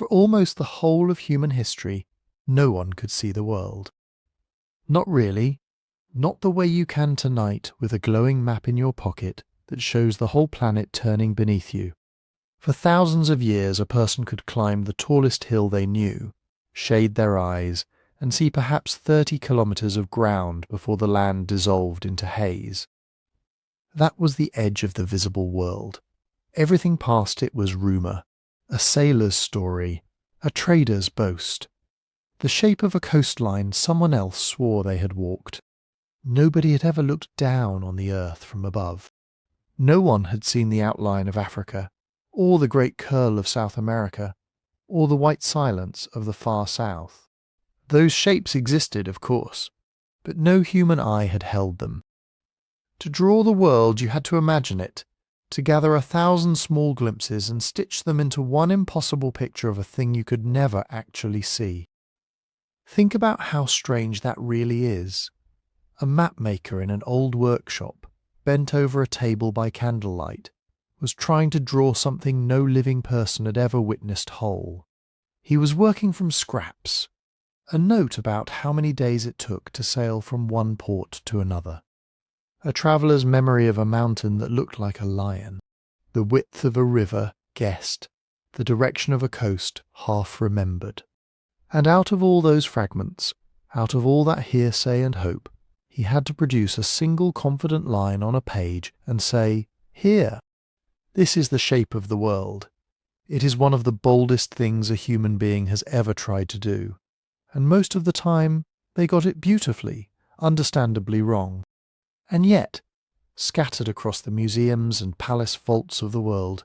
For almost the whole of human history, no one could see the world. Not really, not the way you can tonight with a glowing map in your pocket that shows the whole planet turning beneath you. For thousands of years a person could climb the tallest hill they knew, shade their eyes, and see perhaps 30 kilometers of ground before the land dissolved into haze. That was the edge of the visible world. Everything past it was rumour, a sailor's story, a trader's boast, the shape of a coastline someone else swore they had walked. Nobody had ever looked down on the earth from above. No one had seen the outline of Africa, or the great curl of South America, or the white silence of the far south. Those shapes existed, of course, but no human eye had held them. To draw the world you had to imagine it, to gather 1,000 small glimpses and stitch them into one impossible picture of a thing you could never actually see. Think about how strange that really is. A map maker in an old workshop, bent over a table by candlelight, was trying to draw something no living person had ever witnessed whole. He was working from scraps, a note about how many days it took to sail from one port to another, a traveller's memory of a mountain that looked like a lion, the width of a river guessed, the direction of a coast half remembered. And out of all those fragments, out of all that hearsay and hope, he had to produce a single confident line on a page and say, "Here, this is the shape of the world. It is one of the boldest things a human being has ever tried to do." And most of the time, they got it beautifully, understandably wrong. And yet, scattered across the museums and palace vaults of the world,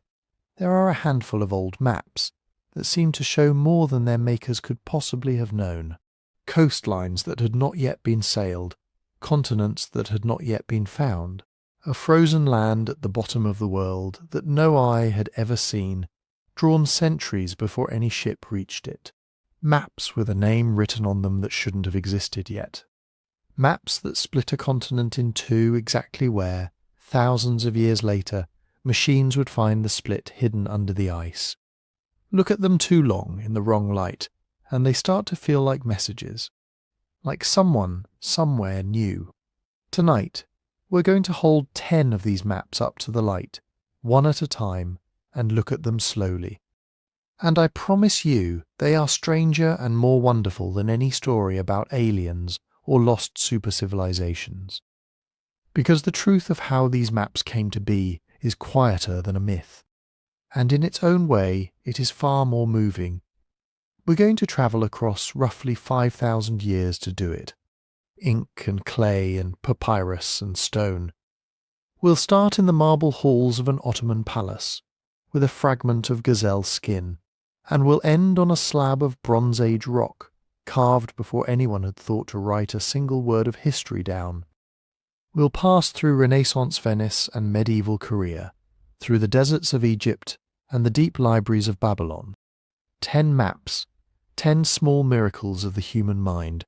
there are a handful of old maps that seem to show more than their makers could possibly have known. Coastlines that had not yet been sailed, continents that had not yet been found, a frozen land at the bottom of the world that no eye had ever seen, drawn centuries before any ship reached it. Maps with a name written on them that shouldn't have existed yet. Maps that split a continent in two exactly where, thousands of years later, machines would find the split hidden under the ice. Look at them too long in the wrong light, and they start to feel like messages. Like someone, somewhere knew. Tonight, we're going to hold 10 of these maps up to the light, one at a time, and look at them slowly. And I promise you, they are stranger and more wonderful than any story about aliens or lost super-civilizations. Because the truth of how these maps came to be is quieter than a myth. And in its own way, it is far more moving. We're going to travel across roughly 5,000 years to do it. Ink and clay and papyrus and stone. We'll start in the marble halls of an Ottoman palace, with a fragment of gazelle skin, and we'll end on a slab of Bronze Age rock, carved before anyone had thought to write a single word of history down. We'll pass through Renaissance Venice and medieval Korea, through the deserts of Egypt and the deep libraries of Babylon. 10 maps, 10 small miracles of the human mind,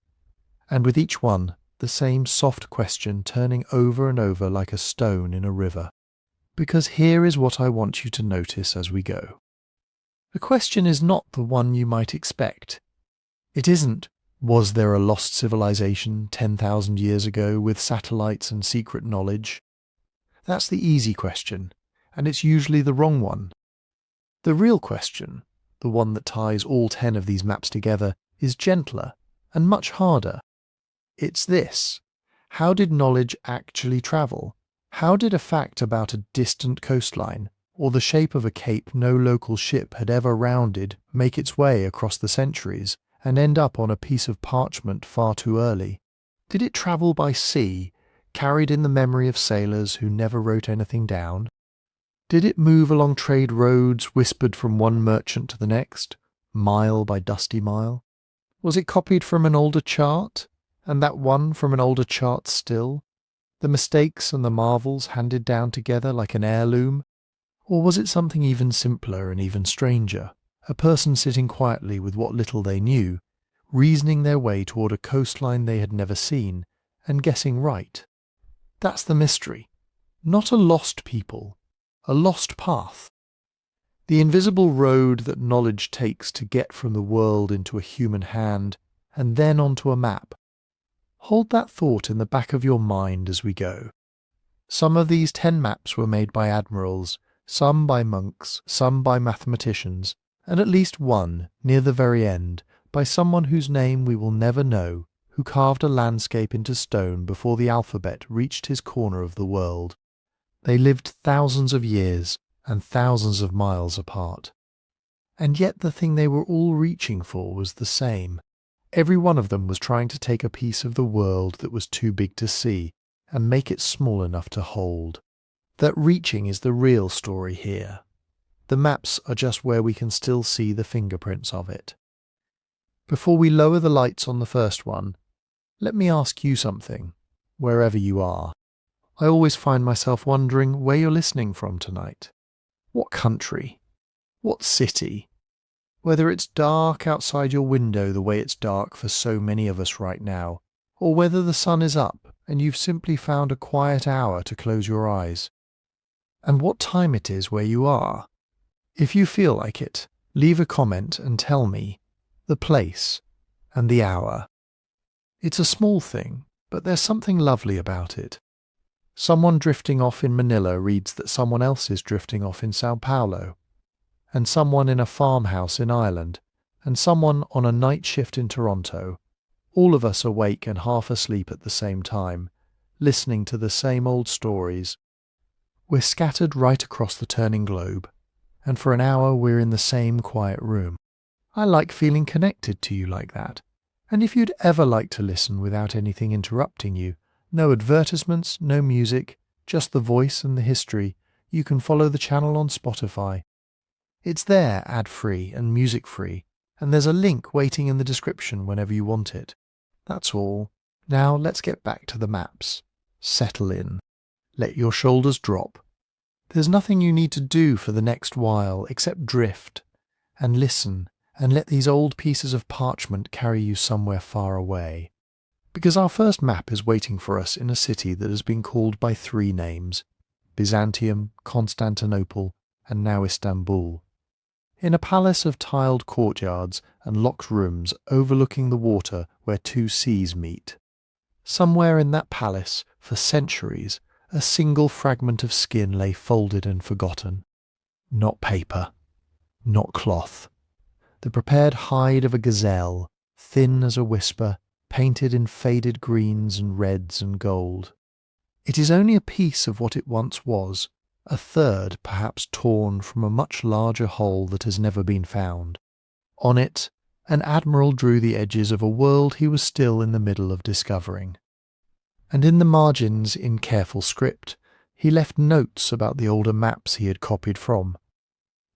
and with each one the same soft question turning over and over like a stone in a river. Because here is what I want you to notice as we go. The question is not the one you might expect. It isn't, was there a lost civilization 10,000 years ago with satellites and secret knowledge? That's the easy question, and it's usually the wrong one. The real question, the one that ties all 10 of these maps together, is gentler and much harder. It's this: how did knowledge actually travel? How did a fact about a distant coastline, or the shape of a cape no local ship had ever rounded, make its way across the centuries and end up on a piece of parchment far too early? Did it travel by sea, carried in the memory of sailors who never wrote anything down? Did it move along trade roads whispered from one merchant to the next, mile by dusty mile? Was it copied from an older chart, and that one from an older chart still? The mistakes and the marvels handed down together like an heirloom? Or was it something even simpler and even stranger? A person sitting quietly with what little they knew, reasoning their way toward a coastline they had never seen, and guessing right. That's the mystery. Not a lost people, a lost path. The invisible road that knowledge takes to get from the world into a human hand and then onto a map. Hold that thought in the back of your mind as we go. Some of these 10 maps were made by admirals, some by monks, some by mathematicians, and at least one, near the very end, by someone whose name we will never know, who carved a landscape into stone before the alphabet reached his corner of the world. They lived thousands of years and thousands of miles apart. And yet the thing they were all reaching for was the same. Every one of them was trying to take a piece of the world that was too big to see and make it small enough to hold. That reaching is the real story here. The maps are just where we can still see the fingerprints of it. Before we lower the lights on the first one, let me ask you something, wherever you are. I always find myself wondering where you're listening from tonight. What country? What city? Whether it's dark outside your window the way it's dark for so many of us right now, or whether the sun is up and you've simply found a quiet hour to close your eyes. And what time it is where you are. If you feel like it, leave a comment and tell me the place and the hour. It's a small thing, but there's something lovely about it. Someone drifting off in Manila reads that someone else is drifting off in Sao Paulo, and someone in a farmhouse in Ireland, and someone on a night shift in Toronto, all of us awake and half asleep at the same time, listening to the same old stories. We're scattered right across the turning globe, and for an hour we're in the same quiet room. I like feeling connected to you like that, and if you'd ever like to listen without anything interrupting you, no advertisements, no music, just the voice and the history, you can follow the channel on Spotify. It's there ad-free and music-free, and there's a link waiting in the description whenever you want it. That's all. Now let's get back to the maps. Settle in. Let your shoulders drop. There's nothing you need to do for the next while except drift and listen and let these old pieces of parchment carry you somewhere far away. Because our first map is waiting for us in a city that has been called by 3 names: Byzantium, Constantinople, and now Istanbul. In a palace of tiled courtyards and locked rooms overlooking the water where 2 seas meet. Somewhere in that palace, for centuries, a single fragment of skin lay folded and forgotten. Not paper, not cloth. The prepared hide of a gazelle, thin as a whisper, painted in faded greens and reds and gold. It is only a piece of what it once was, a third perhaps torn from a much larger whole that has never been found. On it, an admiral drew the edges of a world he was still in the middle of discovering. And in the margins, in careful script, he left notes about the older maps he had copied from.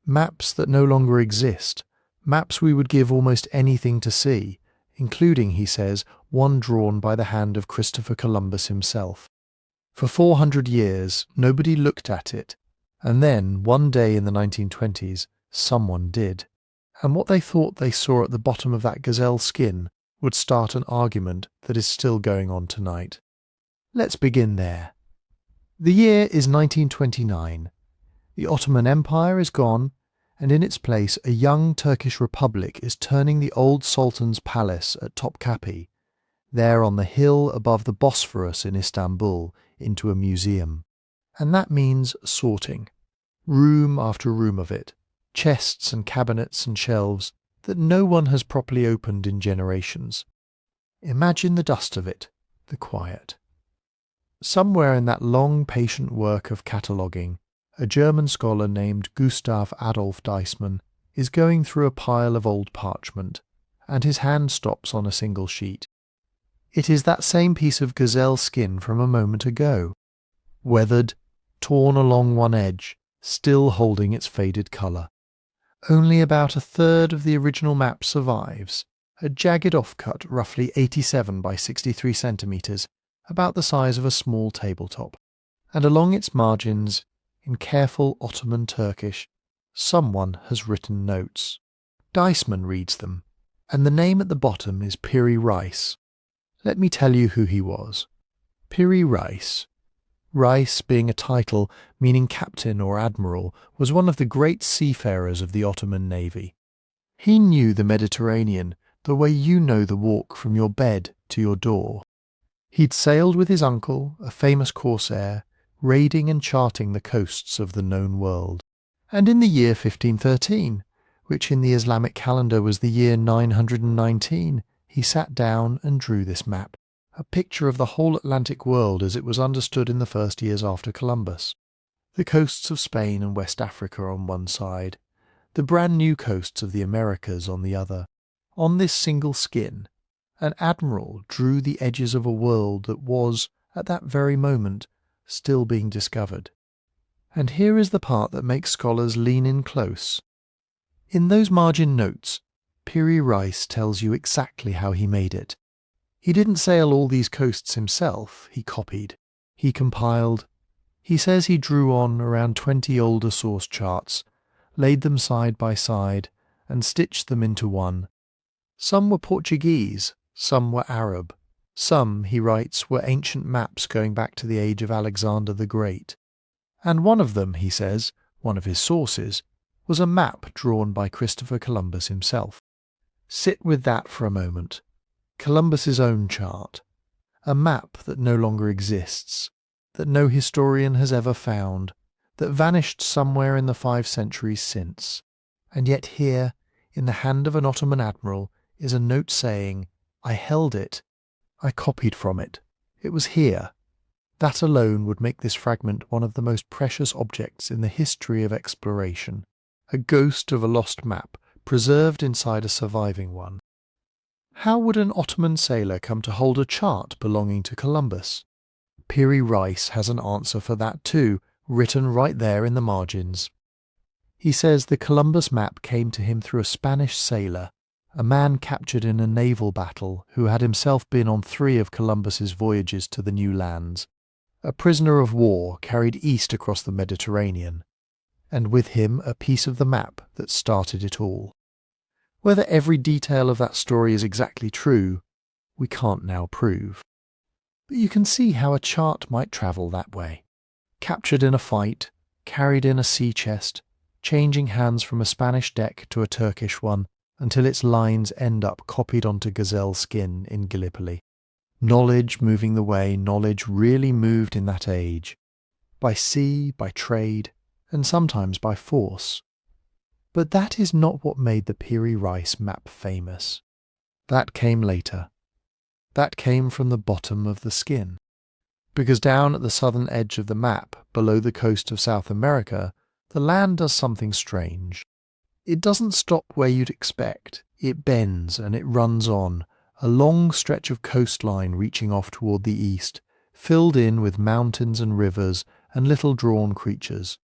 Maps that no longer exist, maps we would give almost anything to see, including, he says, one drawn by the hand of Christopher Columbus himself. For 400 years, nobody looked at it, and then, one day in the 1920s, someone did. And what they thought they saw at the bottom of that gazelle skin would start an argument that is still going on tonight. Let's begin there. The year is 1929. The Ottoman Empire is gone, and in its place a young Turkish republic is turning the old Sultan's palace at Topkapi, there on the hill above the Bosphorus in Istanbul, into a museum. And that means sorting. Room after room of it, chests and cabinets and shelves that no one has properly opened in generations. Imagine the dust of it, the quiet. Somewhere in that long, patient work of cataloguing, a German scholar named Gustav Adolf Deissmann is going through a pile of old parchment, and his hand stops on a single sheet. It is that same piece of gazelle skin from a moment ago, weathered, torn along one edge, still holding its faded colour. Only about a third of the original map survives, a jagged offcut roughly 87 by 63 centimetres, about the size of a small tabletop, and along its margins, in careful Ottoman Turkish, someone has written notes. Deissmann reads them, and the name at the bottom is Piri Reis. Let me tell you who he was. Piri Reis, Reis, being a title meaning captain or admiral, was one of the great seafarers of the Ottoman navy. He knew the Mediterranean the way you know the walk from your bed to your door. He'd sailed with his uncle, a famous corsair, raiding and charting the coasts of the known world. And in the year 1513, which in the Islamic calendar was the year 919, he sat down and drew this map, a picture of the whole Atlantic world as it was understood in the first years after Columbus. The coasts of Spain and West Africa on one side, the brand new coasts of the Americas on the other. On this single skin, an admiral drew the edges of a world that was, at that very moment, still being discovered. And here is the part that makes scholars lean in close. In those margin notes, Piri Reis tells you exactly how he made it. He didn't sail all these coasts himself, he copied. He compiled. He says he drew on around 20 older source charts, laid them side by side, and stitched them into one. Some were Portuguese, some were Arab. Some, he writes, were ancient maps going back to the age of Alexander the Great. And one of them, he says, one of his sources, was a map drawn by Christopher Columbus himself. Sit with that for a moment. Columbus's own chart. A map that no longer exists, that no historian has ever found, that vanished somewhere in the 5 centuries since. And yet here, in the hand of an Ottoman admiral, is a note saying, I held it, I copied from it, it was here. That alone would make this fragment one of the most precious objects in the history of exploration, a ghost of a lost map preserved inside a surviving one. How would an Ottoman sailor come to hold a chart belonging to Columbus? Piri Reis has an answer for that too, written right there in the margins. He says the Columbus map came to him through a Spanish sailor, a man captured in a naval battle who had himself been on 3 of Columbus's voyages to the new lands, a prisoner of war carried east across the Mediterranean, and with him a piece of the map that started it all. Whether every detail of that story is exactly true, we can't now prove. But you can see how a chart might travel that way. Captured in a fight, carried in a sea chest, changing hands from a Spanish deck to a Turkish one, until its lines end up copied onto gazelle skin in Gallipoli. Knowledge moving the way knowledge really moved in that age, by sea, by trade, and sometimes by force. But that is not what made the Piri Reis map famous. That came later. That came from the bottom of the skin. Because down at the southern edge of the map, below the coast of South America, the land does something strange. It doesn't stop where you'd expect. It bends and it runs on, a long stretch of coastline reaching off toward the east, filled in with mountains and rivers and little drawn creatures.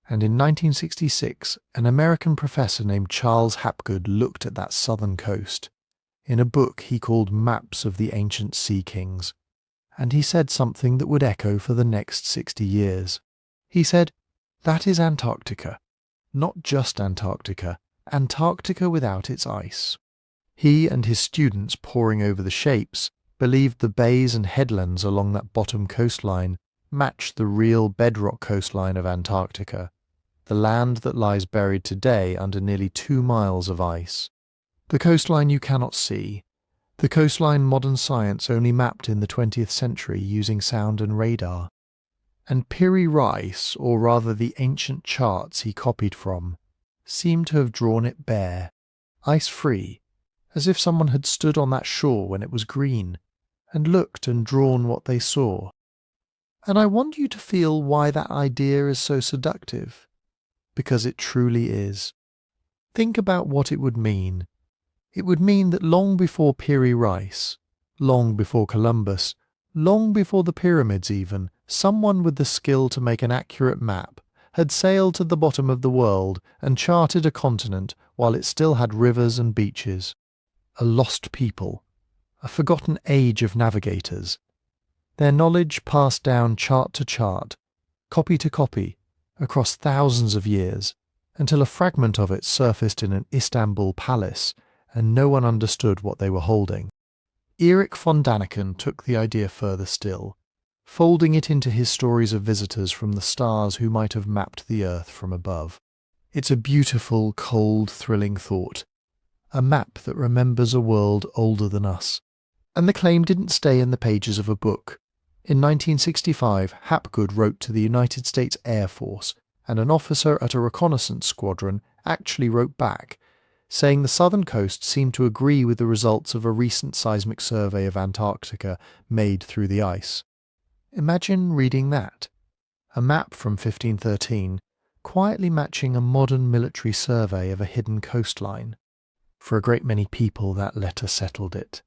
And in 1966, an American professor named Charles Hapgood looked at that southern coast, in a book he called Maps of the Ancient Sea Kings, and he said something that would echo for the next 60 years. He said, that is Antarctica. Not just Antarctica, Antarctica without its ice. He and his students poring over the shapes believed the bays and headlands along that bottom coastline matched the real bedrock coastline of Antarctica, the land that lies buried today under nearly 2 miles of ice. The coastline you cannot see, the coastline modern science only mapped in the 20th century using sound and radar. And Piri Reis, or rather the ancient charts he copied from, seemed to have drawn it bare, ice-free, as if someone had stood on that shore when it was green, and looked and drawn what they saw. And I want you to feel why that idea is so seductive, because it truly is. Think about what it would mean. It would mean that long before Piri Reis, long before Columbus, long before the pyramids even, someone with the skill to make an accurate map had sailed to the bottom of the world and charted a continent while it still had rivers and beaches. A lost people, a forgotten age of navigators. Their knowledge passed down chart to chart, copy to copy, across thousands of years, until a fragment of it surfaced in an Istanbul palace and no one understood what they were holding. Erich von Daniken took the idea further still. folding it into his stories of visitors from the stars who might have mapped the Earth from above. It's a beautiful, cold, thrilling thought. A map that remembers a world older than us. And the claim didn't stay in the pages of a book. In 1965, Hapgood wrote to the United States Air Force, and an officer at a reconnaissance squadron actually wrote back, saying the southern coast seemed to agree with the results of a recent seismic survey of Antarctica made through the ice. Imagine reading that. A map from 1513, quietly matching a modern military survey of a hidden coastline. For a great many people, that letter settled it.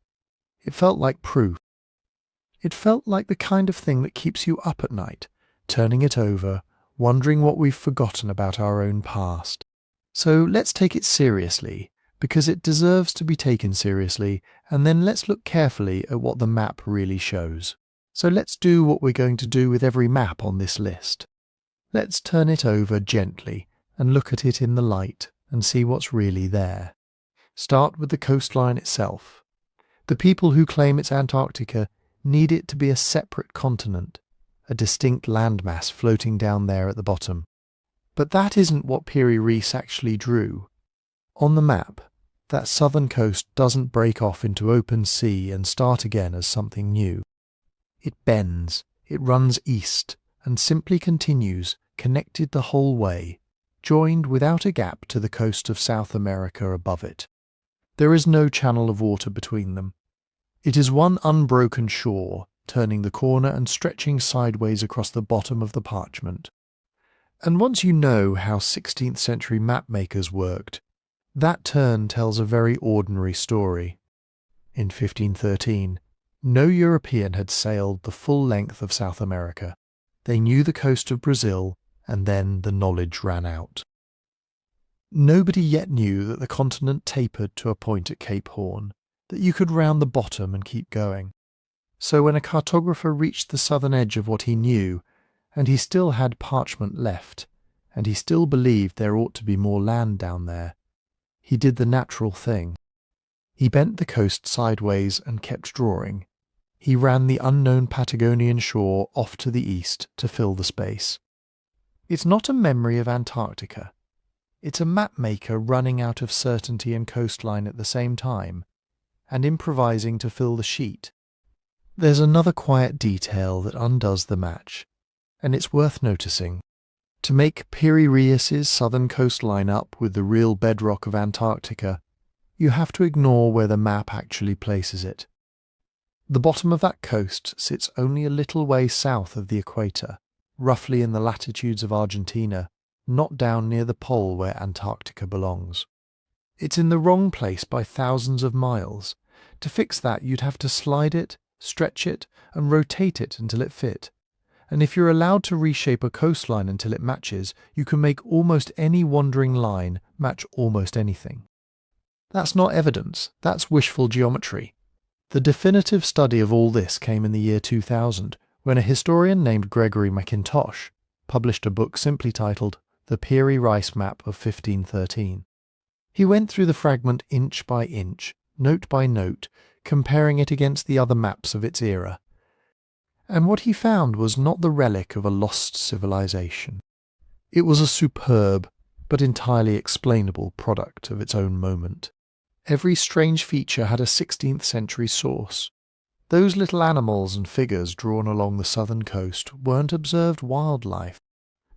It felt like proof. It felt like the kind of thing that keeps you up at night, turning it over, wondering what we've forgotten about our own past. So let's take it seriously, because it deserves to be taken seriously, and then let's look carefully at what the map really shows. So let's do what we're going to do with every map on this list. Let's turn it over gently and look at it in the light and see what's really there. Start with the coastline itself. The people who claim it's Antarctica need it to be a separate continent, a distinct landmass floating down there at the bottom. But that isn't what Reis actually drew. On the map, that southern coast doesn't break off into open sea and start again as something new. It bends, it runs east, and simply continues, connected the whole way, joined without a gap to the coast of South America above it. There is no channel of water between them. It is one unbroken shore, turning the corner and stretching sideways across the bottom of the parchment. And once you know how 16th century mapmakers worked, that turn tells a very ordinary story. In 1513, no European had sailed the full length of South America. They knew the coast of Brazil, and then the knowledge ran out. Nobody yet knew that the continent tapered to a point at Cape Horn, that you could round the bottom and keep going. So when a cartographer reached the southern edge of what he knew, and he still had parchment left, and he still believed there ought to be more land down there, he did the natural thing. He bent the coast sideways and kept drawing. He ran the unknown Patagonian shore off to the east to fill the space. It's not a memory of Antarctica. It's a mapmaker running out of certainty and coastline at the same time, and improvising to fill the sheet. There's another quiet detail that undoes the match, and it's worth noticing. To make Reis's southern coastline up with the real bedrock of Antarctica, you have to ignore where the map actually places it. The bottom of that coast sits only a little way south of the equator, roughly in the latitudes of Argentina, not down near the pole where Antarctica belongs. It's in the wrong place by thousands of miles. To fix that, you'd have to slide it, stretch it, and rotate it until it fit. And if you're allowed to reshape a coastline until it matches, you can make almost any wandering line match almost anything. That's not evidence, that's wishful geometry. The definitive study of all this came in the year 2000, when a historian named Gregory McIntosh published a book simply titled The Piri-Reis Map of 1513. He went through the fragment inch by inch, note by note, comparing it against the other maps of its era. And what he found was not the relic of a lost civilization. It was a superb, but entirely explainable product of its own moment. Every strange feature had a 16th century source. Those little animals and figures drawn along the southern coast weren't observed wildlife.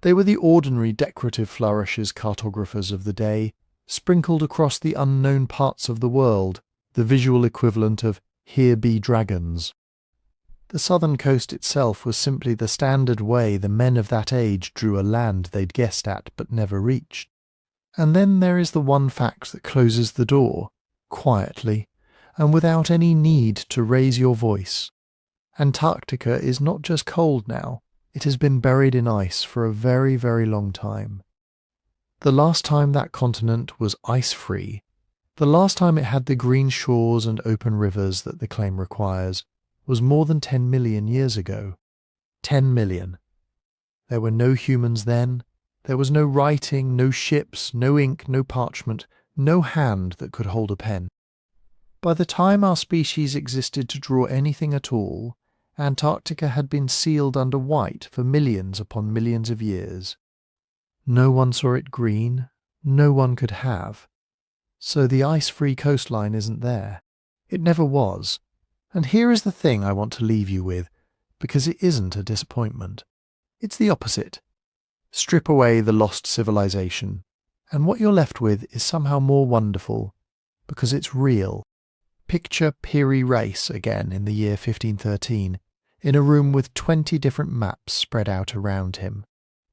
They were the ordinary decorative flourishes cartographers of the day, sprinkled across the unknown parts of the world, the visual equivalent of "here be dragons." The southern coast itself was simply the standard way the men of that age drew a land they'd guessed at but never reached. And then there is the one fact that closes the door, quietly, and without any need to raise your voice. Antarctica is not just cold now, it has been buried in ice for a very, very long time. The last time that continent was ice-free, the last time it had the green shores and open rivers that the claim requires, was more than 10 million years ago. 10 million. There were no humans then. There was no writing, no ships, no ink, no parchment, no hand that could hold a pen. By the time our species existed to draw anything at all, Antarctica had been sealed under white for millions upon millions of years. No one saw it green, no one could have. So the ice-free coastline isn't there. It never was. And here is the thing I want to leave you with, because it isn't a disappointment. It's the opposite. Strip away the lost civilization, and what you're left with is somehow more wonderful, because it's real. Picture Piri Reis again in the year 1513, in a room with 20 different maps spread out around him.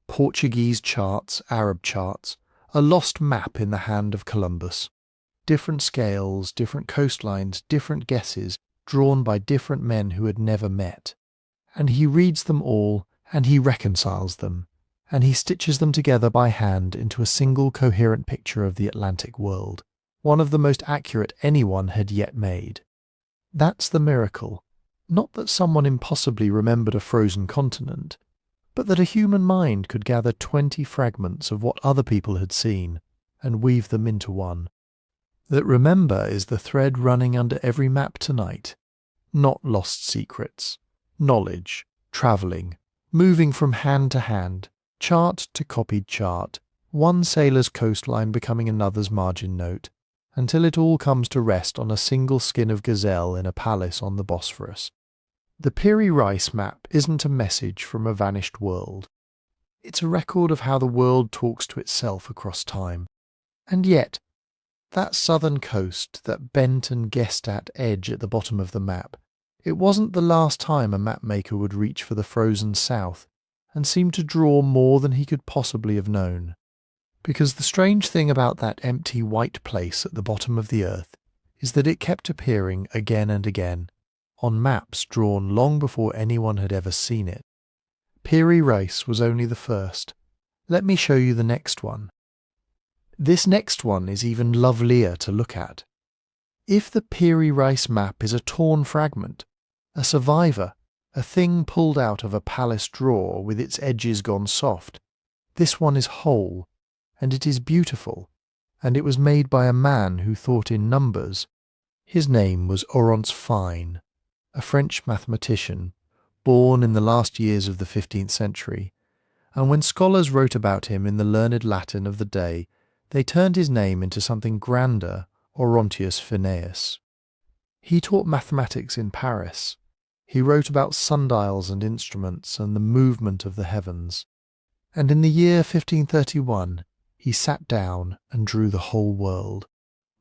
Portuguese charts, Arab charts, a lost map in the hand of Columbus. Different scales, different coastlines, different guesses, drawn by different men who had never met. And he reads them all, and he reconciles them, and he stitches them together by hand into a single coherent picture of the Atlantic world, one of the most accurate anyone had yet made. That's the miracle. Not that someone impossibly remembered a frozen continent, but that a human mind could gather 20 fragments of what other people had seen and weave them into one. That remember is the thread running under every map tonight. Not lost secrets. Knowledge. Travelling. Moving from hand to hand. Chart to copied chart. One sailor's coastline becoming another's margin note, until it all comes to rest on a single skin of gazelle in a palace on the Bosphorus. The Piri Reis map isn't a message from a vanished world. It's a record of how the world talks to itself across time. And yet, that southern coast, that bent and guessed-at edge at the bottom of the map, it wasn't the last time a mapmaker would reach for the frozen south and seem to draw more than he could possibly have known. Because the strange thing about that empty white place at the bottom of the earth is that it kept appearing again and again, on maps drawn long before anyone had ever seen it. Piri Reis was only the first. Let me show you the next one. This next one is even lovelier to look at. If the Piri Reis map is a torn fragment, a survivor, a thing pulled out of a palace drawer with its edges gone soft, this one is whole, and it is beautiful, and it was made by a man who thought in numbers. His name was Oronteus, a French mathematician, born in the last years of the 15th century, and when scholars wrote about him in the learned Latin of the day, they turned his name into something grander, Oronteus Finaeus. He taught mathematics in Paris. He wrote about sundials and instruments and the movement of the heavens. And in the year 1531, he sat down and drew the whole world.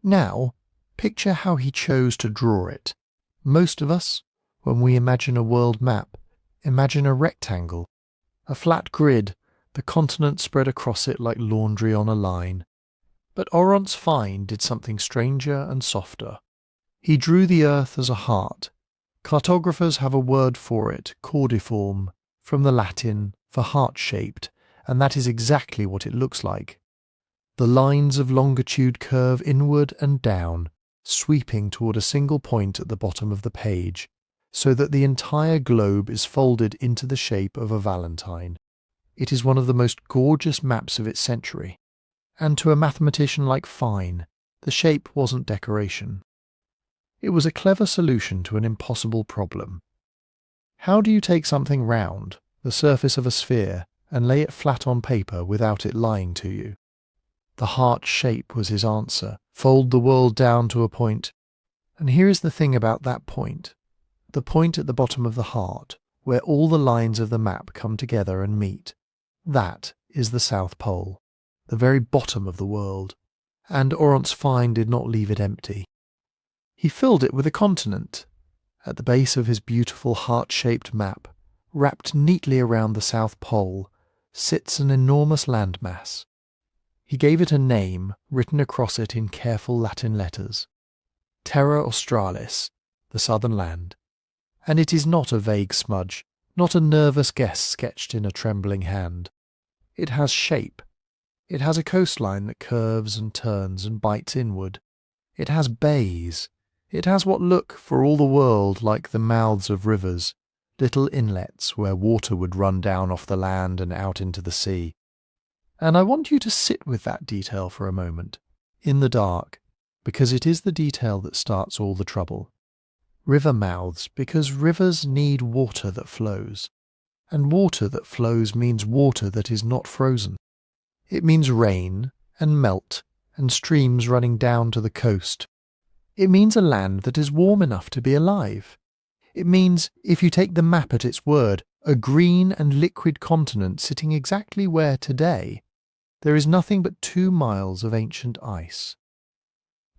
Now, picture how he chose to draw it. Most of us, when we imagine a world map, imagine a rectangle, a flat grid, the continent spread across it like laundry on a line. But Oronteus did something stranger and softer. He drew the earth as a heart. Cartographers have a word for it, cordiform, from the Latin for heart-shaped, and that is exactly what it looks like. The lines of longitude curve inward and down, sweeping toward a single point at the bottom of the page, so that the entire globe is folded into the shape of a valentine. It is one of the most gorgeous maps of its century. And to a mathematician like Fine, the shape wasn't decoration. It was a clever solution to an impossible problem. How do you take something round, the surface of a sphere, and lay it flat on paper without it lying to you? The heart shape was his answer. Fold the world down to a point. And here is the thing about that point. The point at the bottom of the heart, where all the lines of the map come together and meet. That is the South Pole, the very bottom of the world. And Oronteus did not leave it empty. He filled it with a continent. At the base of his beautiful heart-shaped map, wrapped neatly around the South Pole, sits an enormous landmass. He gave it a name written across it in careful Latin letters. Terra Australis, the southern land. And it is not a vague smudge, not a nervous guess sketched in a trembling hand. It has shape. It has a coastline that curves and turns and bites inward. It has bays. It has what look, for all the world, like the mouths of rivers, little inlets where water would run down off the land and out into the sea. And I want you to sit with that detail for a moment, in the dark, because it is the detail that starts all the trouble. River mouths because rivers need water that flows. And water that flows means water that is not frozen. It means rain and melt and streams running down to the coast. It means a land that is warm enough to be alive. It means, if you take the map at its word, a green and liquid continent sitting exactly where today there is nothing but 2 miles of ancient ice.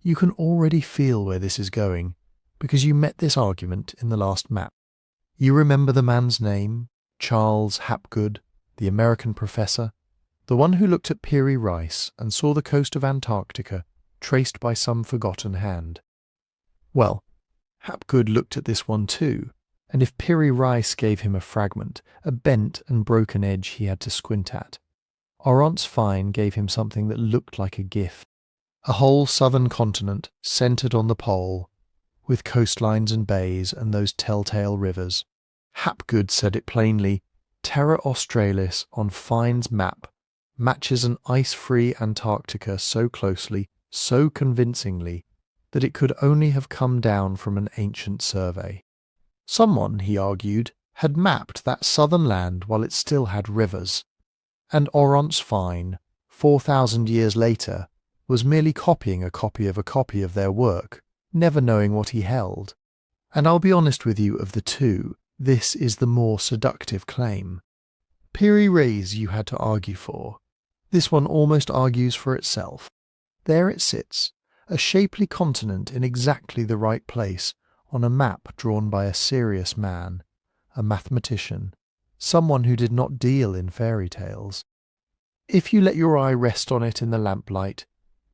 You can already feel where this is going because you met this argument in the last map. You remember the man's name, Charles Hapgood, the American professor, the one who looked at Piri Reis and saw the coast of Antarctica traced by some forgotten hand. Well, Hapgood looked at this one too, and if Piri Reis gave him a fragment, a bent and broken edge he had to squint at, Oronteus Fine gave him something that looked like a gift. A whole southern continent centred on the pole, with coastlines and bays and those telltale rivers. Hapgood said it plainly, Terra Australis on Fine's map matches an ice-free Antarctica so closely, so convincingly, that it could only have come down from an ancient survey. Someone, he argued, had mapped that southern land while it still had rivers, and Oronteus Fine, 4,000 years later, was merely copying a copy of their work, never knowing what he held. And I'll be honest with you, of the two, this is the more seductive claim. Piri Reis you had to argue for. This one almost argues for itself. There it sits, a shapely continent in exactly the right place, on a map drawn by a serious man, a mathematician, someone who did not deal in fairy tales. If you let your eye rest on it in the lamplight,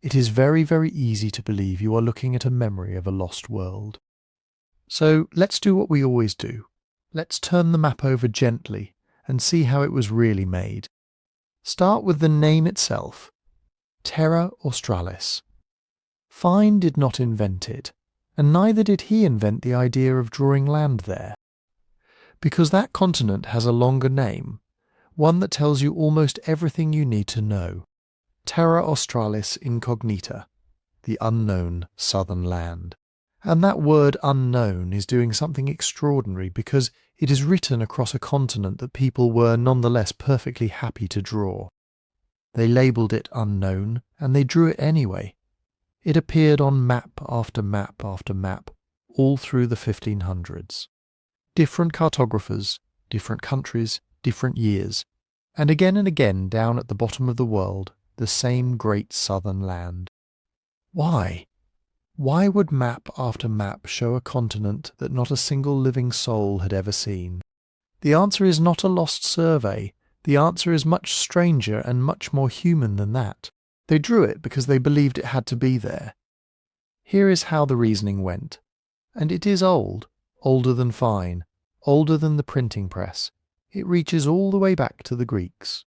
it is very, very easy to believe you are looking at a memory of a lost world. So let's do what we always do. Let's turn the map over gently and see how it was really made. Start with the name itself, Terra Australis. Fine did not invent it, and neither did he invent the idea of drawing land there. Because that continent has a longer name, one that tells you almost everything you need to know. Terra Australis Incognita, the unknown southern land. And that word unknown is doing something extraordinary because it is written across a continent that people were nonetheless perfectly happy to draw. They labelled it unknown, and they drew it anyway. It appeared on map after map after map, all through the 1500s. Different cartographers, different countries, different years, and again down at the bottom of the world, the same great southern land. Why? Why would map after map show a continent that not a single living soul had ever seen? The answer is not a lost survey. The answer is much stranger and much more human than that. They drew it because they believed it had to be there. Here is how the reasoning went. And it is old, older than Fine, older than the printing press. It reaches all the way back to the Greeks.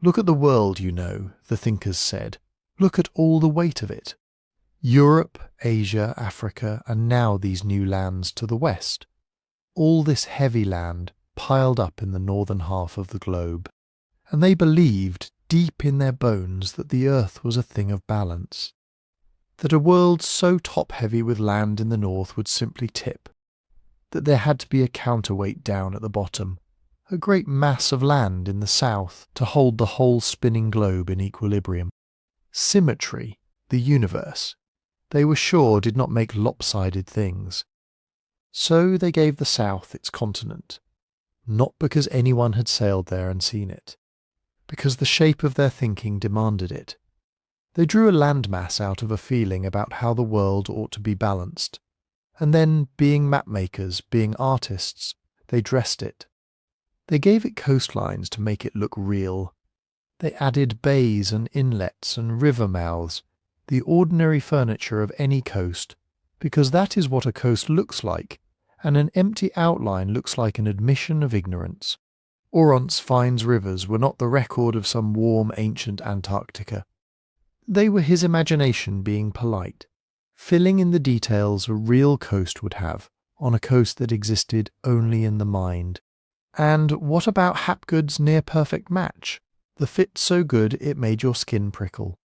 Look at the world, you know, the thinkers said. Look at all the weight of it. Europe, Asia, Africa, and now these new lands to the west. All this heavy land piled up in the northern half of the globe. And they believed deep in their bones that the earth was a thing of balance. That a world so top-heavy with land in the north would simply tip. That there had to be a counterweight down at the bottom. A great mass of land in the south to hold the whole spinning globe in equilibrium. Symmetry, the universe, they were sure did not make lopsided things. So they gave the south its continent, not because anyone had sailed there and seen it, because the shape of their thinking demanded it. They drew a landmass out of a feeling about how the world ought to be balanced, and then, being mapmakers, being artists, they dressed it. They gave it coastlines to make it look real. They added bays and inlets and river mouths, the ordinary furniture of any coast, because that is what a coast looks like, and an empty outline looks like an admission of ignorance. Oronteus Fine's rivers were not the record of some warm ancient Antarctica. They were his imagination being polite, filling in the details a real coast would have on a coast that existed only in the mind. And what about Hapgood's near-perfect match? The fit so good it made your skin prickle.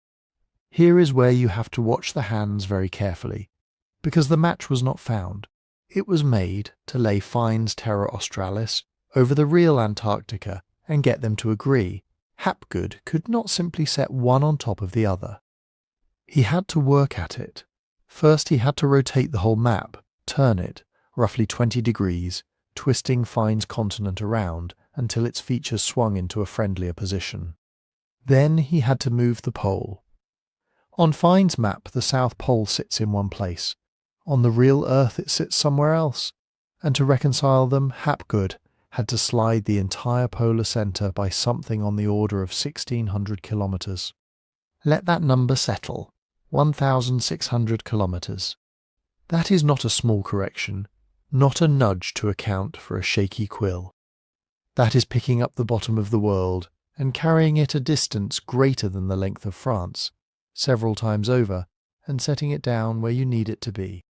Here is where you have to watch the hands very carefully, because the match was not found. It was made to lay Fines Terra Australis over the real Antarctica and get them to agree. Hapgood could not simply set one on top of the other. He had to work at it. First he had to rotate the whole map, turn it, roughly 20 degrees, twisting Fines' continent around until its features swung into a friendlier position. Then he had to move the pole. On Fines' map the South Pole sits in one place. On the real Earth it sits somewhere else, and to reconcile them Hapgood had to slide the entire polar centre by something on the order of 1,600 kilometres. Let that number settle, 1,600 kilometres. That is not a small correction, not a nudge to account for a shaky quill. That is picking up the bottom of the world and carrying it a distance greater than the length of France, several times over, and setting it down where you need it to be.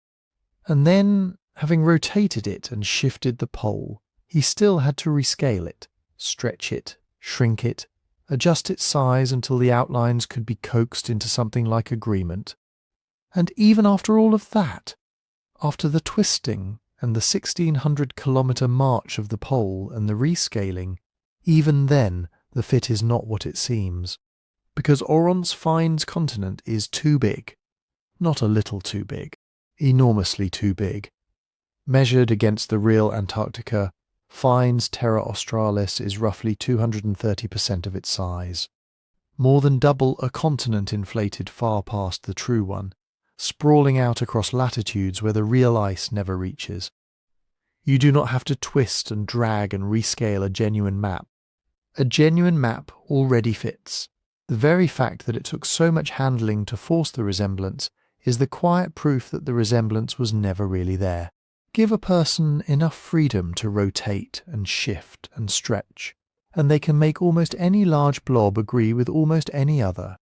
And then, having rotated it and shifted the pole, he still had to rescale it, stretch it, shrink it, adjust its size until the outlines could be coaxed into something like agreement. And even after all of that, after the twisting and the 1,600-kilometre march of the pole and the rescaling, even then the fit is not what it seems, because Oronte's Fines continent is too big, not a little too big, enormously too big. Measured against the real Antarctica, Fines Terra Australis is roughly 230% of its size. More than double a continent inflated far past the true one, sprawling out across latitudes where the real ice never reaches. You do not have to twist and drag and rescale a genuine map. A genuine map already fits. The very fact that it took so much handling to force the resemblance is the quiet proof that the resemblance was never really there. Give a person enough freedom to rotate and shift and stretch, and they can make almost any large blob agree with almost any other.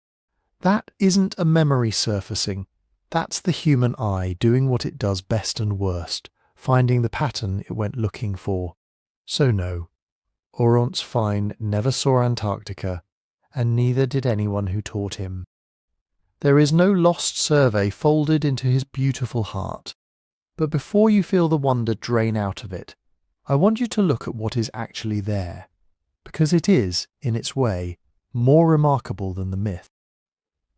That isn't a memory surfacing. That's the human eye doing what it does best and worst, finding the pattern it went looking for. So no, Oronte's Fine never saw Antarctica, and neither did anyone who taught him. There is no lost survey folded into his beautiful heart. But before you feel the wonder drain out of it, I want you to look at what is actually there, because it is, in its way, more remarkable than the myth.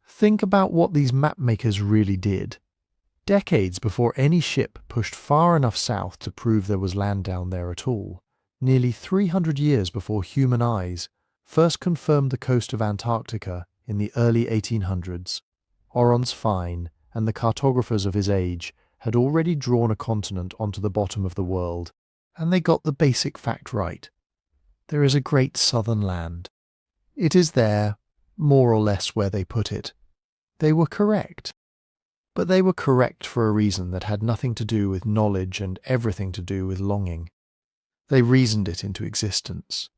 Think about what these mapmakers really did. Decades before any ship pushed far enough south to prove there was land down there at all, nearly 300 years before human eyes first confirmed the coast of Antarctica in the early 1800s, Oronte's Fine and the cartographers of his age had already drawn a continent onto the bottom of the world, and they got the basic fact right. There is a great southern land. It is there, more or less where they put it. They were correct. But they were correct for a reason that had nothing to do with knowledge and everything to do with longing. They reasoned it into existence.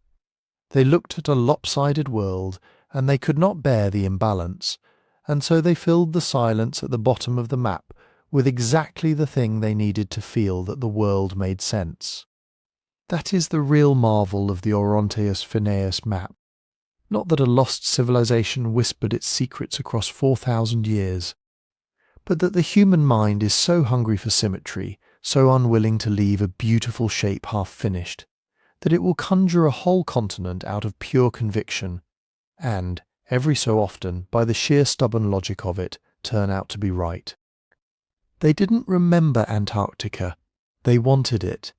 They looked at a lopsided world, and they could not bear the imbalance, and so they filled the silence at the bottom of the map with exactly the thing they needed to feel that the world made sense. That is the real marvel of the Oronteus Finaeus map. Not that a lost civilization whispered its secrets across 4,000 years, but that the human mind is so hungry for symmetry, so unwilling to leave a beautiful shape half-finished, that it will conjure a whole continent out of pure conviction, and, every so often, by the sheer stubborn logic of it, turn out to be right. They didn't remember Antarctica, they wanted it,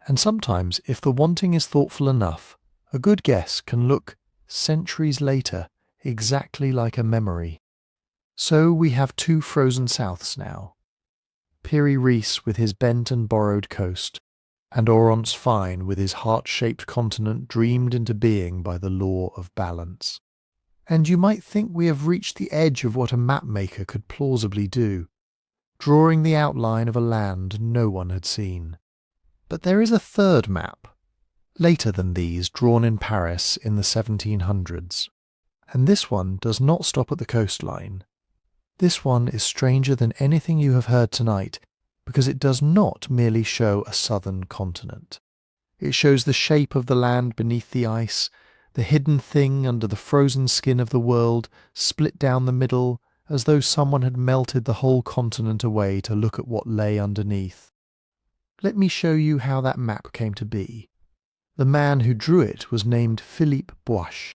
and sometimes, if the wanting is thoughtful enough, a good guess can look, centuries later, exactly like a memory. So we have two frozen souths now. Piri Reis with his bent and borrowed coast, and Oronte's Fine with his heart-shaped continent dreamed into being by the law of balance. And you might think we have reached the edge of what a mapmaker could plausibly do, drawing the outline of a land no one had seen. But there is a third map, later than these, drawn in Paris in the 1700s. And this one does not stop at the coastline. This one is stranger than anything you have heard tonight, because it does not merely show a southern continent. It shows the shape of the land beneath the ice, the hidden thing under the frozen skin of the world, split down the middle, as though someone had melted the whole continent away to look at what lay underneath. Let me show you how that map came to be. The man who drew it was named Philippe Boissche,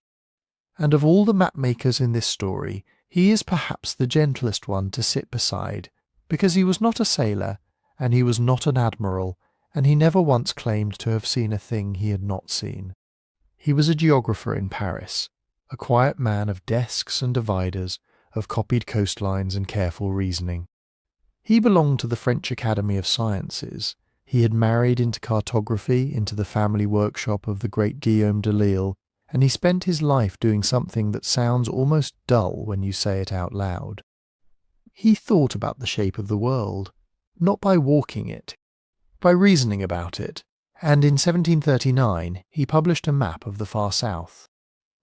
and of all the map makers in this story, he is perhaps the gentlest one to sit beside, because he was not a sailor, and he was not an admiral, and he never once claimed to have seen a thing he had not seen. He was a geographer in Paris, a quiet man of desks and dividers, of copied coastlines and careful reasoning. He belonged to the French Academy of Sciences. He had married into cartography, into the family workshop of the great Guillaume de Lille, and he spent his life doing something that sounds almost dull when you say it out loud. He thought about the shape of the world, not by walking it, by reasoning about it, and in 1739 he published a map of the far south.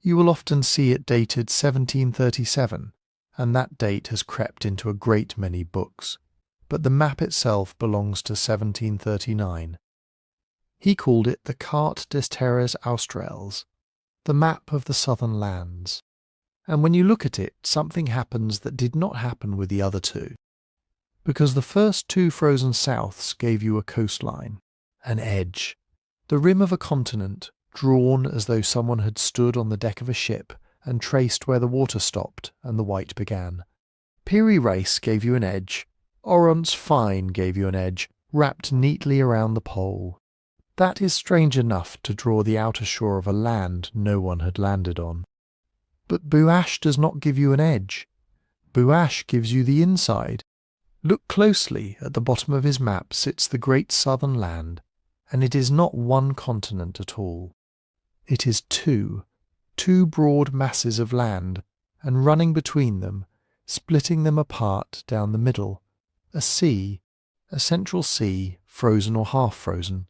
You will often see it dated 1737, and that date has crept into a great many books, but the map itself belongs to 1739. He called it the Carte des Terres Australes, the map of the southern lands. And when you look at it, something happens that did not happen with the other two. Because the first two frozen souths gave you a coastline, an edge, the rim of a continent, drawn as though someone had stood on the deck of a ship and traced where the water stopped and the white began. Piri Reis gave you an edge, Oronteus fine gave you an edge, wrapped neatly around the pole. That is strange enough to draw the outer shore of a land no one had landed on. But Boissche does not give you an edge. Boissche gives you the inside. Look closely, at the bottom of his map sits the great southern land, and it is not one continent at all. It is two broad masses of land, and running between them, splitting them apart down the middle, a sea, a central sea, frozen or half-frozen,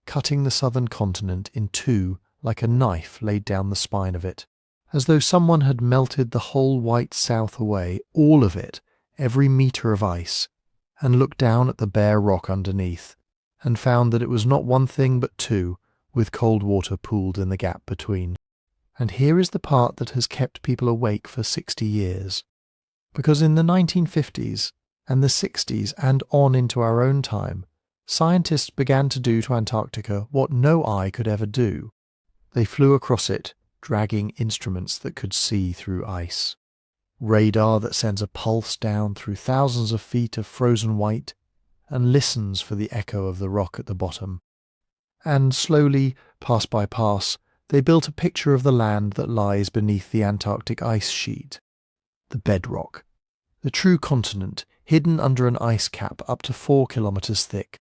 cutting the southern continent in two like a knife laid down the spine of it, as though someone had melted the whole white south away, all of it, every metre of ice, and looked down at the bare rock underneath, and found that it was not one thing but two, with cold water pooled in the gap between. And here is the part that has kept people awake for 60 years. Because in the 1950s and the 60s and on into our own time, scientists began to do to Antarctica what no eye could ever do. They flew across it, dragging instruments that could see through ice. Radar that sends a pulse down through thousands of feet of frozen white and listens for the echo of the rock at the bottom. And slowly, pass by pass, they built a picture of the land that lies beneath the Antarctic ice sheet. The bedrock. The true continent, hidden under an ice cap up to 4 kilometres thick.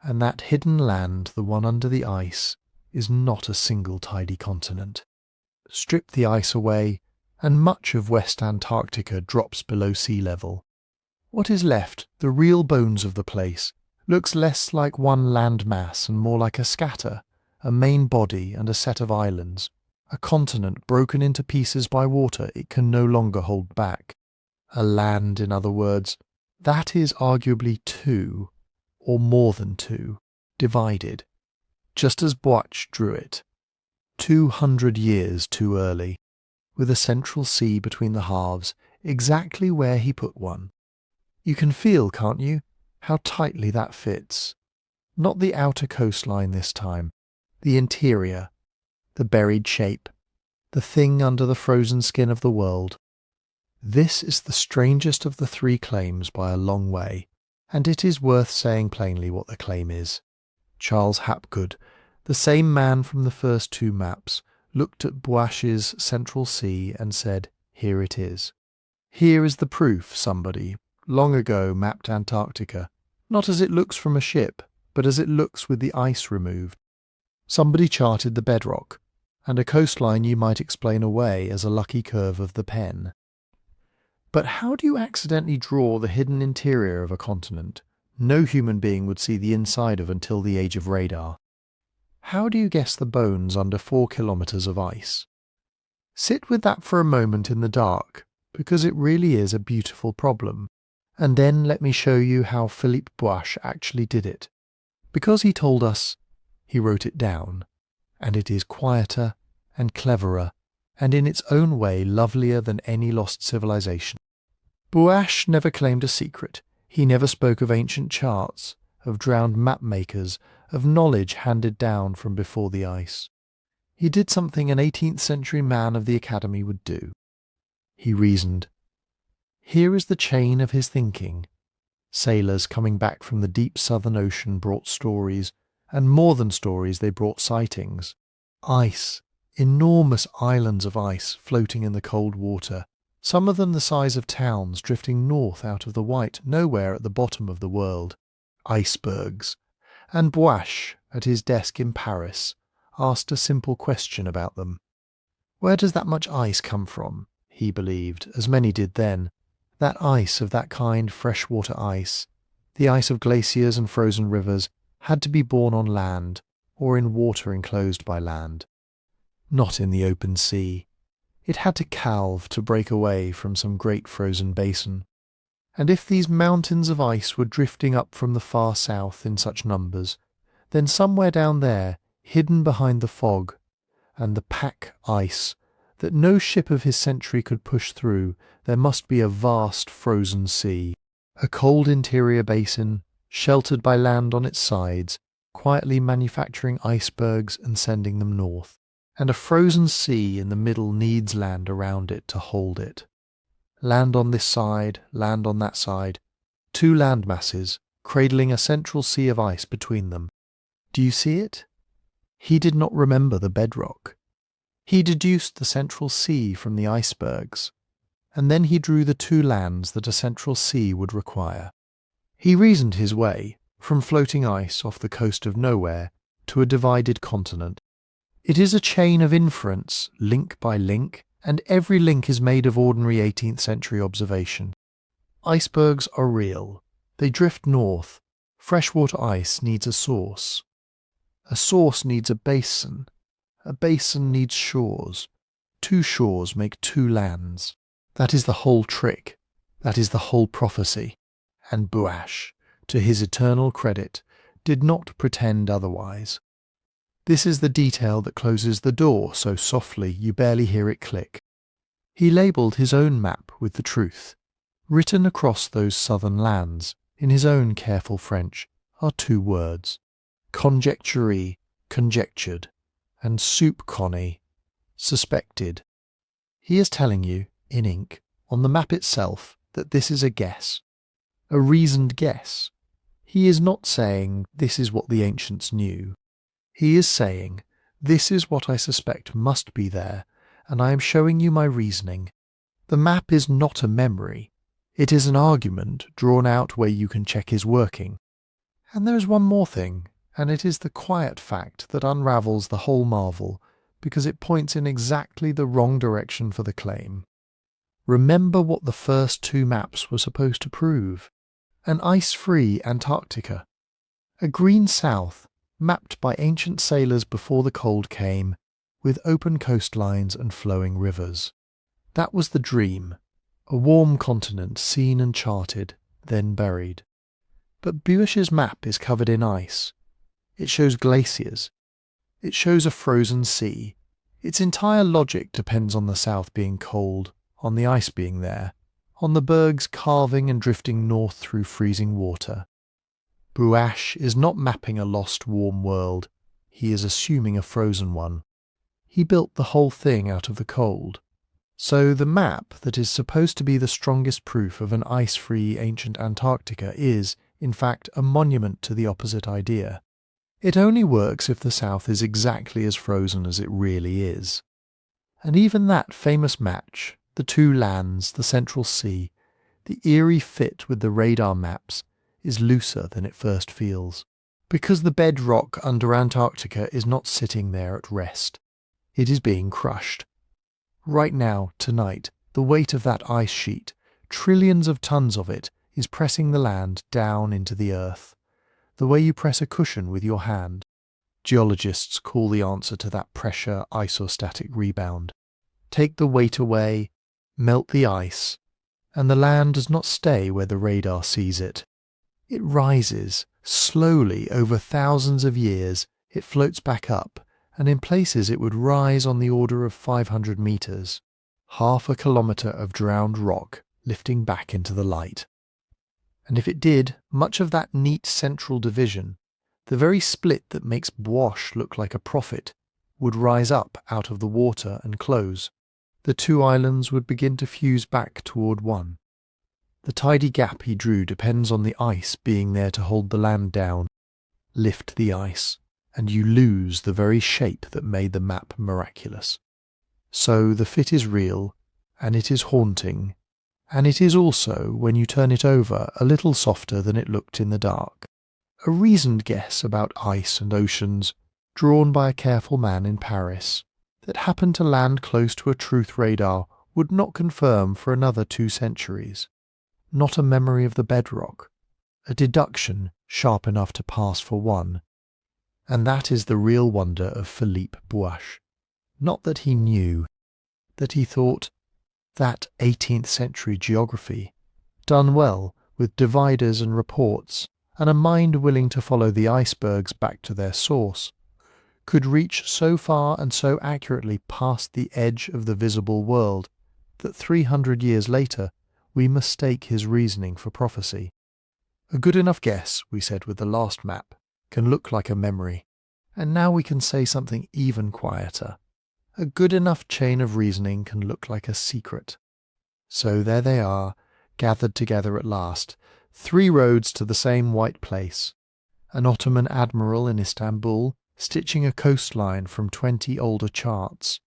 And that hidden land, the one under the ice, is not a single tidy continent. Strip the ice away, and much of West Antarctica drops below sea level. What is left, the real bones of the place, looks less like one land mass and more like a scatter, a main body and a set of islands, a continent broken into pieces by water it can no longer hold back. A land, in other words, that is arguably two, or more than two, divided, just as Boissche drew it, 200 years too early, with a central sea between the halves, exactly where he put one. You can feel, can't you, how tightly that fits. Not the outer coastline this time, the interior, the buried shape, the thing under the frozen skin of the world. This is the strangest of the three claims by a long way, and it is worth saying plainly what the claim is. Charles Hapgood, the same man from the first two maps, looked at Boische's central sea and said, "Here it is. Here is the proof somebody, long ago, mapped Antarctica, not as it looks from a ship, but as it looks with the ice removed. Somebody charted the bedrock, and a coastline you might explain away as a lucky curve of the pen. But how do you accidentally draw the hidden interior of a continent no human being would see the inside of until the age of radar? How do you guess the bones under 4 kilometres of ice? Sit with that for a moment in the dark, because it really is a beautiful problem, and then let me show you how Philippe Boissche actually did it. Because he told us, he wrote it down, and it is quieter and cleverer, and in its own way lovelier than any lost civilization. Boissche never claimed a secret. He never spoke of ancient charts, of drowned map makers, of knowledge handed down from before the ice. He did something an 18th century man of the Academy would do. He reasoned. Here is the chain of his thinking. Sailors coming back from the deep southern ocean brought stories, and more than stories, they brought sightings. Ice, enormous islands of ice floating in the cold water, some of them the size of towns drifting north out of the white nowhere at the bottom of the world. Icebergs. And Boache, at his desk in Paris, asked a simple question about them. Where does that much ice come from? He believed, as many did then. That ice of that kind, freshwater ice, the ice of glaciers and frozen rivers, had to be born on land, or in water enclosed by land. Not in the open sea. It had to calve to break away from some great frozen basin. And if these mountains of ice were drifting up from the far south in such numbers, then somewhere down there, hidden behind the fog and the pack ice that no ship of his century could push through, there must be a vast frozen sea, a cold interior basin, sheltered by land on its sides, quietly manufacturing icebergs and sending them north, and a frozen sea in the middle needs land around it to hold it. Land on this side, land on that side, two land masses, cradling a central sea of ice between them. Do you see it? He did not remember the bedrock. He deduced the central sea from the icebergs, and then he drew the two lands that a central sea would require. He reasoned his way from floating ice off the coast of nowhere to a divided continent. It is a chain of inference, link by link, and every link is made of ordinary 18th century observation. Icebergs are real. They drift north. Freshwater ice needs a source. A source needs a basin. A basin needs shores. Two shores make two lands. That is the whole trick. That is the whole prophecy. And Boache, to his eternal credit, did not pretend otherwise. This is the detail that closes the door so softly you barely hear it click. He labelled his own map with the truth. Written across those southern lands, in his own careful French, are two words. Conjecturie, conjectured, and soupçonné, suspected. He is telling you, in ink, on the map itself, that this is a guess. A reasoned guess. He is not saying, this is what the ancients knew. He is saying, this is what I suspect must be there, and I am showing you my reasoning. The map is not a memory. It is an argument drawn out where you can check his working. And there is one more thing, and it is the quiet fact that unravels the whole marvel, because it points in exactly the wrong direction for the claim. Remember what the first two maps were supposed to prove. An ice-free Antarctica. A green south, mapped by ancient sailors before the cold came, with open coastlines and flowing rivers. That was the dream. A warm continent seen and charted, then buried. But Boache's map is covered in ice. It shows glaciers. It shows a frozen sea. Its entire logic depends on the south being cold, on the ice being there, on the bergs carving and drifting north through freezing water. Boache is not mapping a lost warm world. He is assuming a frozen one. He built the whole thing out of the cold. So the map that is supposed to be the strongest proof of an ice-free ancient Antarctica is, in fact, a monument to the opposite idea. It only works if the south is exactly as frozen as it really is. And even that famous match, the two lands, the central sea, the eerie fit with the radar maps, is looser than it first feels. Because the bedrock under Antarctica is not sitting there at rest. It is being crushed. Right now, tonight, the weight of that ice sheet, trillions of tons of it, is pressing the land down into the earth, the way you press a cushion with your hand. Geologists call the answer to that pressure isostatic rebound. Take the weight away, melt the ice, and the land does not stay where the radar sees it. It rises, slowly over thousands of years, it floats back up, and in places it would rise on the order of 500 meters, half a kilometer of drowned rock lifting back into the light. And if it did, much of that neat central division, the very split that makes Bouache look like a prophet, would rise up out of the water and close. The two islands would begin to fuse back toward one. The tidy gap he drew depends on the ice being there to hold the land down. Lift the ice, and you lose the very shape that made the map miraculous. So the fit is real, and it is haunting, and it is also, when you turn it over, a little softer than it looked in the dark. A reasoned guess about ice and oceans, drawn by a careful man in Paris, that happened to land close to a truth radar, would not confirm for another 2 centuries. Not a memory of the bedrock, a deduction sharp enough to pass for one. And that is the real wonder of Philippe Bouache. Not that he knew, that he thought, that 18th century geography, done well with dividers and reports, and a mind willing to follow the icebergs back to their source, could reach so far and so accurately past the edge of the visible world that 300 years later we mistake his reasoning for prophecy. A good enough guess, we said with the last map, can look like a memory, and now we can say something even quieter. A good enough chain of reasoning can look like a secret. So there they are, gathered together at last, 3 roads to the same white place. An Ottoman admiral in Istanbul, stitching a coastline from 20 older charts.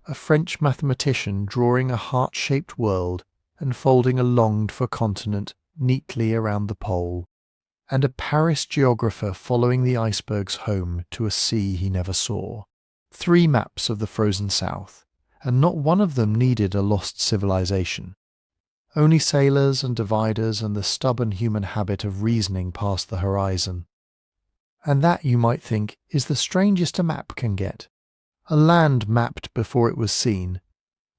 A French mathematician drawing a heart-shaped world and folding a longed-for continent neatly around the pole. And a Paris geographer following the icebergs home to a sea he never saw. 3 maps of the frozen south, and not one of them needed a lost civilization. Only sailors and dividers and the stubborn human habit of reasoning past the horizon. And that, you might think, is the strangest a map can get. A land mapped before it was seen.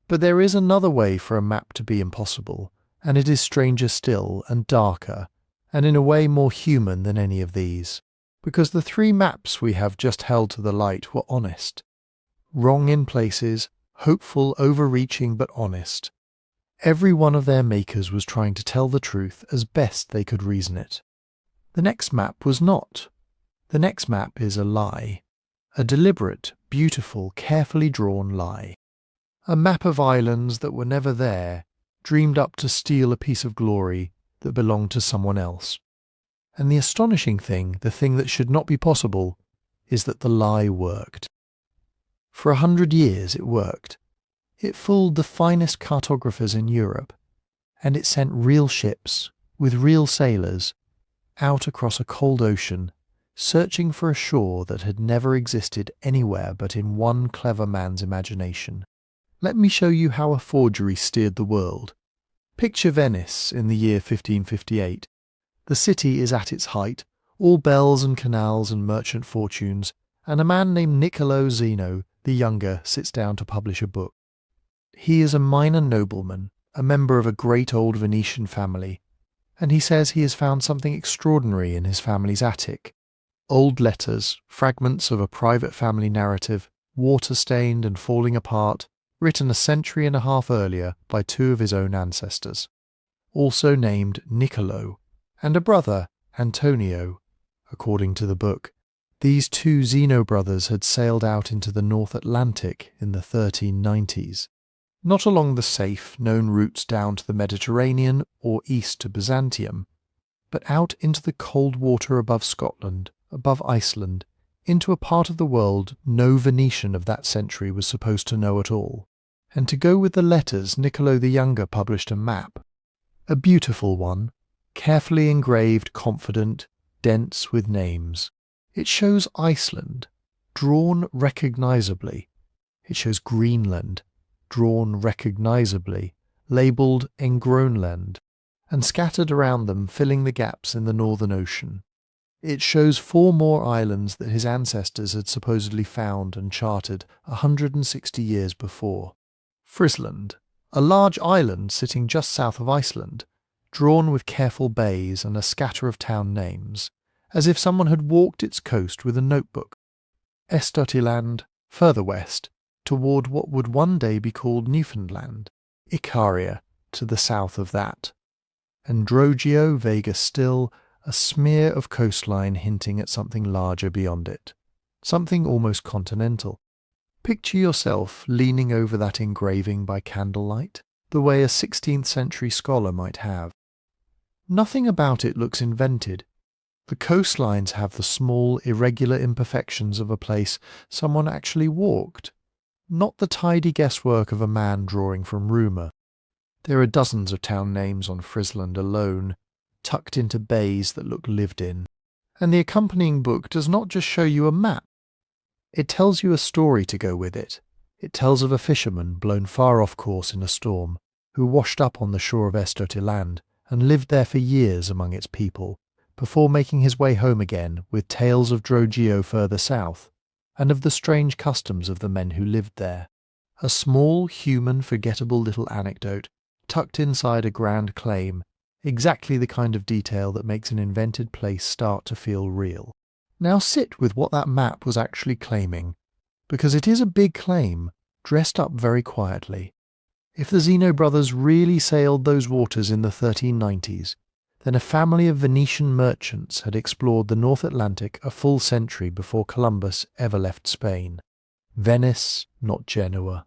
But there is another way for a map to be impossible, and it is stranger still and darker, and in a way more human than any of these. Because the 3 maps we have just held to the light were honest. Wrong in places, hopeful, overreaching, but honest. Every one of their makers was trying to tell the truth as best they could reason it. The next map was not. The next map is a lie. A deliberate, beautiful, carefully drawn lie. A map of islands that were never there, dreamed up to steal a piece of glory that belonged to someone else. And the astonishing thing, the thing that should not be possible, is that the lie worked. For 100 years it worked. It fooled the finest cartographers in Europe, and it sent real ships, with real sailors, out across a cold ocean, searching for a shore that had never existed anywhere but in one clever man's imagination. Let me show you how a forgery steered the world. Picture Venice in the year 1558. The city is at its height, all bells and canals and merchant fortunes, and a man named Niccolo Zeno, the younger, sits down to publish a book. He is a minor nobleman, a member of a great old Venetian family, and he says he has found something extraordinary in his family's attic. Old letters, fragments of a private family narrative, water-stained and falling apart, written a century and a half earlier by 2 of his own ancestors, also named Niccolo, and a brother, Antonio, according to the book. These 2 Zeno brothers had sailed out into the North Atlantic in the 1390s, not along the safe, known routes down to the Mediterranean or east to Byzantium, but out into the cold water above Scotland, above Iceland, into a part of the world no Venetian of that century was supposed to know at all. And to go with the letters, Niccolo the Younger published a map. A beautiful one, carefully engraved, confident, dense with names. It shows Iceland, drawn recognisably. It shows Greenland, drawn recognisably, labelled Engronland, and scattered around them, filling the gaps in the Northern Ocean. It shows 4 more islands that his ancestors had supposedly found and charted 160 years before. Frisland, a large island sitting just south of Iceland, drawn with careful bays and a scatter of town names, as if someone had walked its coast with a notebook. Estotiland, further west, toward what would one day be called Newfoundland. Icaria, to the south of that. Androgeo vaguer still, a smear of coastline hinting at something larger beyond it, something almost continental. Picture yourself leaning over that engraving by candlelight, the way a 16th century scholar might have. Nothing about it looks invented. The coastlines have the small, irregular imperfections of a place someone actually walked, not the tidy guesswork of a man drawing from rumour. There are dozens of town names on Frisland alone, tucked into bays that look lived in. And the accompanying book does not just show you a map. It tells you a story to go with it. It tells of a fisherman blown far off course in a storm, who washed up on the shore of Estotiland and lived there for years among its people, before making his way home again with tales of Drogeo further south, and of the strange customs of the men who lived there. A small, human, forgettable little anecdote, tucked inside a grand claim, exactly the kind of detail that makes an invented place start to feel real. Now sit with what that map was actually claiming, because it is a big claim, dressed up very quietly. If the Zeno brothers really sailed those waters in the 1390s, then a family of Venetian merchants had explored the North Atlantic a full century before Columbus ever left Spain. Venice, not Genoa.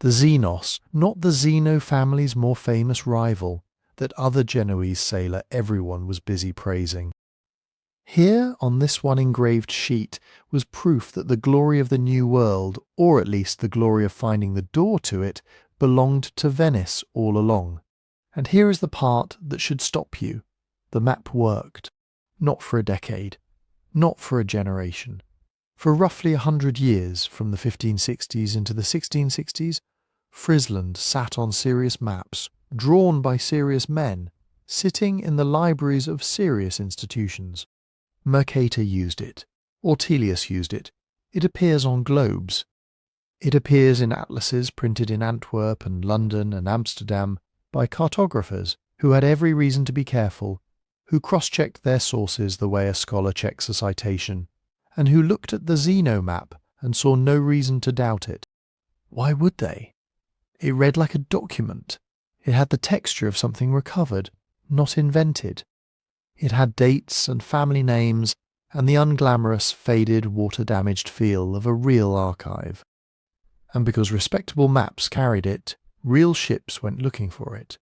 The Xenos, not the Zeno family's more famous rival, that other Genoese sailor everyone was busy praising. Here, on this one engraved sheet, was proof that the glory of the New World, or at least the glory of finding the door to it, belonged to Venice all along. And here is the part that should stop you. The map worked. Not for a decade. Not for a generation. For roughly 100 years, from the 1560s into the 1660s, Frisland sat on serious maps, drawn by serious men, sitting in the libraries of serious institutions. Mercator used it. Ortelius used it. It appears on globes. It appears in atlases printed in Antwerp and London and Amsterdam by cartographers who had every reason to be careful, who cross-checked their sources the way a scholar checks a citation, and who looked at the Zeno map and saw no reason to doubt it. Why would they? It read like a document. It had the texture of something recovered, not invented. It had dates and family names and the unglamorous, faded, water-damaged feel of a real archive. And because respectable maps carried it, real ships went looking for it.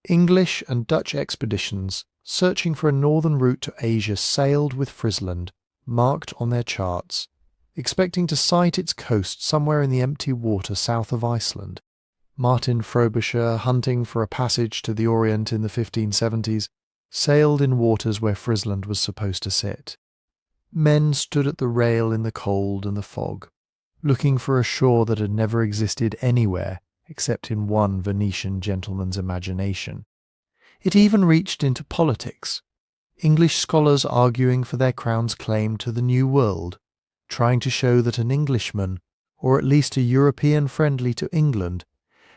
English and Dutch expeditions, searching for a northern route to Asia, sailed with Frisland, marked on their charts, expecting to sight its coast somewhere in the empty water south of Iceland. Martin Frobisher, hunting for a passage to the Orient in the 1570s, sailed in waters where Frisland was supposed to sit. Men stood at the rail in the cold and the fog, looking for a shore that had never existed anywhere except in one Venetian gentleman's imagination. It even reached into politics. English scholars arguing for their crown's claim to the New World, trying to show that an Englishman, or at least a European friendly to England,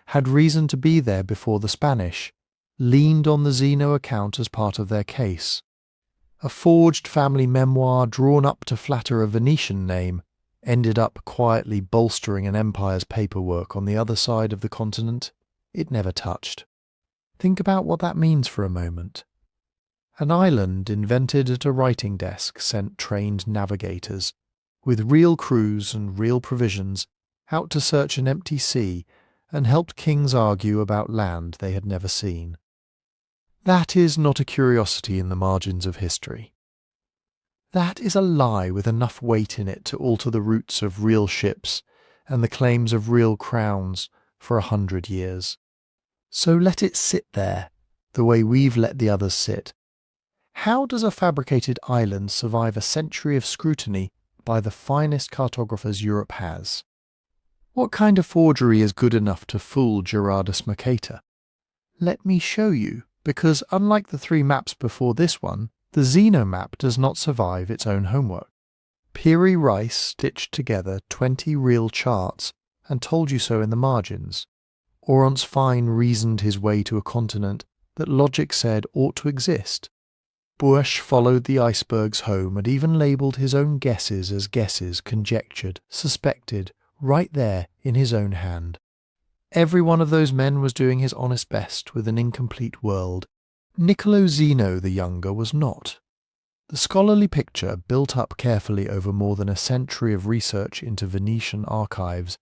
had reason to be there before the Spanish, leaned on the Zeno account as part of their case. A forged family memoir drawn up to flatter a Venetian name ended up quietly bolstering an empire's paperwork on the other side of the continent it never touched. Think about what that means for a moment. An island invented at a writing desk sent trained navigators, with real crews and real provisions, out to search an empty sea and helped kings argue about land they had never seen. That is not a curiosity in the margins of history. That is a lie with enough weight in it to alter the roots of real ships and the claims of real crowns for 100 years. So let it sit there, the way we've let the others sit. How does a fabricated island survive a century of scrutiny by the finest cartographers Europe has? What kind of forgery is good enough to fool Gerardus Mercator? Let me show you, because unlike the 3 maps before this one, the Zeno map does not survive its own homework. Piri Reis stitched together 20 real charts and told you so in the margins. Oronteus Fine reasoned his way to a continent that logic said ought to exist. Buesch followed the icebergs home and even labelled his own guesses as guesses conjectured, suspected, right there in his own hand. Every one of those men was doing his honest best with an incomplete world, Niccolo Zeno the Younger was not. The scholarly picture, built up carefully over more than a century of research into Venetian archives,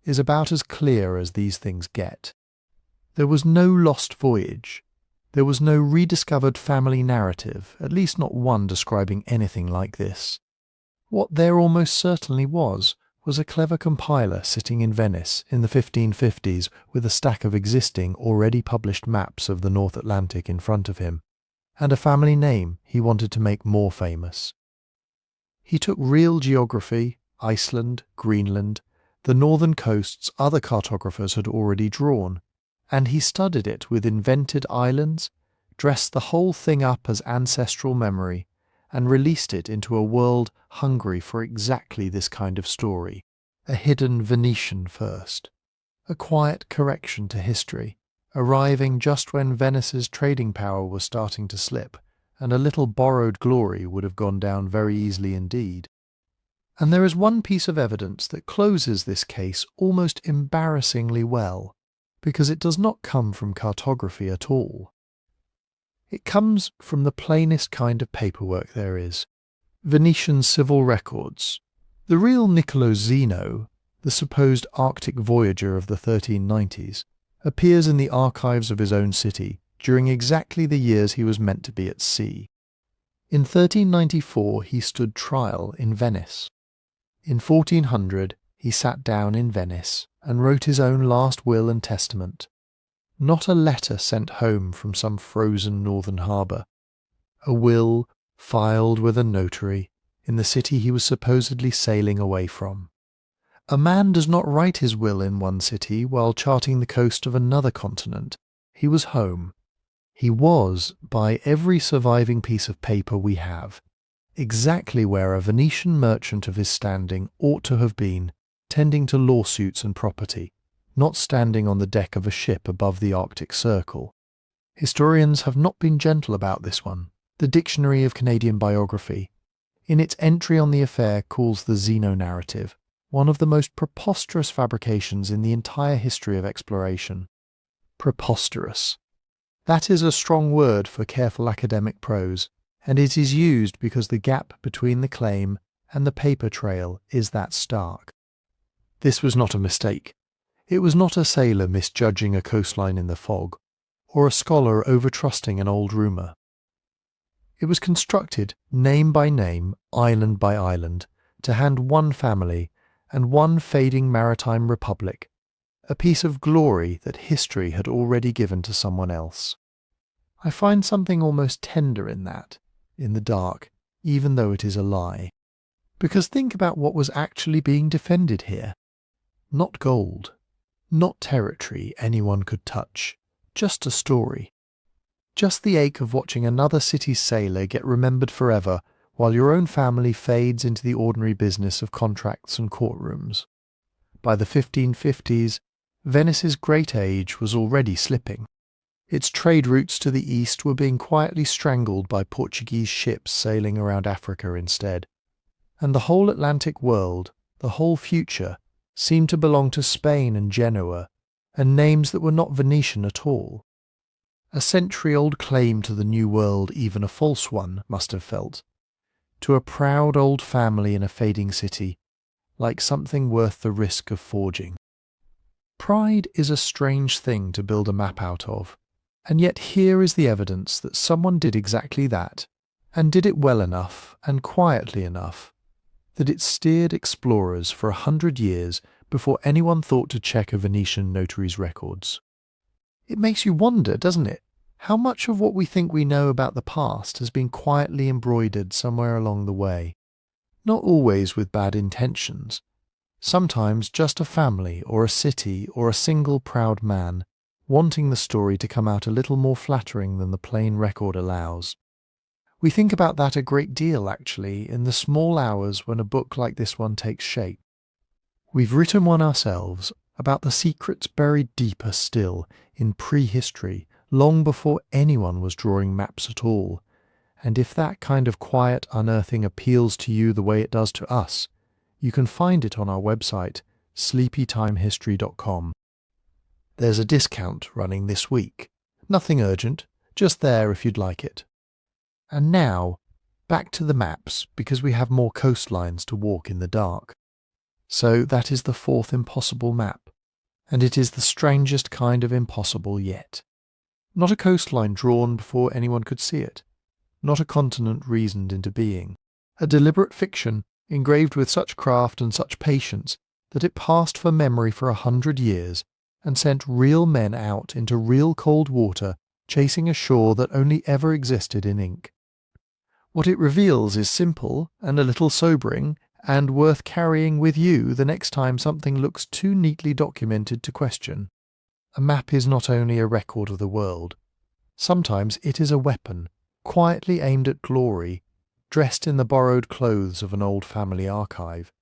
is about as clear as these things get. There was no lost voyage. There was no rediscovered family narrative, at least not one describing anything like this. What there almost certainly was a clever compiler sitting in Venice in the 1550s with a stack of existing, already published maps of the North Atlantic in front of him, and a family name he wanted to make more famous. He took real geography, Iceland, Greenland, the northern coasts other cartographers had already drawn, and he studied it with invented islands, dressed the whole thing up as ancestral memory, and released it into a world hungry for exactly this kind of story, a hidden Venetian first, a quiet correction to history, arriving just when Venice's trading power was starting to slip, and a little borrowed glory would have gone down very easily indeed. And there is one piece of evidence that closes this case almost embarrassingly well, because it does not come from cartography at all. It comes from the plainest kind of paperwork there is, Venetian civil records. The real Niccolo Zeno, the supposed Arctic voyager of the 1390s, appears in the archives of his own city during exactly the years he was meant to be at sea. In 1394 he stood trial in Venice. In 1400 he sat down in Venice and wrote his own last will and testament. Not a letter sent home from some frozen northern harbour. A will filed with a notary in the city he was supposedly sailing away from. A man does not write his will in one city while charting the coast of another continent. He was home. He was, by every surviving piece of paper we have, exactly where a Venetian merchant of his standing ought to have been, tending to lawsuits and property, not standing on the deck of a ship above the Arctic Circle. Historians have not been gentle about this one. The Dictionary of Canadian Biography, in its entry on the affair, calls the Zeno narrative one of the most preposterous fabrications in the entire history of exploration. Preposterous. That is a strong word for careful academic prose, and it is used because the gap between the claim and the paper trail is that stark. This was not a mistake. It was not a sailor misjudging a coastline in the fog, or a scholar over-trusting an old rumour. It was constructed, name by name, island by island, to hand one family and one fading maritime republic, a piece of glory that history had already given to someone else. I find something almost tender in that, in the dark, even though it is a lie. Because think about what was actually being defended here. Not gold, not territory anyone could touch, just a story. Just the ache of watching another city's sailor get remembered forever while your own family fades into the ordinary business of contracts and courtrooms. By the 1550s, Venice's great age was already slipping. Its trade routes to the east were being quietly strangled by Portuguese ships sailing around Africa instead. And the whole Atlantic world, the whole future, seemed to belong to Spain and Genoa, and names that were not Venetian at all. A century-old claim to the New World, even a false one, must have felt. To a proud old family in a fading city, like something worth the risk of forging. Pride is a strange thing to build a map out of, and yet here is the evidence that someone did exactly that, and did it well enough and quietly enough, that it steered explorers for 100 years before anyone thought to check a Venetian notary's records. It makes you wonder, doesn't it, how much of what we think we know about the past has been quietly embroidered somewhere along the way. Not always with bad intentions. Sometimes just a family or a city or a single proud man, wanting the story to come out a little more flattering than the plain record allows. We think about that a great deal, actually, in the small hours when a book like this one takes shape. We've written one ourselves about the secrets buried deeper still in prehistory, long before anyone was drawing maps at all, and if that kind of quiet unearthing appeals to you the way it does to us, you can find it on our website, sleepytimehistory.com. There's a discount running this week. Nothing urgent, just there if you'd like it. And now, back to the maps, because we have more coastlines to walk in the dark. So that is the fourth impossible map, and it is the strangest kind of impossible yet. Not a coastline drawn before anyone could see it, not a continent reasoned into being, a deliberate fiction engraved with such craft and such patience that it passed for memory for 100 years and sent real men out into real cold water chasing a shore that only ever existed in ink. What it reveals is simple and a little sobering and worth carrying with you the next time something looks too neatly documented to question. A map is not only a record of the world. Sometimes it is a weapon, quietly aimed at glory, dressed in the borrowed clothes of an old family archive.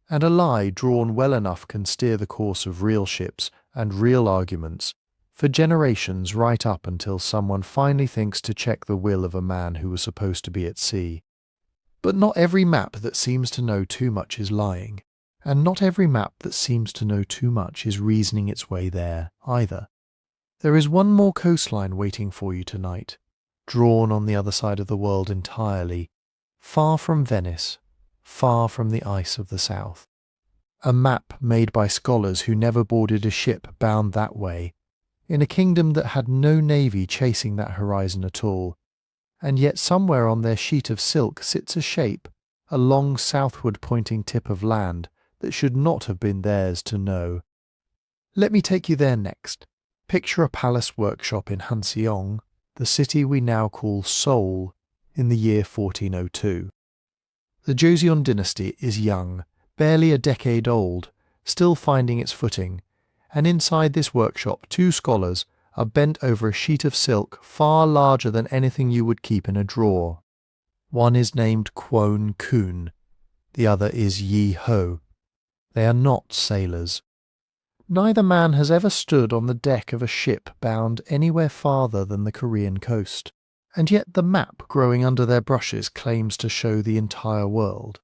And a lie drawn well enough can steer the course of real ships and real arguments, for generations right up until someone finally thinks to check the will of a man who was supposed to be at sea. But not every map that seems to know too much is lying, and not every map that seems to know too much is reasoning its way there, either. There is one more coastline waiting for you tonight, drawn on the other side of the world entirely, far from Venice, far from the ice of the south. A map made by scholars who never boarded a ship bound that way, in a kingdom that had no navy chasing that horizon at all, and yet somewhere on their sheet of silk sits a shape, a long southward-pointing tip of land that should not have been theirs to know. Let me take you there next. Picture a palace workshop in Hanseong, the city we now call Seoul, in the year 1402. The Joseon dynasty is young, barely a decade old, still finding its footing, and inside this workshop 2 scholars are bent over a sheet of silk far larger than anything you would keep in a drawer. One is named Kwon Kun, the other is Yi Ho. They are not sailors. Neither man has ever stood on the deck of a ship bound anywhere farther than the Korean coast, and yet the map growing under their brushes claims to show the entire world.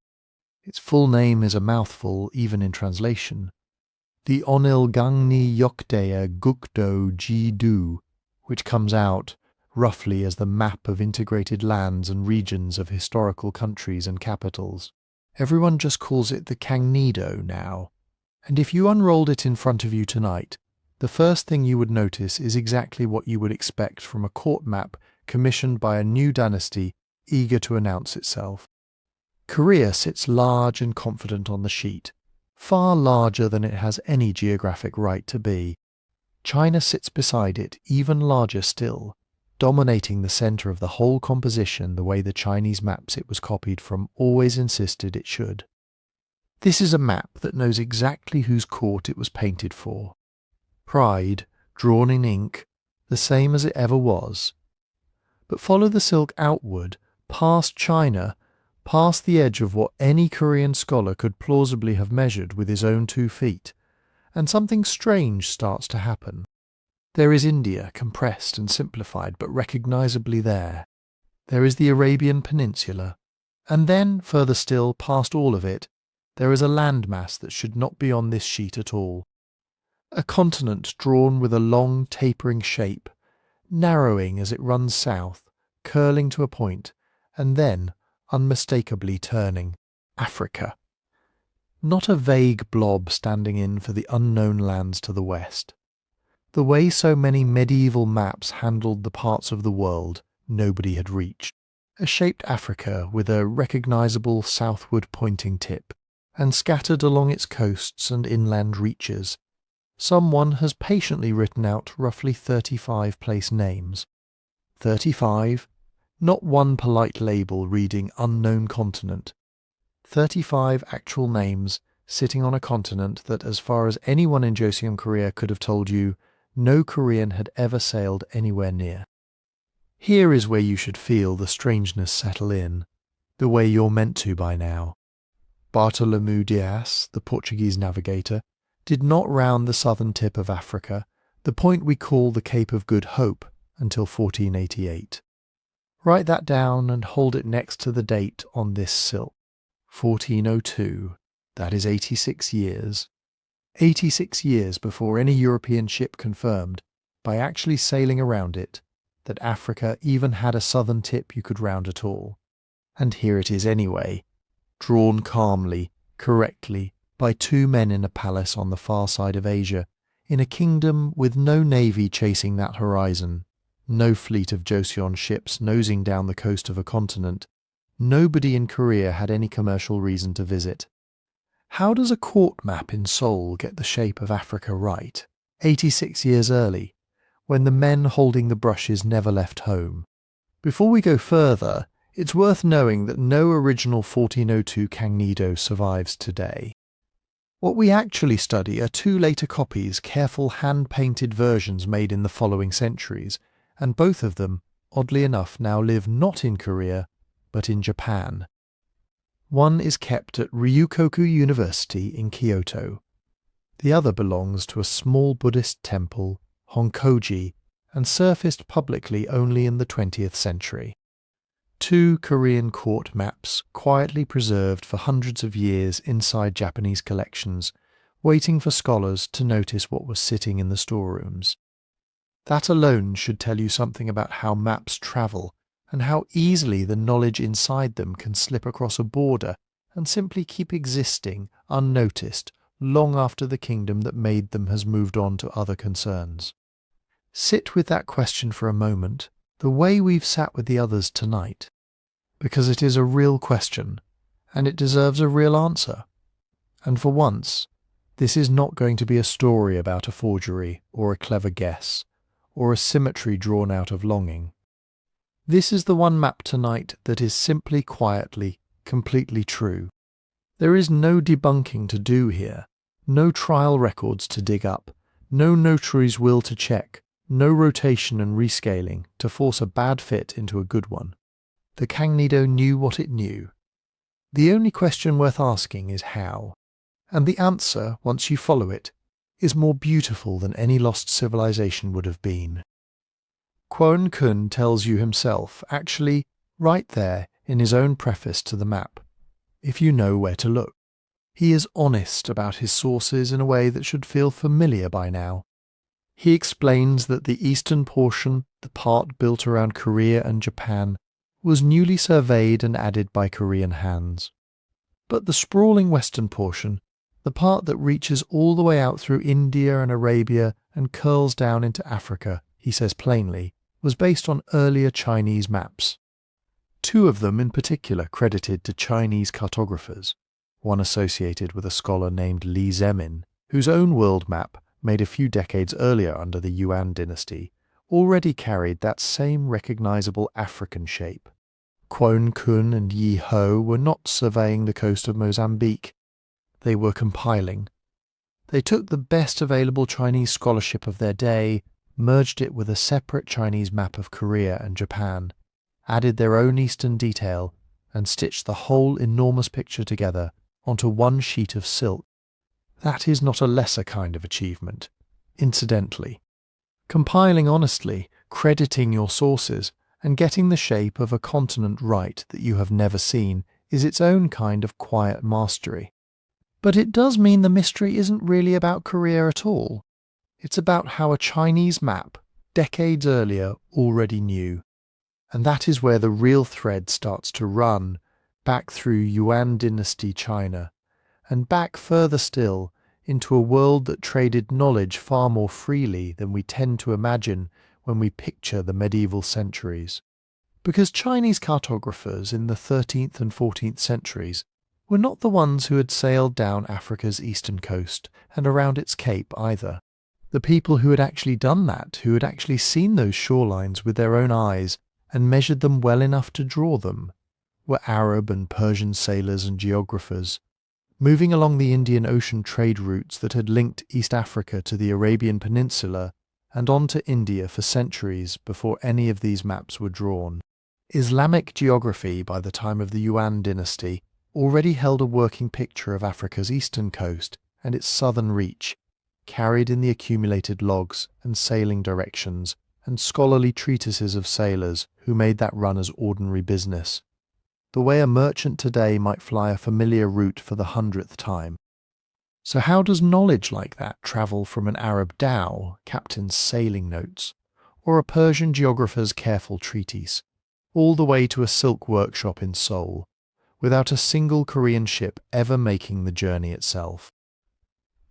Its full name is a mouthful even in translation. The Onilgangni Yokdea Gukdo Ji-du, which comes out, roughly, as the map of integrated lands and regions of historical countries and capitals. Everyone just calls it the Kangnido now, and if you unrolled it in front of you tonight, the first thing you would notice is exactly what you would expect from a court map commissioned by a new dynasty eager to announce itself. Korea sits large and confident on the sheet, far larger than it has any geographic right to be. China sits beside it, even larger still, dominating the centre of the whole composition the way the Chinese maps it was copied from always insisted it should. This is a map that knows exactly whose court it was painted for. Pride, drawn in ink, the same as it ever was. But follow the silk outward, past China, past the edge of what any Korean scholar could plausibly have measured with his own 2 feet, and something strange starts to happen. There is India, compressed and simplified, but recognisably there. There is the Arabian Peninsula, and then, further still, past all of it, there is a landmass that should not be on this sheet at all. A continent drawn with a long, tapering shape, narrowing as it runs south, curling to a point, and then, unmistakably turning. Africa. Not a vague blob standing in for the unknown lands to the west. The way so many medieval maps handled the parts of the world nobody had reached. A shaped Africa with a recognisable southward pointing tip, and scattered along its coasts and inland reaches, someone has patiently written out roughly 35 place names. 35, not one polite label reading unknown continent. 35 actual names sitting on a continent that, as far as anyone in Joseon Korea could have told you, no Korean had ever sailed anywhere near. Here is where you should feel the strangeness settle in, the way you're meant to by now. Bartolomeu Dias, the Portuguese navigator, did not round the southern tip of Africa, the point we call the Cape of Good Hope, until 1488. Write that down and hold it next to the date on this silk. 1402. That is 86 years. 86 years before any European ship confirmed, by actually sailing around it, that Africa even had a southern tip you could round at all. And here it is anyway, drawn calmly, correctly, by two men in a palace on the far side of Asia, in a kingdom with no navy chasing that horizon, no fleet of Joseon ships nosing down the coast of a continent. Nobody in Korea had any commercial reason to visit. How does a court map in Seoul get the shape of Africa right, 86 years early, when the men holding the brushes never left home? Before we go further, it's worth knowing that no original 1402 Kangnido survives today. What we actually study are two later copies, careful hand-painted versions made in the following centuries, and both of them, oddly enough, now live not in Korea, but in Japan. One is kept at Ryukoku University in Kyoto. The other belongs to a small Buddhist temple, Honkoji, and surfaced publicly only in the 20th century. Two Korean court maps quietly preserved for hundreds of years inside Japanese collections, waiting for scholars to notice what was sitting in the storerooms. That alone should tell you something about how maps travel and how easily the knowledge inside them can slip across a border and simply keep existing unnoticed long after the kingdom that made them has moved on to other concerns. Sit with that question for a moment, the way we've sat with the others tonight, because it is a real question, and it deserves a real answer. And for once, this is not going to be a story about a forgery or a clever guess, or a symmetry drawn out of longing. This is the one map tonight that is simply quietly, completely true. There is no debunking to do here, no trial records to dig up, no notary's will to check, no rotation and rescaling to force a bad fit into a good one. The Kangnido knew what it knew. The only question worth asking is how, and the answer, once you follow it, is more beautiful than any lost civilization would have been. Kwon Kun tells you himself, actually, right there in his own preface to the map, if you know where to look. He is honest about his sources in a way that should feel familiar by now. He explains that the eastern portion, the part built around Korea and Japan, was newly surveyed and added by Korean hands. But the sprawling western portion, the part that reaches all the way out through India and Arabia and curls down into Africa, he says plainly, was based on earlier Chinese maps. Two of them in particular credited to Chinese cartographers, one associated with a scholar named Li Zemin, whose own world map, made a few decades earlier under the Yuan dynasty, already carried that same recognizable African shape. Kwon Kun and Yi Ho were not surveying the coast of Mozambique. They were compiling. They took the best available Chinese scholarship of their day, merged it with a separate Chinese map of Korea and Japan, added their own eastern detail, and stitched the whole enormous picture together onto one sheet of silk. That is not a lesser kind of achievement, incidentally. Compiling honestly, crediting your sources, and getting the shape of a continent right that you have never seen is its own kind of quiet mastery. But it does mean the mystery isn't really about Korea at all. It's about how a Chinese map, decades earlier, already knew. And that is where the real thread starts to run, back through Yuan dynasty China, and back further still into a world that traded knowledge far more freely than we tend to imagine when we picture the medieval centuries. Because Chinese cartographers in the 13th and 14th centuries were not the ones who had sailed down Africa's eastern coast and around its cape either. The people who had actually done that, who had actually seen those shorelines with their own eyes and measured them well enough to draw them, were Arab and Persian sailors and geographers, moving along the Indian Ocean trade routes that had linked East Africa to the Arabian Peninsula and on to India for centuries before any of these maps were drawn. Islamic geography by the time of the Yuan dynasty already held a working picture of Africa's eastern coast and its southern reach, carried in the accumulated logs and sailing directions and scholarly treatises of sailors who made that run as ordinary business, the way a merchant today might fly a familiar route for the 100th time. So how does knowledge like that travel from an Arab dhow, captain's sailing notes, or a Persian geographer's careful treatise, all the way to a silk workshop in Seoul, without a single Korean ship ever making the journey itself?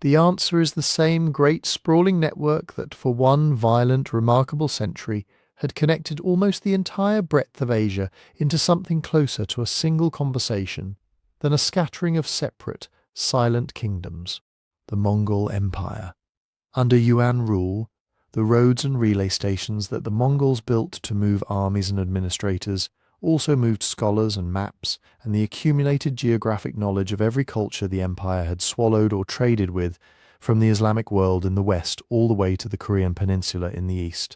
The answer is the same great sprawling network that for one violent, remarkable century had connected almost the entire breadth of Asia into something closer to a single conversation than a scattering of separate, silent kingdoms, the Mongol Empire. Under Yuan rule, the roads and relay stations that the Mongols built to move armies and administrators also moved scholars and maps and the accumulated geographic knowledge of every culture the empire had swallowed or traded with, from the Islamic world in the west all the way to the Korean peninsula in the east.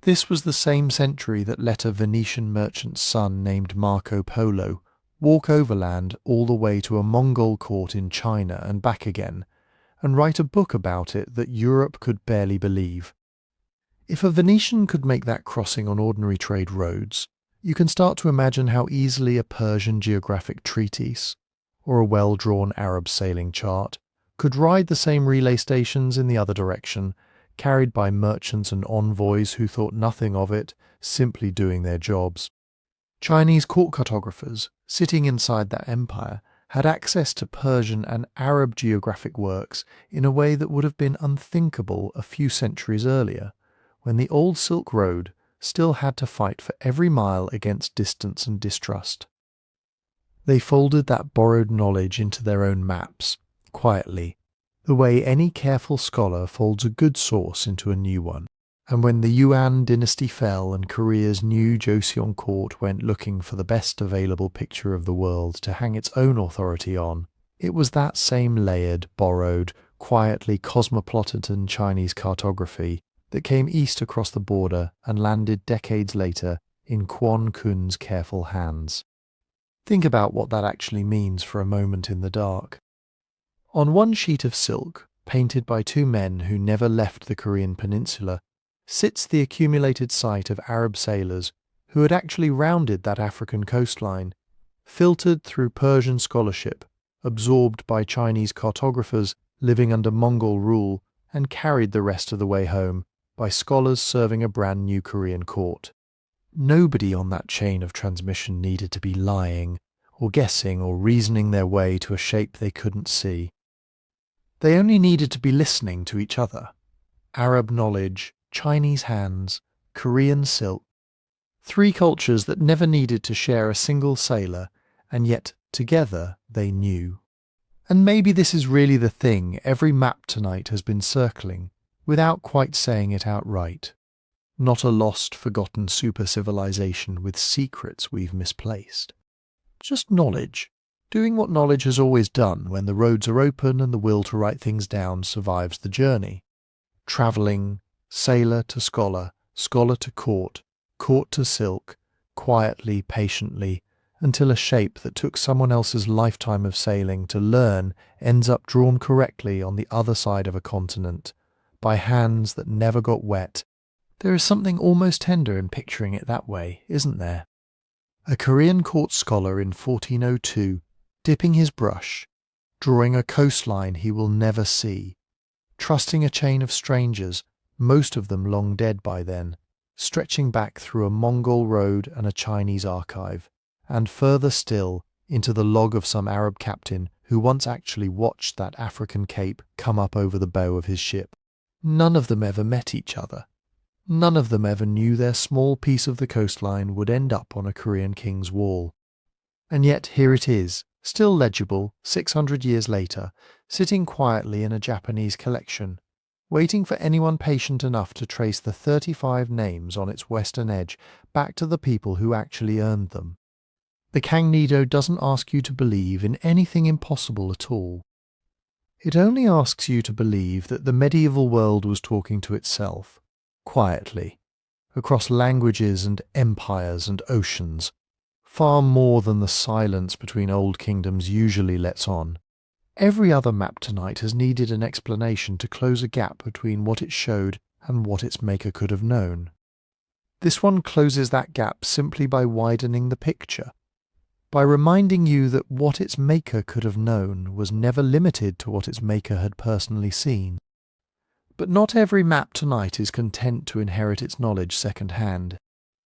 This was the same century that let a Venetian merchant's son named Marco Polo walk overland all the way to a Mongol court in China and back again, and write a book about it that Europe could barely believe. If a Venetian could make that crossing on ordinary trade roads, you can start to imagine how easily a Persian geographic treatise, or a well-drawn Arab sailing chart, could ride the same relay stations in the other direction, carried by merchants and envoys who thought nothing of it, simply doing their jobs. Chinese court cartographers, sitting inside that empire, had access to Persian and Arab geographic works in a way that would have been unthinkable a few centuries earlier, when the old Silk Road still had to fight for every mile against distance and distrust. They folded that borrowed knowledge into their own maps, quietly, the way any careful scholar folds a good source into a new one. And when the Yuan dynasty fell and Korea's new Joseon court went looking for the best available picture of the world to hang its own authority on, it was that same layered, borrowed, quietly cosmopolitan Chinese cartography that came east across the border and landed decades later in Kwon Kun's careful hands. Think about what that actually means for a moment in the dark. On one sheet of silk, painted by two men who never left the Korean peninsula, sits the accumulated sight of Arab sailors who had actually rounded that African coastline, filtered through Persian scholarship, absorbed by Chinese cartographers living under Mongol rule, and carried the rest of the way home by scholars serving a brand new Korean court. Nobody on that chain of transmission needed to be lying, or guessing, or reasoning their way to a shape they couldn't see. They only needed to be listening to each other. Arab knowledge, Chinese hands, Korean silk. Three cultures that never needed to share a single sailor, and yet together they knew. And maybe this is really the thing every map tonight has been circling, without quite saying it outright. Not a lost, forgotten super-civilization with secrets we've misplaced. Just knowledge, doing what knowledge has always done when the roads are open and the will to write things down survives the journey. Travelling, sailor to scholar, scholar to court, court to silk, quietly, patiently, until a shape that took someone else's lifetime of sailing to learn ends up drawn correctly on the other side of a continent, by hands that never got wet. There is something almost tender in picturing it that way, isn't there? A Korean court scholar in 1402, dipping his brush, drawing a coastline he will never see, trusting a chain of strangers, most of them long dead by then, stretching back through a Mongol road and a Chinese archive, and further still into the log of some Arab captain who once actually watched that African cape come up over the bow of his ship. None of them ever met each other. None of them ever knew their small piece of the coastline would end up on a Korean king's wall. And yet here it is, still legible 600 years later, sitting quietly in a Japanese collection, waiting for anyone patient enough to trace the 35 names on its western edge back to the people who actually earned them. The Kangnido doesn't ask you to believe in anything impossible at all. It only asks you to believe that the medieval world was talking to itself, quietly, across languages and empires and oceans, far more than the silence between old kingdoms usually lets on. Every other map tonight has needed an explanation to close a gap between what it showed and what its maker could have known. This one closes that gap simply by widening the picture, by reminding you that what its maker could have known was never limited to what its maker had personally seen. But not every map tonight is content to inherit its knowledge second-hand.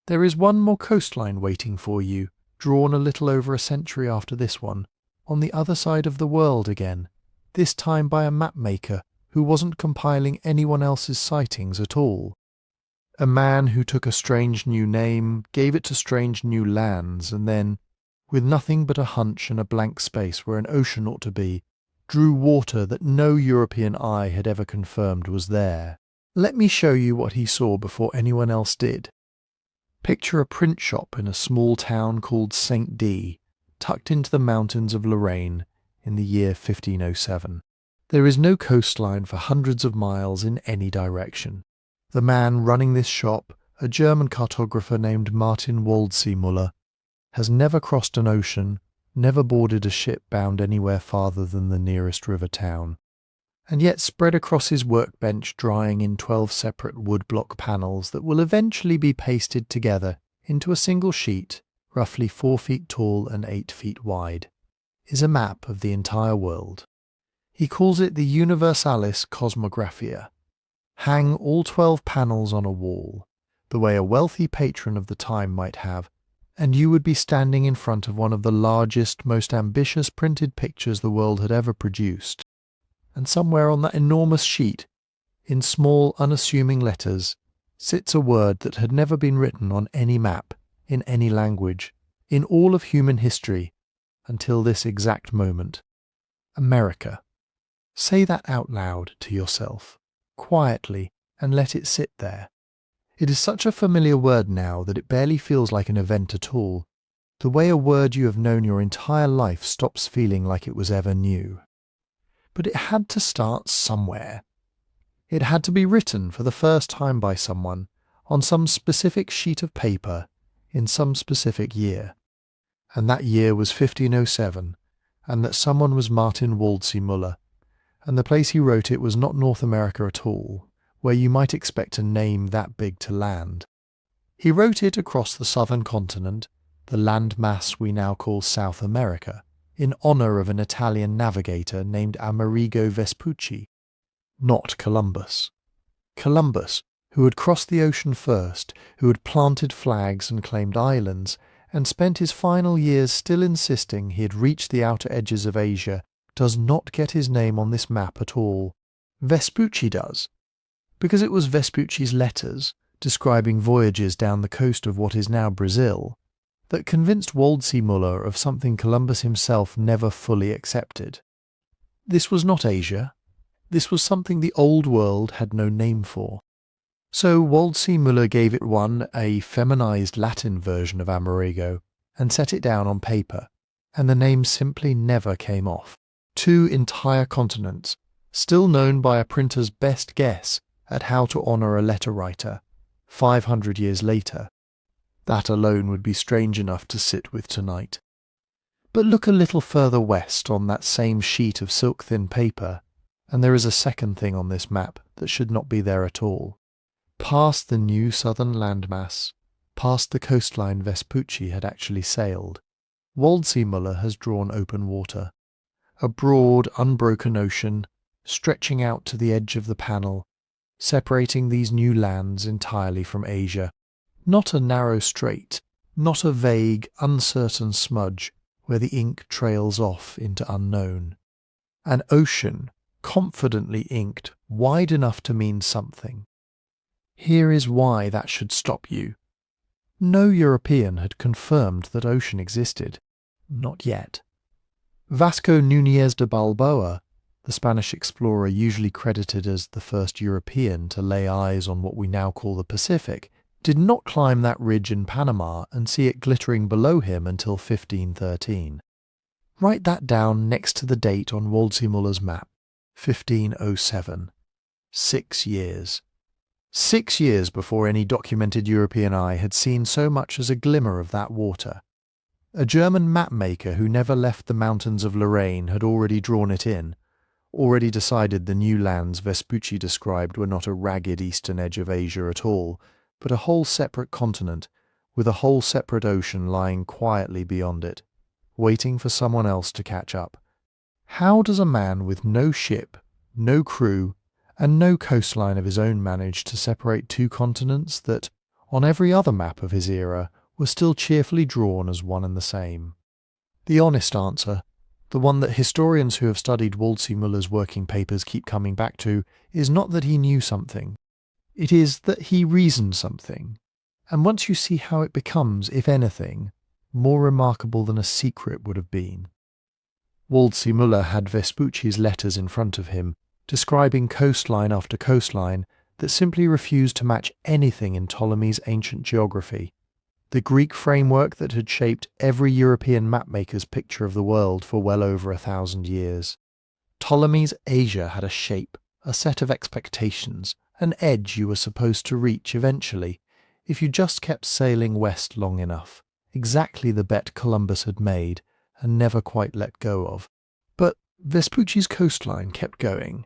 There is one more coastline waiting for you, drawn a little over a century after this one, on the other side of the world again, this time by a mapmaker who wasn't compiling anyone else's sightings at all. A man who took a strange new name, gave it to strange new lands, and then, with nothing but a hunch and a blank space where an ocean ought to be, drew water that no European eye had ever confirmed was there. Let me show you what he saw before anyone else did. Picture a print shop in a small town called Saint-Dié, tucked into the mountains of Lorraine in the year 1507. There is no coastline for hundreds of miles in any direction. The man running this shop, a German cartographer named Martin Waldseemüller, has never crossed an ocean, never boarded a ship bound anywhere farther than the nearest river town. And yet spread across his workbench drying in 12 separate woodblock panels that will eventually be pasted together into a single sheet, roughly 4 feet tall and 8 feet wide, is a map of the entire world. He calls it the Universalis Cosmographia. Hang all 12 panels on a wall, the way a wealthy patron of the time might have, and you would be standing in front of one of the largest, most ambitious printed pictures the world had ever produced. And somewhere on that enormous sheet, in small, unassuming letters, sits a word that had never been written on any map, in any language, in all of human history, until this exact moment. America. Say that out loud to yourself, quietly, and let it sit there. It is such a familiar word now that it barely feels like an event at all, the way a word you have known your entire life stops feeling like it was ever new. But it had to start somewhere. It had to be written for the first time by someone, on some specific sheet of paper, in some specific year. And that year was 1507, and that someone was Martin Waldseemüller, and the place he wrote it was not North America at all, where you might expect a name that big to land. He wrote it across the southern continent, the landmass we now call South America, in honour of an Italian navigator named Amerigo Vespucci, not Columbus. Columbus, who had crossed the ocean first, who had planted flags and claimed islands, and spent his final years still insisting he had reached the outer edges of Asia, does not get his name on this map at all. Vespucci does, because it was Vespucci's letters, describing voyages down the coast of what is now Brazil, that convinced Waldseemüller of something Columbus himself never fully accepted. This was not Asia. This was something the Old World had no name for. So Waldseemüller gave it a feminized Latin version of Amerigo, and set it down on paper, and the name simply never came off. 2 entire continents, still known by a printer's best guess at how to honour a letter writer, 500 years later. That alone would be strange enough to sit with tonight. But look a little further west on that same sheet of silk-thin paper, and there is a second thing on this map that should not be there at all. Past the new southern landmass, past the coastline Vespucci had actually sailed, Waldseemüller has drawn open water. A broad, unbroken ocean, stretching out to the edge of the panel, separating these new lands entirely from Asia. Not a narrow strait, not a vague, uncertain smudge where the ink trails off into unknown. An ocean, confidently inked, wide enough to mean something. Here is why that should stop you. No European had confirmed that ocean existed. Not yet. Vasco Núñez de Balboa, the Spanish explorer usually credited as the first European to lay eyes on what we now call the Pacific, did not climb that ridge in Panama and see it glittering below him until 1513. Write that down next to the date on Waldseemüller's map, 1507. 6 years. 6 years before any documented European eye had seen so much as a glimmer of that water. A German mapmaker who never left the mountains of Lorraine had already drawn it in, already decided the new lands Vespucci described were not a ragged eastern edge of Asia at all, but a whole separate continent, with a whole separate ocean lying quietly beyond it, waiting for someone else to catch up. How does a man with no ship, no crew, and no coastline of his own managed to separate two continents that, on every other map of his era, were still cheerfully drawn as one and the same. The honest answer, the one that historians who have studied Waldseemüller's working papers keep coming back to, is not that he knew something. It is that he reasoned something. And once you see how it becomes, if anything, more remarkable than a secret would have been. Waldseemüller had Vespucci's letters in front of him, describing coastline after coastline that simply refused to match anything in Ptolemy's ancient geography, the Greek framework that had shaped every European mapmaker's picture of the world for well over 1,000 years. Ptolemy's Asia had a shape, a set of expectations, an edge you were supposed to reach eventually, if you just kept sailing west long enough, exactly the bet Columbus had made and never quite let go of. But Vespucci's coastline kept going,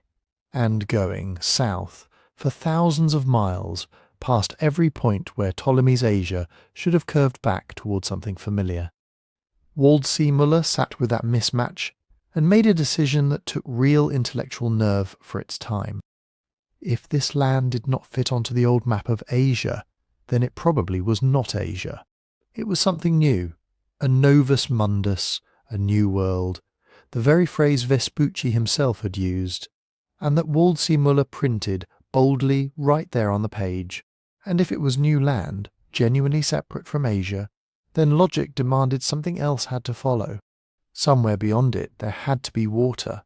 and going, south, for thousands of miles, past every point where Ptolemy's Asia should have curved back toward something familiar. Waldseemüller sat with that mismatch and made a decision that took real intellectual nerve for its time. If this land did not fit onto the old map of Asia, then it probably was not Asia. It was something new, a novus mundus, a new world, the very phrase Vespucci himself had used, and that Waldseemüller printed boldly right there on the page. And if it was new land, genuinely separate from Asia, then logic demanded something else had to follow. Somewhere beyond it there had to be water.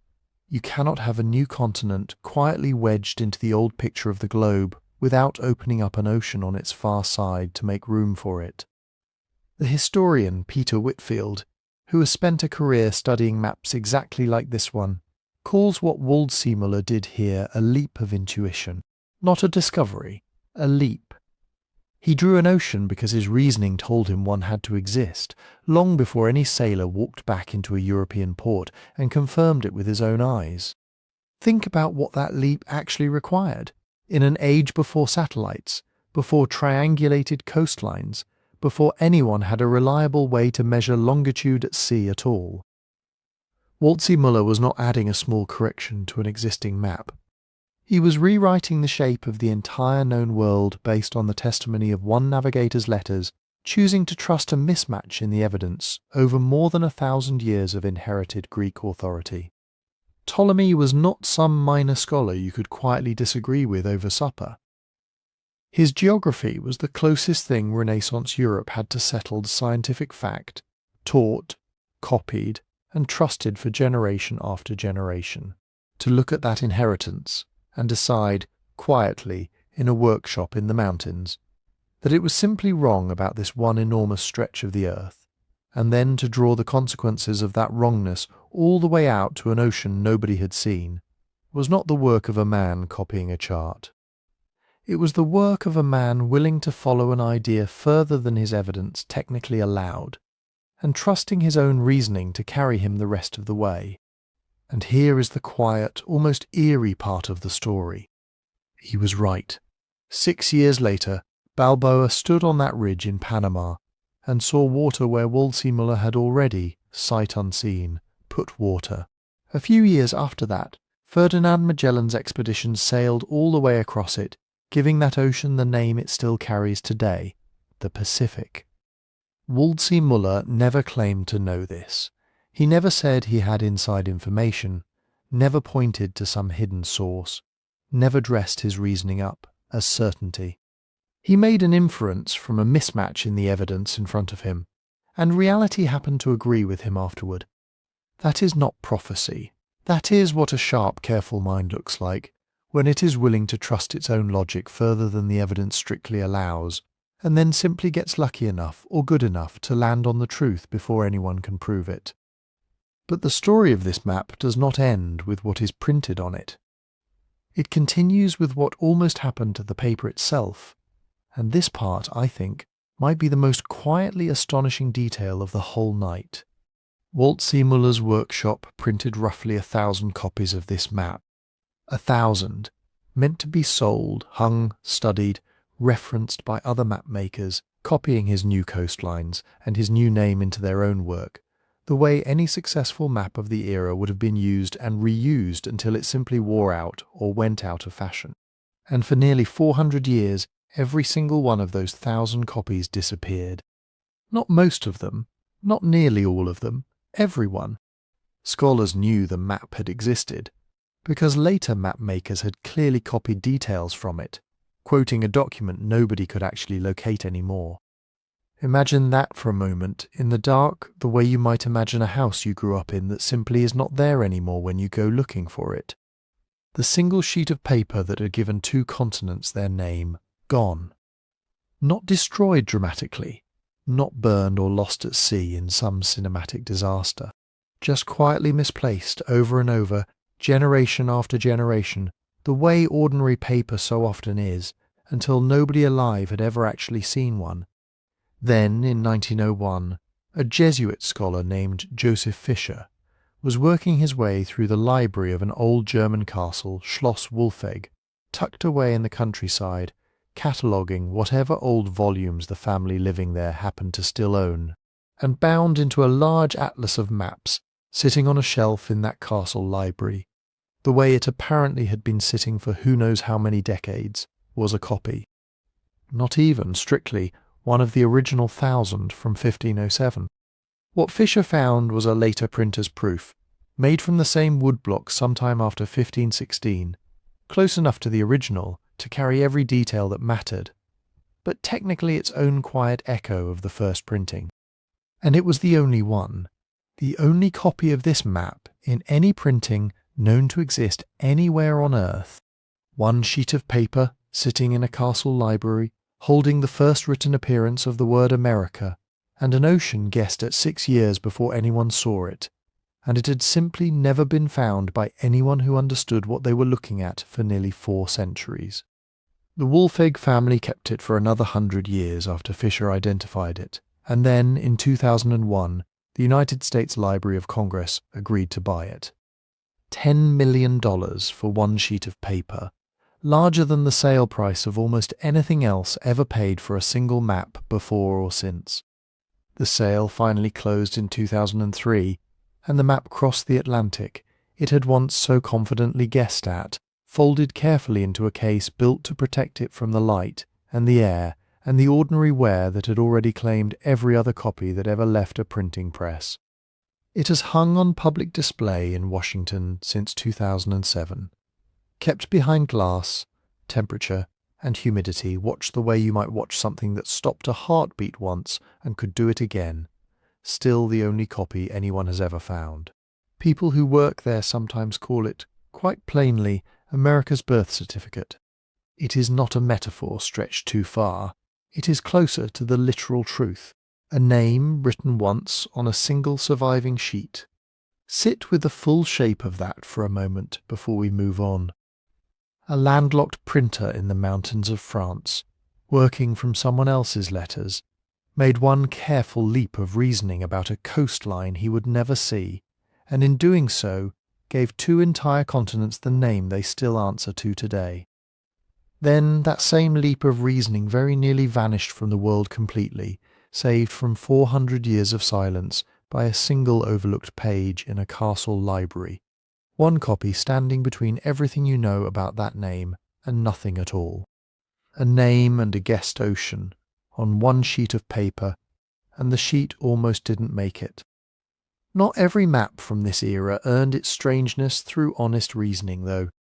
You cannot have a new continent quietly wedged into the old picture of the globe without opening up an ocean on its far side to make room for it. The historian Peter Whitfield, who has spent a career studying maps exactly like this one, calls what Waldseemüller did here a leap of intuition, not a discovery, a leap. He drew an ocean because his reasoning told him one had to exist, long before any sailor walked back into a European port and confirmed it with his own eyes. Think about what that leap actually required, in an age before satellites, before triangulated coastlines, before anyone had a reliable way to measure longitude at sea at all. Waldseemüller was not adding a small correction to an existing map. He was rewriting the shape of the entire known world based on the testimony of one navigator's letters, choosing to trust a mismatch in the evidence over more than 1,000 years of inherited Greek authority. Ptolemy was not some minor scholar you could quietly disagree with over supper. His geography was the closest thing Renaissance Europe had to settled scientific fact, taught, copied, and trusted for generation after generation. To look at that inheritance and decide, quietly, in a workshop in the mountains, that it was simply wrong about this one enormous stretch of the earth, and then to draw the consequences of that wrongness all the way out to an ocean nobody had seen, was not the work of a man copying a chart. It was the work of a man willing to follow an idea further than his evidence technically allowed, and trusting his own reasoning to carry him the rest of the way. And here is the quiet, almost eerie part of the story. He was right. 6 years later, Balboa stood on that ridge in Panama and saw water where Waldseemüller had already, sight unseen, put water. A few years after that, Ferdinand Magellan's expedition sailed all the way across it, giving that ocean the name it still carries today, the Pacific. Waldseemüller never claimed to know this. He never said he had inside information, never pointed to some hidden source, never dressed his reasoning up as certainty. He made an inference from a mismatch in the evidence in front of him, and reality happened to agree with him afterward. That is not prophecy. That is what a sharp, careful mind looks like, when it is willing to trust its own logic further than the evidence strictly allows, and then simply gets lucky enough or good enough to land on the truth before anyone can prove it. But the story of this map does not end with what is printed on it. It continues with what almost happened to the paper itself, and this part, I think, might be the most quietly astonishing detail of the whole night. Waldseemüller's workshop printed roughly 1,000 copies of this map. 1,000, meant to be sold, hung, studied, referenced by other map makers, copying his new coastlines and his new name into their own work, the way any successful map of the era would have been used and reused until it simply wore out or went out of fashion. And for nearly 400 years, every single one of those 1,000 copies disappeared. Not most of them, not nearly all of them, everyone. Scholars knew the map had existed, because later map makers had clearly copied details from it, quoting a document nobody could actually locate anymore. Imagine that for a moment, in the dark, the way you might imagine a house you grew up in that simply is not there anymore when you go looking for it. The single sheet of paper that had given 2 continents their name, gone. Not destroyed dramatically, not burned or lost at sea in some cinematic disaster, just quietly misplaced over and over, generation after generation, the way ordinary paper so often is, until nobody alive had ever actually seen one. Then, in 1901, a Jesuit scholar named Joseph Fischer was working his way through the library of an old German castle, Schloss Wulfegg, tucked away in the countryside, cataloguing whatever old volumes the family living there happened to still own, and bound into a large atlas of maps sitting on a shelf in that castle library, the way it apparently had been sitting for who knows how many decades, was a copy. Not even, strictly, one of the original 1,000 from 1507. What Fischer found was a later printer's proof, made from the same woodblock sometime after 1516, close enough to the original to carry every detail that mattered, but technically its own quiet echo of the first printing. And it was the only one, the only copy of this map in any printing known to exist anywhere on Earth. One sheet of paper sitting in a castle library, holding the first written appearance of the word America, and an ocean guessed at 6 years before anyone saw it, and it had simply never been found by anyone who understood what they were looking at for nearly 4 centuries. The Wulfegg family kept it for another 100 years after Fischer identified it, and then, in 2001, the United States Library of Congress agreed to buy it. $10 million for one sheet of paper, larger than the sale price of almost anything else ever paid for a single map before or since. The sale finally closed in 2003, and the map crossed the Atlantic it had once so confidently guessed at, folded carefully into a case built to protect it from the light and the air and the ordinary wear that had already claimed every other copy that ever left a printing press. It has hung on public display in Washington since 2007. Kept behind glass, temperature, and humidity, watched the way you might watch something that stopped a heartbeat once and could do it again. Still the only copy anyone has ever found. People who work there sometimes call it, quite plainly, America's birth certificate. It is not a metaphor stretched too far. It is closer to the literal truth. A name written once on a single surviving sheet. Sit with the full shape of that for a moment before we move on. A landlocked printer in the mountains of France, working from someone else's letters, made one careful leap of reasoning about a coastline he would never see, and in doing so gave 2 entire continents the name they still answer to today. Then that same leap of reasoning very nearly vanished from the world completely, saved from 400 years of silence by a single overlooked page in a castle library, one copy standing between everything you know about that name and nothing at all. A name and a guessed ocean, on one sheet of paper, and the sheet almost didn't make it. Not every map from this era earned its strangeness through honest reasoning, though.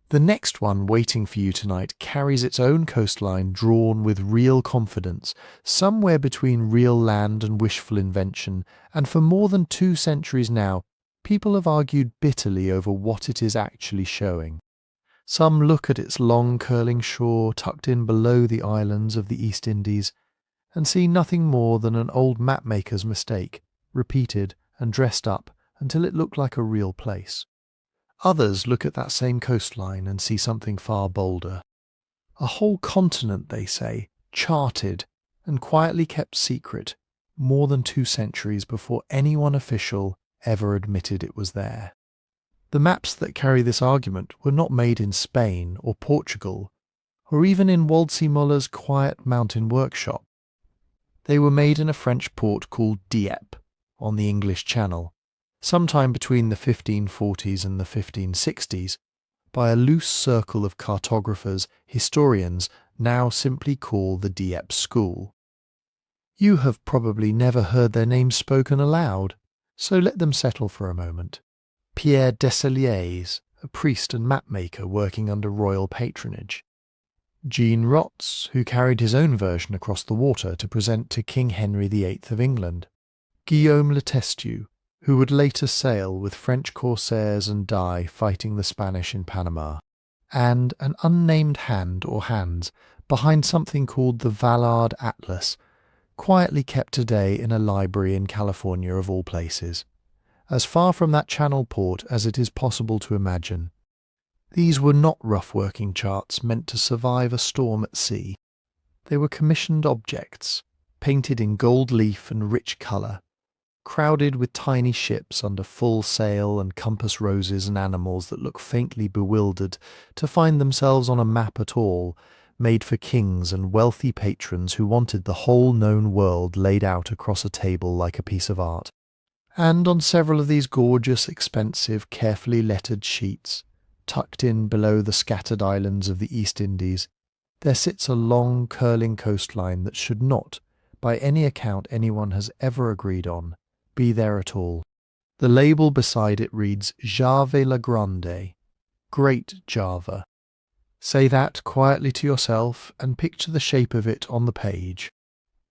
The next one waiting for you tonight carries its own coastline drawn with real confidence, somewhere between real land and wishful invention, and for more than 2 centuries now, people have argued bitterly over what it is actually showing. Some look at its long curling shore tucked in below the islands of the East Indies, and see nothing more than an old mapmaker's mistake, repeated and dressed up until it looked like a real place. Others look at that same coastline and see something far bolder. A whole continent, they say, charted and quietly kept secret, more than 2 centuries before anyone official ever admitted it was there. The maps that carry this argument were not made in Spain or Portugal, or even in Waldseemüller's quiet mountain workshop. They were made in a French port called Dieppe, on the English Channel, sometime between the 1540s and the 1560s, by a loose circle of cartographers historians now simply call the Dieppe School. You have probably never heard their names spoken aloud, so let them settle for a moment. Pierre Desailliers, a priest and mapmaker working under royal patronage. Jean Rotz, who carried his own version across the water to present to King Henry VIII of England. Guillaume Le Testu, who would later sail with French corsairs and die fighting the Spanish in Panama. And an unnamed hand or hands behind something called the Vallard Atlas, quietly kept today in a library in California of all places, as far from that channel port as it is possible to imagine. These were not rough working charts meant to survive a storm at sea. They were commissioned objects, painted in gold leaf and rich colour, crowded with tiny ships under full sail and compass roses and animals that look faintly bewildered to find themselves on a map at all, made for kings and wealthy patrons who wanted the whole known world laid out across a table like a piece of art. And on several of these gorgeous, expensive, carefully lettered sheets, tucked in below the scattered islands of the East Indies, there sits a long, curling coastline that should not, by any account anyone has ever agreed on, be there at all. The label beside it reads Jave la Grande, Great Java. Say that quietly to yourself and picture the shape of it on the page.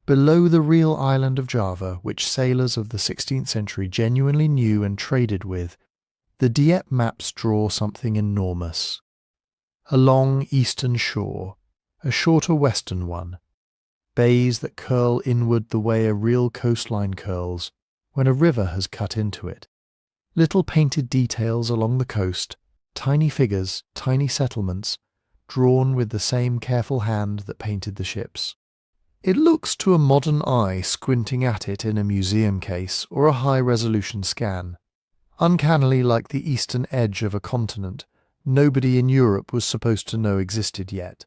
Below the real island of Java, which sailors of the 16th century genuinely knew and traded with, the Dieppe maps draw something enormous. A long eastern shore, a shorter western one, bays that curl inward the way a real coastline curls when a river has cut into it. Little painted details along the coast, tiny figures, tiny settlements, drawn with the same careful hand that painted the ships. It looks to a modern eye squinting at it in a museum case or a high-resolution scan, uncannily like the eastern edge of a continent nobody in Europe was supposed to know existed yet.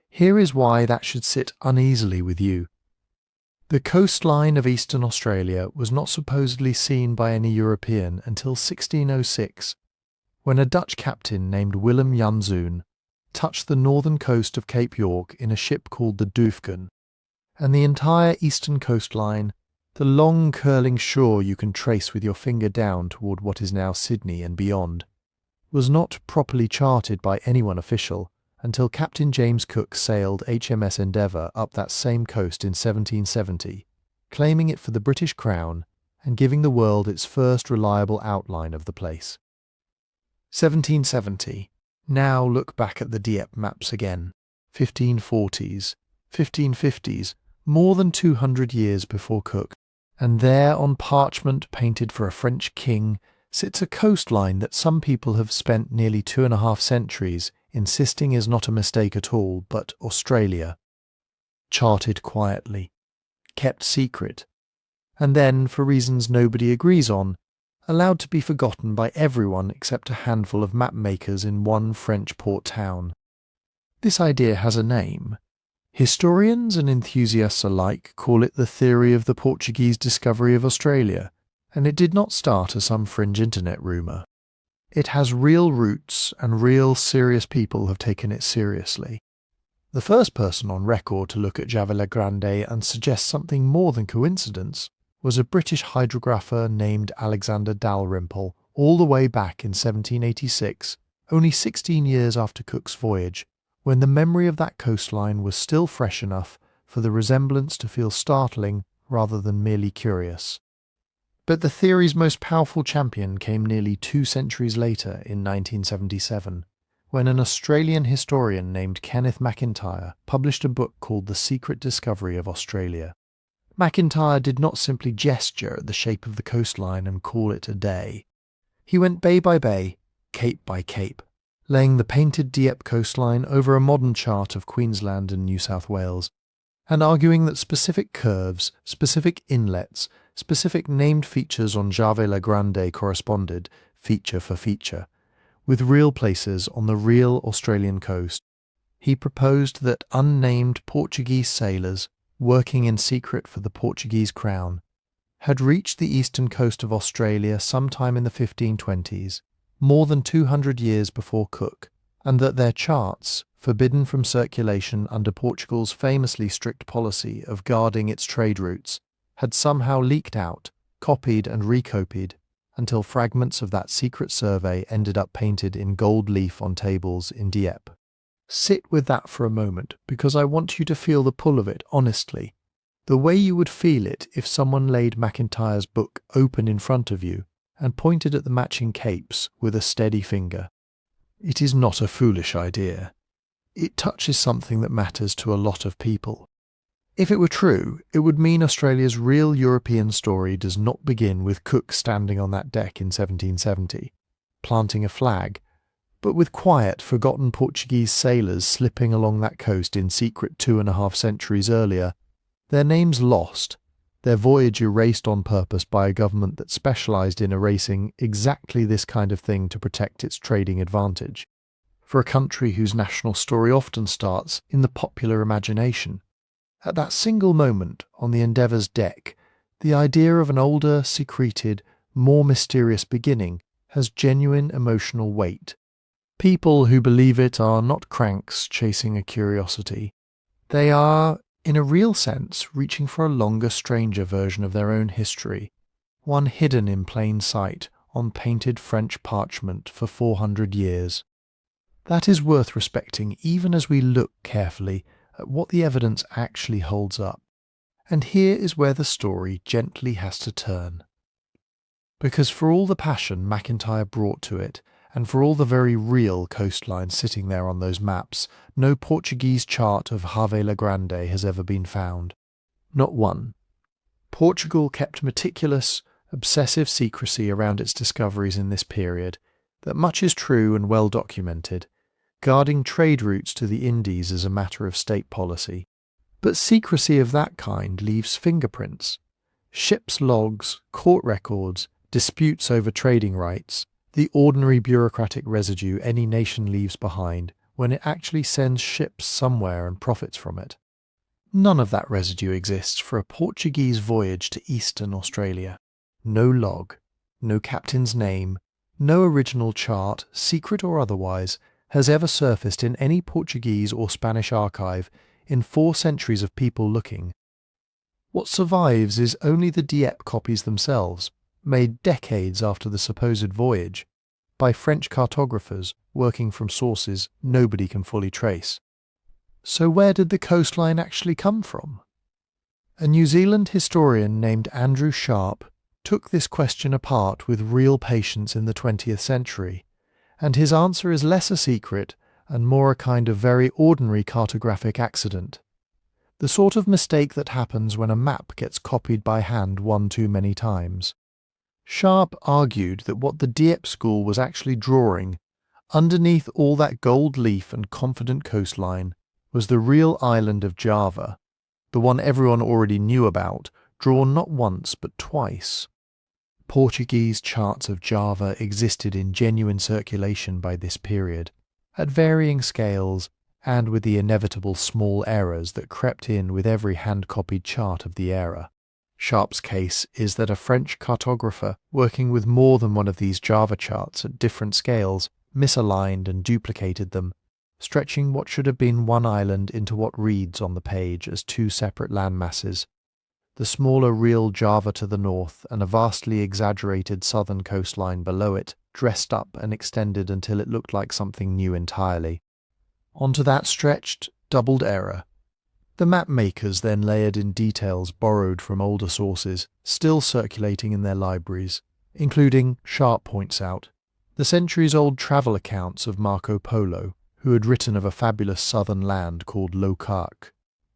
Here is why that should sit uneasily with you. The coastline of eastern Australia was not supposedly seen by any European until 1606, when a Dutch captain named Willem Janszoon touched the northern coast of Cape York in a ship called the Doofgen, and the entire eastern coastline, the long curling shore you can trace with your finger down toward what is now Sydney and beyond, was not properly charted by anyone official until Captain James Cook sailed HMS Endeavour up that same coast in 1770, claiming it for the British Crown and giving the world its first reliable outline of the place. 1770. Now look back at the Dieppe maps again. 1540s, 1550s, more than 200 years before Cook, and there on parchment painted for a French king sits a coastline that some people have spent nearly 2.5 centuries insisting is not a mistake at all, but Australia. Charted quietly, kept secret, and then, for reasons nobody agrees on, allowed to be forgotten by everyone except a handful of map makers in one French port town. This idea has a name. Historians and enthusiasts alike call it the theory of the Portuguese discovery of Australia, and it did not start as some fringe internet rumour. It has real roots, and real serious people have taken it seriously. The first person on record to look at Jave la Grande and suggest something more than coincidence was a British hydrographer named Alexander Dalrymple, all the way back in 1786, only 16 years after Cook's voyage, when the memory of that coastline was still fresh enough for the resemblance to feel startling rather than merely curious. But the theory's most powerful champion came nearly 2 centuries later in 1977, when an Australian historian named Kenneth McIntyre published a book called The Secret Discovery of Australia. McIntyre did not simply gesture at the shape of the coastline and call it a day. He went bay by bay, cape by cape, laying the painted Dieppe coastline over a modern chart of Queensland and New South Wales, and arguing that specific curves, specific inlets, specific named features on Jave la Grande corresponded, feature for feature, with real places on the real Australian coast. He proposed that unnamed Portuguese sailors, working in secret for the Portuguese crown, had reached the eastern coast of Australia sometime in the 1520s, more than 200 years before Cook, and that their charts, forbidden from circulation under Portugal's famously strict policy of guarding its trade routes, had somehow leaked out, copied and recopied, until fragments of that secret survey ended up painted in gold leaf on tables in Dieppe. Sit with that for a moment, because I want you to feel the pull of it honestly, the way you would feel it if someone laid MacIntyre's book open in front of you and pointed at the matching capes with a steady finger. It is not a foolish idea. It touches something that matters to a lot of people. If it were true, it would mean Australia's real European story does not begin with Cook standing on that deck in 1770, planting a flag, but with quiet, forgotten Portuguese sailors slipping along that coast in secret 2.5 centuries earlier, their names lost, their voyage erased on purpose by a government that specialised in erasing exactly this kind of thing to protect its trading advantage. For a country whose national story often starts in the popular imagination, at that single moment on the Endeavour's deck, the idea of an older, secreted, more mysterious beginning has genuine emotional weight. People who believe it are not cranks chasing a curiosity. They are, in a real sense, reaching for a longer, stranger version of their own history, one hidden in plain sight on painted French parchment for 400 years. That is worth respecting even as we look carefully at what the evidence actually holds up. And here is where the story gently has to turn. Because for all the passion MacIntyre brought to it, and for all the very real coastline sitting there on those maps, no Portuguese chart of Jave la Grande has ever been found. Not one. Portugal kept meticulous, obsessive secrecy around its discoveries in this period, that much is true and well documented, guarding trade routes to the Indies as a matter of state policy. But secrecy of that kind leaves fingerprints. Ships' logs, court records, disputes over trading rights, the ordinary bureaucratic residue any nation leaves behind when it actually sends ships somewhere and profits from it. None of that residue exists for a Portuguese voyage to eastern Australia. No log, no captain's name, no original chart, secret or otherwise, has ever surfaced in any Portuguese or Spanish archive in 4 centuries of people looking. What survives is only the Dieppe copies themselves, made decades after the supposed voyage, by French cartographers working from sources nobody can fully trace. So where did the coastline actually come from? A New Zealand historian named Andrew Sharp took this question apart with real patience in the 20th century, and his answer is less a secret and more a kind of very ordinary cartographic accident. The sort of mistake that happens when a map gets copied by hand one too many times. Sharp argued that what the Dieppe school was actually drawing, underneath all that gold leaf and confident coastline, was the real island of Java, the one everyone already knew about, drawn not once but twice. Portuguese charts of Java existed in genuine circulation by this period, at varying scales and with the inevitable small errors that crept in with every hand-copied chart of the era. Sharp's case is that a French cartographer working with more than one of these Java charts at different scales misaligned and duplicated them, stretching what should have been one island into what reads on the page as 2 separate landmasses, the smaller real Java to the north and a vastly exaggerated southern coastline below it, dressed up and extended until it looked like something new entirely. Onto that stretched, doubled error. The map makers then layered in details borrowed from older sources, still circulating in their libraries, including, Sharp points out, the centuries-old travel accounts of Marco Polo, who had written of a fabulous southern land called Locarque,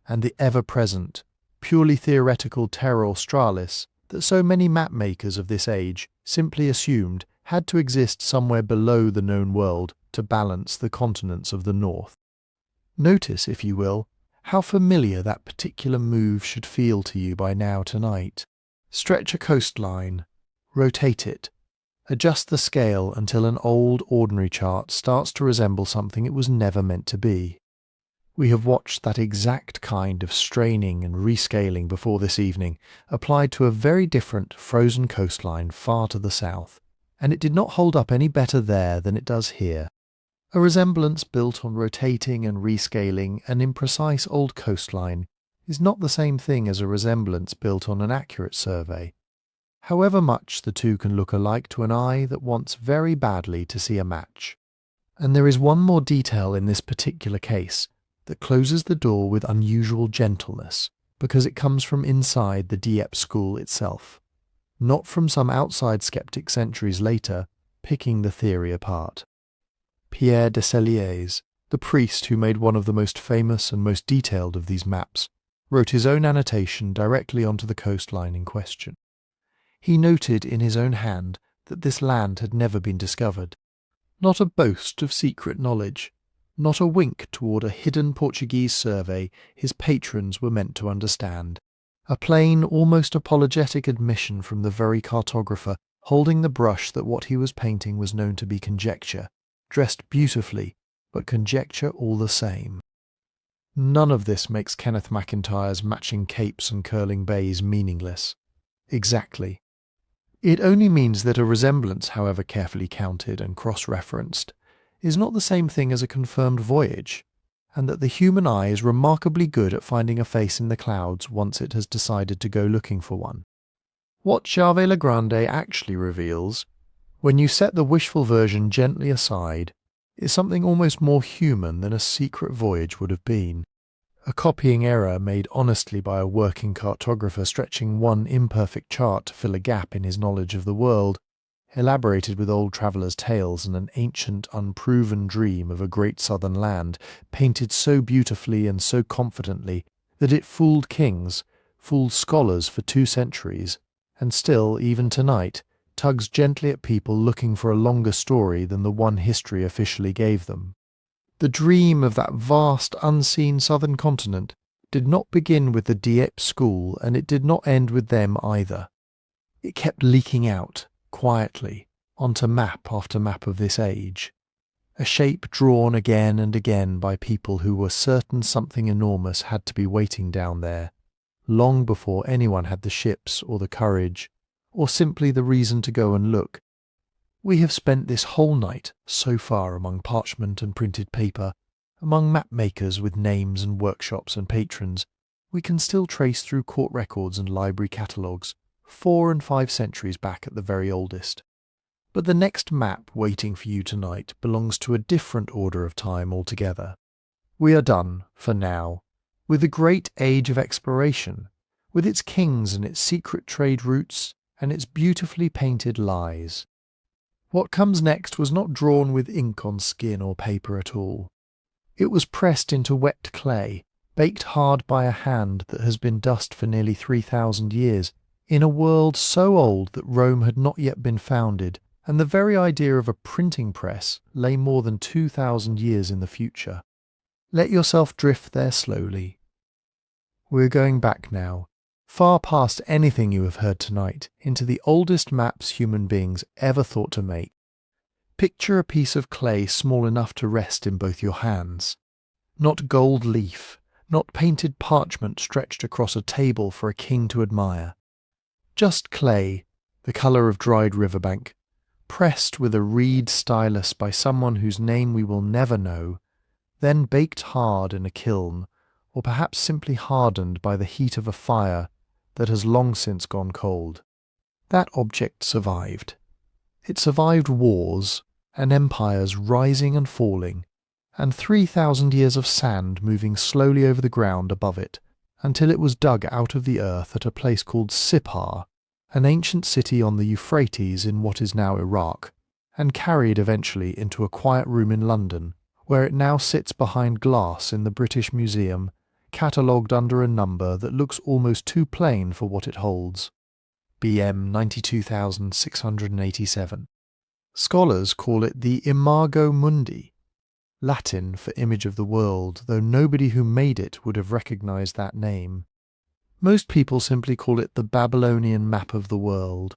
and the ever-present, purely theoretical terra australis that so many map makers of this age simply assumed had to exist somewhere below the known world to balance the continents of the north. Notice, if you will, how familiar that particular move should feel to you by now tonight. Stretch a coastline, rotate it, adjust the scale until an old ordinary chart starts to resemble something it was never meant to be. We have watched that exact kind of straining and rescaling before this evening, applied to a very different frozen coastline far to the south, and it did not hold up any better there than it does here. A resemblance built on rotating and rescaling an imprecise old coastline is not the same thing as a resemblance built on an accurate survey, however much the two can look alike to an eye that wants very badly to see a match. And there is one more detail in this particular case that closes the door with unusual gentleness, because it comes from inside the Dieppe school itself, not from some outside skeptic centuries later picking the theory apart. Pierre de Celiers, the priest who made one of the most famous and most detailed of these maps, wrote his own annotation directly onto the coastline in question. He noted in his own hand that this land had never been discovered. Not a boast of secret knowledge, not a wink toward a hidden Portuguese survey his patrons were meant to understand. A plain, almost apologetic admission from the very cartographer holding the brush that what he was painting was known to be conjecture, dressed beautifully, but conjecture all the same. None of this makes Kenneth MacIntyre's matching capes and curling bays meaningless. Exactly. It only means that a resemblance, however carefully counted and cross-referenced, is not the same thing as a confirmed voyage, and that the human eye is remarkably good at finding a face in the clouds once it has decided to go looking for one. What Jave la Grande actually reveals, when you set the wishful version gently aside, is something almost more human than a secret voyage would have been. A copying error made honestly by a working cartographer stretching one imperfect chart to fill a gap in his knowledge of the world, elaborated with old travellers' tales and an ancient, unproven dream of a great southern land, painted so beautifully and so confidently that it fooled kings, fooled scholars for 2 centuries, and still, even tonight, tugs gently at people looking for a longer story than the one history officially gave them. The dream of that vast, unseen southern continent did not begin with the Dieppe school, and it did not end with them either. It kept leaking out, quietly, onto map after map of this age, a shape drawn again and again by people who were certain something enormous had to be waiting down there, long before anyone had the ships or the courage, or simply the reason to go and look. We have spent this whole night, so far, among parchment and printed paper, among map makers with names and workshops and patrons. We can still trace through court records and library catalogues, 4 and 5 centuries back at the very oldest. But the next map waiting for you tonight belongs to a different order of time altogether. We are done, for now, with the great age of exploration, with its kings and its secret trade routes and its beautifully painted lies. What comes next was not drawn with ink on skin or paper at all. It was pressed into wet clay, baked hard by a hand that has been dust for nearly 3,000 years, in a world so old that Rome had not yet been founded, and the very idea of a printing press lay more than 2,000 years in the future. Let yourself drift there slowly. We're going back now, far past anything you have heard tonight, into the oldest maps human beings ever thought to make. Picture a piece of clay small enough to rest in both your hands. Not gold leaf, not painted parchment stretched across a table for a king to admire. Just clay, the colour of dried riverbank, pressed with a reed stylus by someone whose name we will never know, then baked hard in a kiln, or perhaps simply hardened by the heat of a fire that has long since gone cold. That object survived. It survived wars and empires rising and falling, and 3,000 years of sand moving slowly over the ground above it, until it was dug out of the earth at a place called Sippar, an ancient city on the Euphrates in what is now Iraq, and carried eventually into a quiet room in London, where it now sits behind glass in the British Museum, catalogued under a number that looks almost too plain for what it holds. BM 92687. Scholars call it the Imago Mundi, Latin for image of the world, though nobody who made it would have recognized that name. Most people simply call it the Babylonian Map of the world.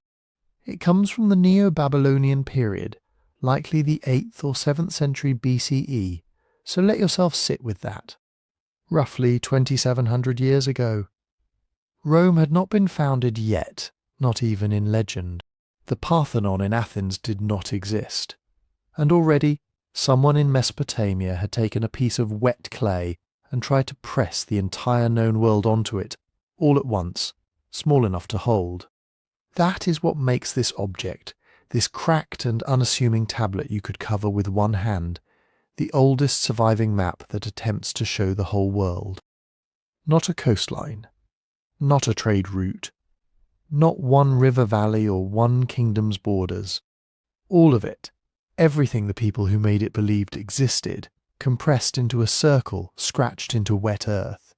It comes from the Neo-Babylonian period, likely the 8th or 7th century BCE, so let yourself sit with that. roughly 2,700 years ago. Rome had not been founded yet, not even in legend. The Parthenon in Athens did not exist. And already, someone in Mesopotamia had taken a piece of wet clay and tried to press the entire known world onto it, all at once, small enough to hold. That is what makes this object, this cracked and unassuming tablet you could cover with one hand, the oldest surviving map that attempts to show the whole world. Not a coastline, not a trade route, not one river valley or one kingdom's borders. All of it, everything the people who made it believed existed, compressed into a circle scratched into wet earth.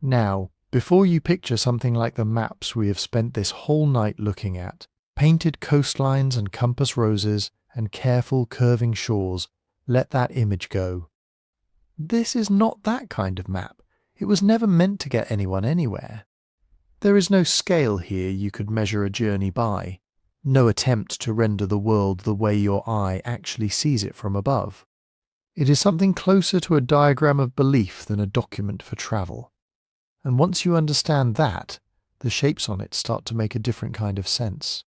Now, before you picture something like the maps we have spent this whole night looking at, painted coastlines and compass roses and careful curving shores, let that image go. This is not that kind of map. It was never meant to get anyone anywhere. There is no scale here you could measure a journey by, no attempt to render the world the way your eye actually sees it from above. It is something closer to a diagram of belief than a document for travel. And once you understand that, the shapes on it start to make a different kind of sense.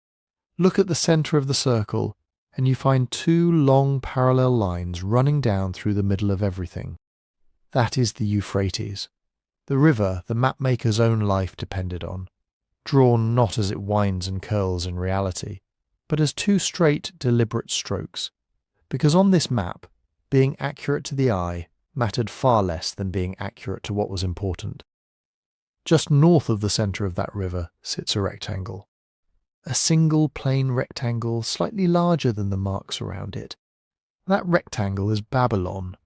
Look at the centre of the circle, and you find two long parallel lines running down through the middle of everything. That is the Euphrates, the river the mapmaker's own life depended on, drawn not as it winds and curls in reality, but as two straight, deliberate strokes, because on this map, being accurate to the eye mattered far less than being accurate to what was important. Just north of the centre of that river sits a rectangle. A single plain rectangle slightly larger than the marks around it. That rectangle is Babylon,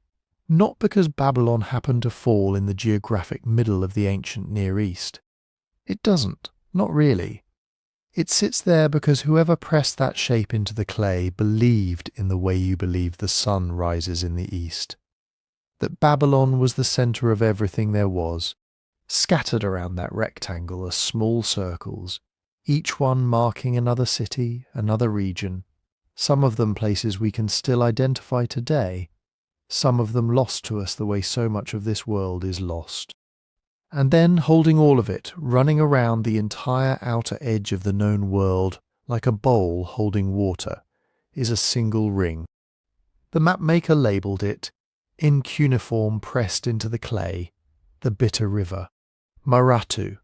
not because Babylon happened to fall in the geographic middle of the ancient Near East. It doesn't, not really. It sits there because whoever pressed that shape into the clay believed in the way you believe the sun rises in the east. That Babylon was the centre of everything there was, scattered around that rectangle are small circles, each one marking another city, another region, some of them places we can still identify today, some of them lost to us the way so much of this world is lost. And then, holding all of it, running around the entire outer edge of the known world, like a bowl holding water, is a single ring. The mapmaker labelled it, in cuneiform pressed into the clay, the Bitter River, Maratu,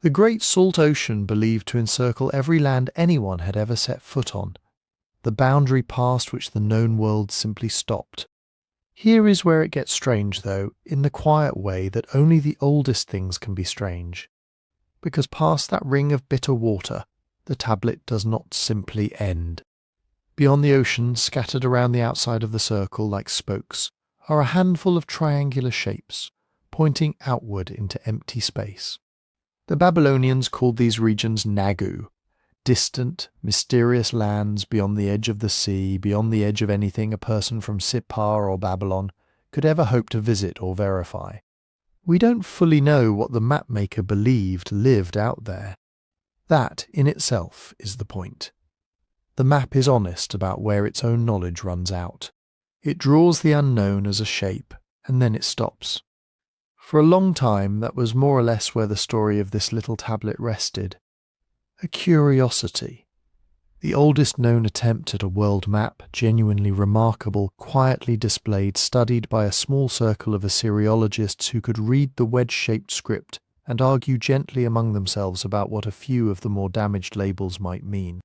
the great salt ocean believed to encircle every land anyone had ever set foot on, the boundary past which the known world simply stopped. Here is where it gets strange, though, in the quiet way that only the oldest things can be strange. Because past that ring of bitter water, the tablet does not simply end. Beyond the ocean, scattered around the outside of the circle like spokes, are a handful of triangular shapes, pointing outward into empty space. The Babylonians called these regions Nagu, distant, mysterious lands beyond the edge of the sea, beyond the edge of anything a person from Sippar or Babylon could ever hope to visit or verify. We don't fully know what the mapmaker believed lived out there. That, in itself, is the point. The map is honest about where its own knowledge runs out. It draws the unknown as a shape, and then it stops. For a long time, that was more or less where the story of this little tablet rested. A curiosity. The oldest known attempt at a world map, genuinely remarkable, quietly displayed, studied by a small circle of Assyriologists who could read the wedge-shaped script and argue gently among themselves about what a few of the more damaged labels might mean.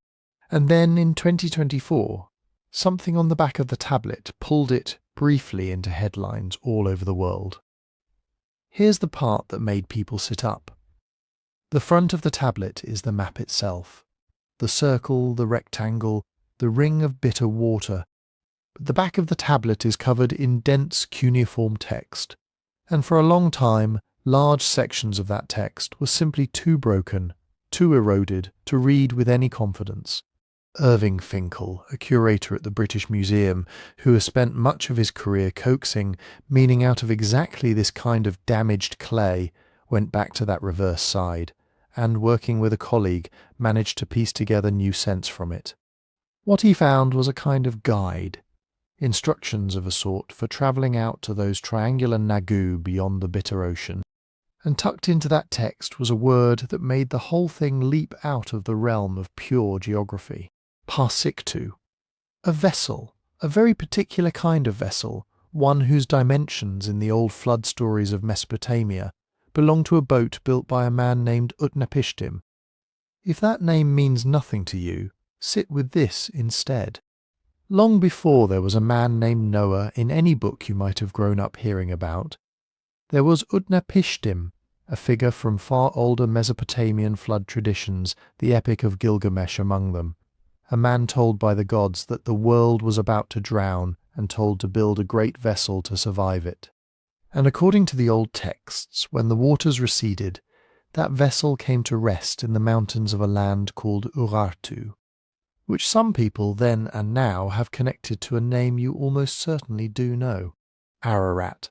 And then, in 2024, something on the back of the tablet pulled it briefly into headlines all over the world. Here's the part that made people sit up. The front of the tablet is the map itself, the circle, the rectangle, the ring of bitter water, but the back of the tablet is covered in dense cuneiform text, and for a long time large sections of that text were simply too broken, too eroded to read with any confidence. Irving Finkel, a curator at the British Museum, who has spent much of his career coaxing meaning out of exactly this kind of damaged clay, went back to that reverse side, and, working with a colleague, managed to piece together new sense from it. What he found was a kind of guide. instructions of a sort for travelling out to those triangular nagu beyond the bitter ocean. And tucked into that text was a word that made the whole thing leap out of the realm of pure geography. Parsiktu. A vessel, a very particular kind of vessel, one whose dimensions in the old flood stories of Mesopotamia belonged to a boat built by a man named Utnapishtim. If that name means nothing to you, sit with this instead. Long before there was a man named Noah in any book you might have grown up hearing about, there was Utnapishtim, a figure from far older Mesopotamian flood traditions, the Epic of Gilgamesh among them, a man told by the gods that the world was about to drown and told to build a great vessel to survive it. And according to the old texts, when the waters receded, that vessel came to rest in the mountains of a land called Urartu, which some people then and now have connected to a name you almost certainly do know, Ararat.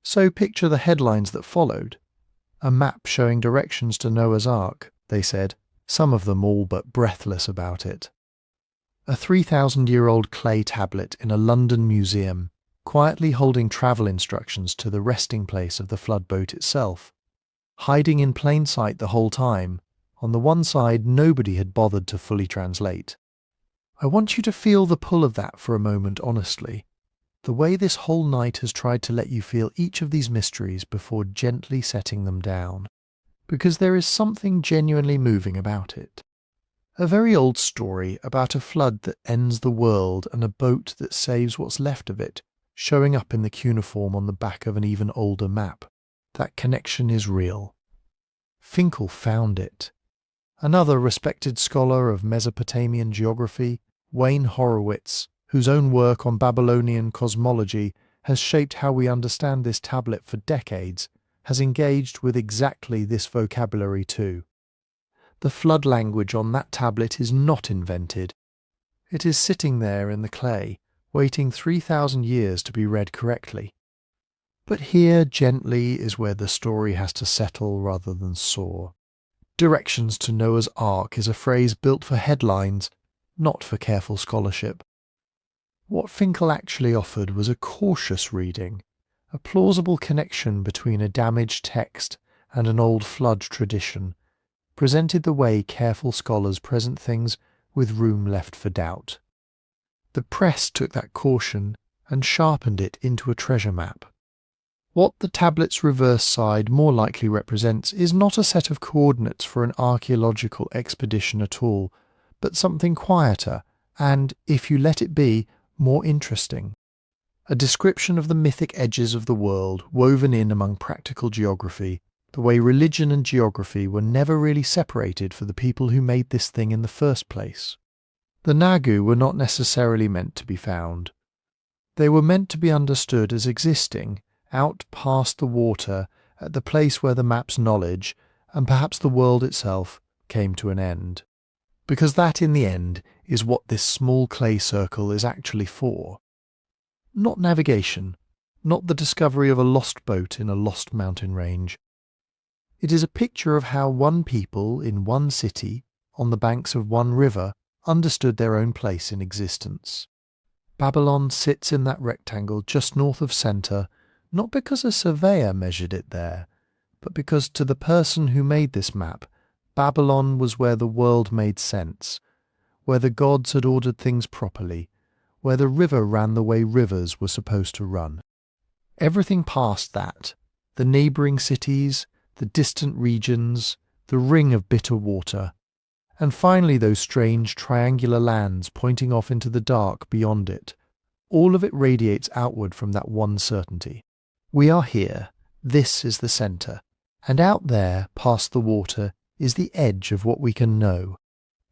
So picture the headlines that followed. A map showing directions to Noah's Ark, they said, some of them all but breathless about it. A 3,000-year-old clay tablet in a London museum, quietly holding travel instructions to the resting place of the flood boat itself. Hiding in plain sight the whole time, on the one side nobody had bothered to fully translate. I want you to feel the pull of that for a moment honestly. The way this whole night has tried to let you feel each of these mysteries before gently setting them down. Because there is something genuinely moving about it. A very old story about a flood that ends the world and a boat that saves what's left of it, showing up in the cuneiform on the back of an even older map. That connection is real. Finkel found it. Another respected scholar of Mesopotamian geography, Wayne Horowitz, whose own work on Babylonian cosmology has shaped how we understand this tablet for decades, has engaged with exactly this vocabulary too. The flood language on that tablet is not invented. It is sitting there in the clay, waiting 3,000 years to be read correctly. But here, gently, is where the story has to settle rather than soar. Directions to Noah's Ark is a phrase built for headlines, not for careful scholarship. What Finkel actually offered was a cautious reading, a plausible connection between a damaged text and an old flood tradition, presented the way careful scholars present things with room left for doubt. The press took that caution and sharpened it into a treasure map. What the tablet's reverse side more likely represents is not a set of coordinates for an archaeological expedition at all, but something quieter and, if you let it be, more interesting. A description of the mythic edges of the world woven in among practical geography, the way religion and geography were never really separated for the people who made this thing in the first place. The Nagu were not necessarily meant to be found. They were meant to be understood as existing out past the water at the place where the map's knowledge, and perhaps the world itself, came to an end. Because that, in the end, is what this small clay circle is actually for. Not navigation, not the discovery of a lost boat in a lost mountain range. It is a picture of how one people in one city, on the banks of one river, understood their own place in existence. Babylon sits in that rectangle just north of centre, not because a surveyor measured it there, but because to the person who made this map, Babylon was where the world made sense, where the gods had ordered things properly, where the river ran the way rivers were supposed to run. Everything past that, the neighbouring cities, the distant regions, the ring of bitter water, and finally those strange triangular lands pointing off into the dark beyond it, all of it radiates outward from that one certainty. We are here, this is the centre, and out there, past the water, is the edge of what we can know.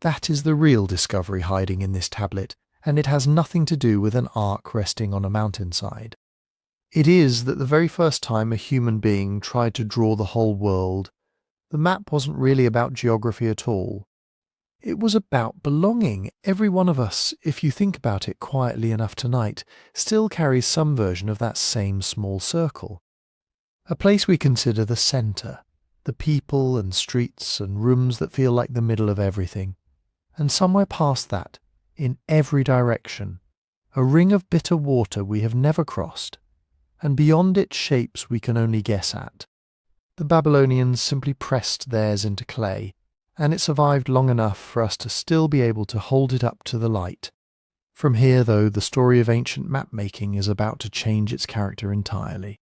That is the real discovery hiding in this tablet, and it has nothing to do with an ark resting on a mountainside. It is that the very first time a human being tried to draw the whole world, the map wasn't really about geography at all. It was about belonging. Every one of us, if you think about it quietly enough tonight, still carries some version of that same small circle. A place we consider the centre, the people and streets and rooms that feel like the middle of everything. And somewhere past that, in every direction, a ring of bitter water we have never crossed, and beyond it shapes we can only guess at. The Babylonians simply pressed theirs into clay, and it survived long enough for us to still be able to hold it up to the light. From here, though, the story of ancient map-making is about to change its character entirely.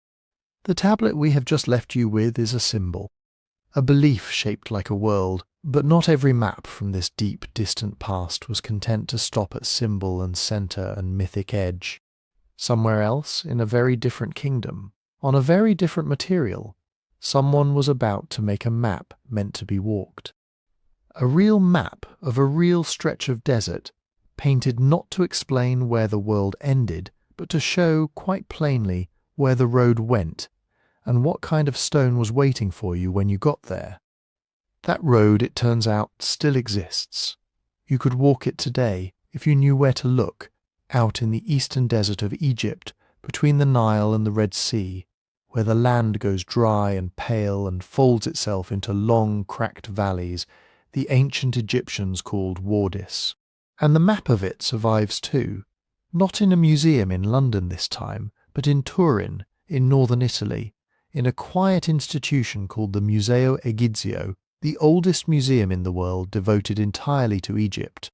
The tablet we have just left you with is a symbol, a belief shaped like a world, but not every map from this deep, distant past was content to stop at symbol and centre and mythic edge. Somewhere else, in a very different kingdom, on a very different material, someone was about to make a map meant to be walked. A real map of a real stretch of desert, painted not to explain where the world ended, but to show, quite plainly, where the road went, and what kind of stone was waiting for you when you got there. That road, it turns out, still exists. You could walk it today, if you knew where to look, out in the eastern desert of Egypt, between the Nile and the Red Sea, where the land goes dry and pale and folds itself into long, cracked valleys the ancient Egyptians called wadis. And the map of it survives too, not in a museum in London this time, but in Turin, in northern Italy, in a quiet institution called the Museo Egizio, the oldest museum in the world devoted entirely to Egypt.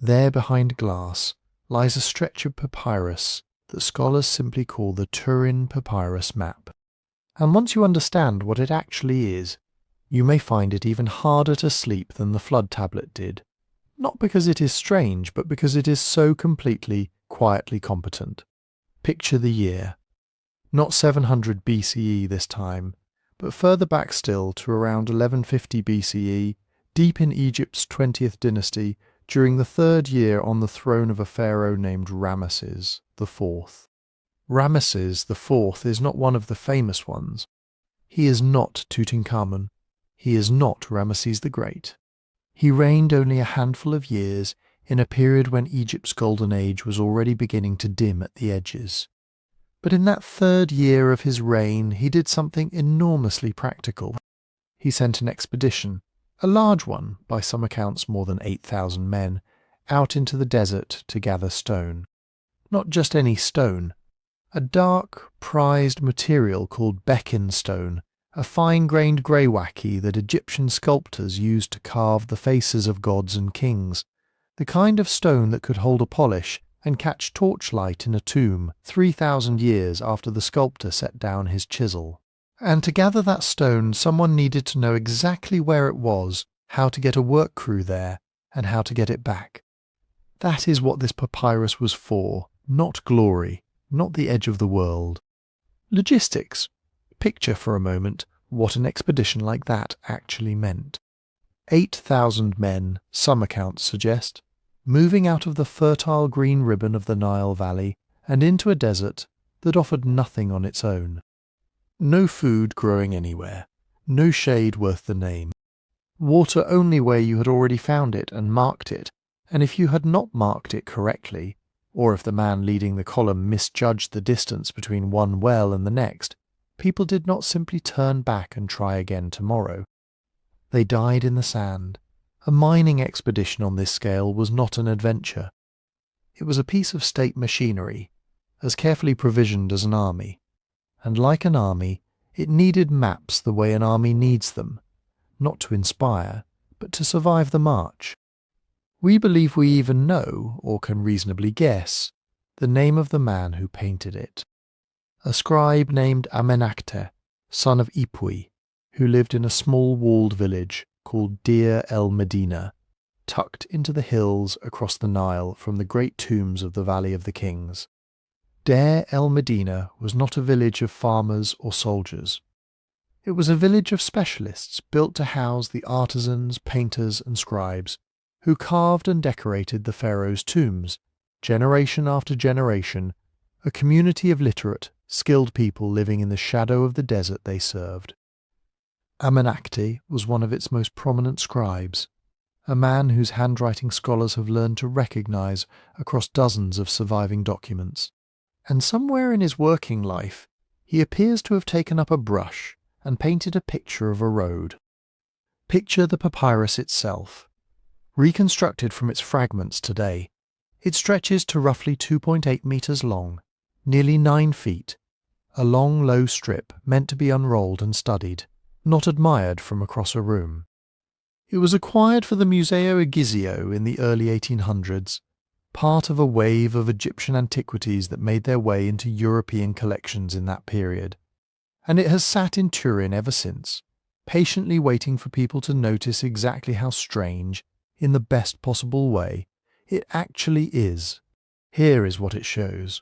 There behind glass lies a stretch of papyrus that scholars simply call the Turin Papyrus Map. And once you understand what it actually is, you may find it even harder to sleep than the flood tablet did. Not because it is strange, but because it is so completely, quietly competent. Picture the year. Not 700 BCE this time, but further back still to around 1150 BCE, deep in Egypt's 20th dynasty, during the third year on the throne of a pharaoh named Ramesses IV. Ramesses IV is not one of the famous ones. He is not Tutankhamun. He is not Ramesses the Great. He reigned only a handful of years in a period when Egypt's golden age was already beginning to dim at the edges. But in that third year of his reign he did something enormously practical. He sent an expedition, a large one, by some accounts more than 8,000 men, out into the desert to gather stone. Not just any stone, a dark, prized material called Bekin stone, a fine-grained greywacke that Egyptian sculptors used to carve the faces of gods and kings, the kind of stone that could hold a polish and catch torchlight in a tomb 3,000 years after the sculptor set down his chisel. And to gather that stone, someone needed to know exactly where it was, how to get a work crew there, and how to get it back. That is what this papyrus was for, not glory, not the edge of the world. Logistics. Picture for a moment what an expedition like that actually meant. 8,000 men, some accounts suggest, moving out of the fertile green ribbon of the Nile Valley and into a desert that offered nothing on its own. No food growing anywhere, no shade worth the name. Water only where you had already found it and marked it, and if you had not marked it correctly, or if the man leading the column misjudged the distance between one well and the next, people did not simply turn back and try again tomorrow. They died in the sand. A mining expedition on this scale was not an adventure. It was a piece of state machinery, as carefully provisioned as an army. And like an army, it needed maps the way an army needs them, not to inspire, but to survive the march. We believe we even know, or can reasonably guess, the name of the man who painted it. A scribe named Amenakte, son of Ipui, who lived in a small walled village called Deir el-Medina, tucked into the hills across the Nile from the great tombs of the Valley of the Kings. Deir el-Medina was not a village of farmers or soldiers. It was a village of specialists built to house the artisans, painters and scribes who carved and decorated the pharaoh's tombs, generation after generation, a community of literate, skilled people living in the shadow of the desert they served. Amenakte was one of its most prominent scribes, a man whose handwriting scholars have learned to recognize across dozens of surviving documents. And somewhere in his working life, he appears to have taken up a brush and painted a picture of a road. Picture the papyrus itself. Reconstructed from its fragments today, It stretches to roughly 2.8 meters long, nearly 9 feet, a long, low strip meant to be unrolled and studied, not admired from across a room. It was acquired for the Museo Egizio in the early 1800s, part of a wave of Egyptian antiquities that made their way into European collections in that period, and it has sat in Turin ever since, patiently waiting for people to notice exactly how strange, in the best possible way, it actually is. Here is what it shows.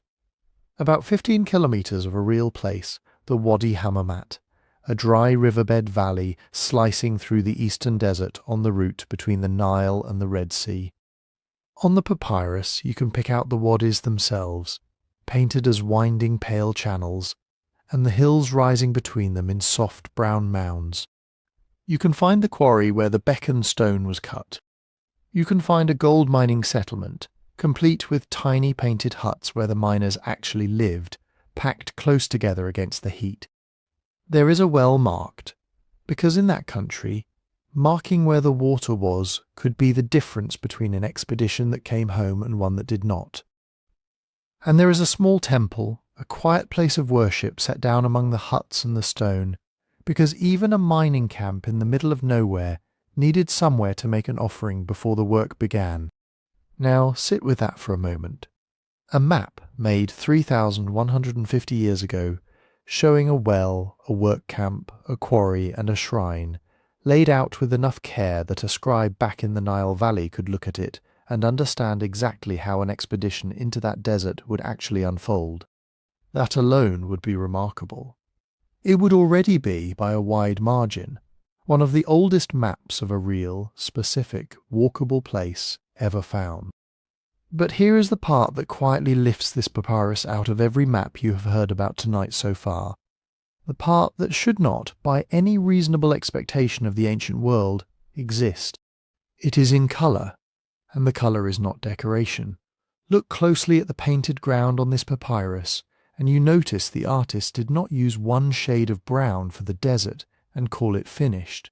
About 15 kilometers of a real place, the Wadi Hammamat, a dry riverbed valley slicing through the eastern desert on the route between the Nile and the Red Sea. On the papyrus you can pick out the wadis themselves, painted as winding pale channels, and the hills rising between them in soft brown mounds. You can find the quarry where the Beacon stone was cut. You can find a gold mining settlement, complete with tiny painted huts where the miners actually lived, packed close together against the heat. There is a well marked, because in that country, marking where the water was could be the difference between an expedition that came home and one that did not. And there is a small temple, a quiet place of worship set down among the huts and the stone, because even a mining camp in the middle of nowhere needed somewhere to make an offering before the work began. Now sit with that for a moment. A map made 3,150 years ago, showing a well, a work camp, a quarry and a shrine, laid out with enough care that a scribe back in the Nile Valley could look at it and understand exactly how an expedition into that desert would actually unfold. That alone would be remarkable. It would already be, by a wide margin, one of the oldest maps of a real, specific, walkable place ever found. But here is the part that quietly lifts this papyrus out of every map you have heard about tonight so far. The part that should not, by any reasonable expectation of the ancient world, exist. It is in colour, and the colour is not decoration. Look closely at the painted ground on this papyrus, and you notice the artist did not use one shade of brown for the desert and call it finished.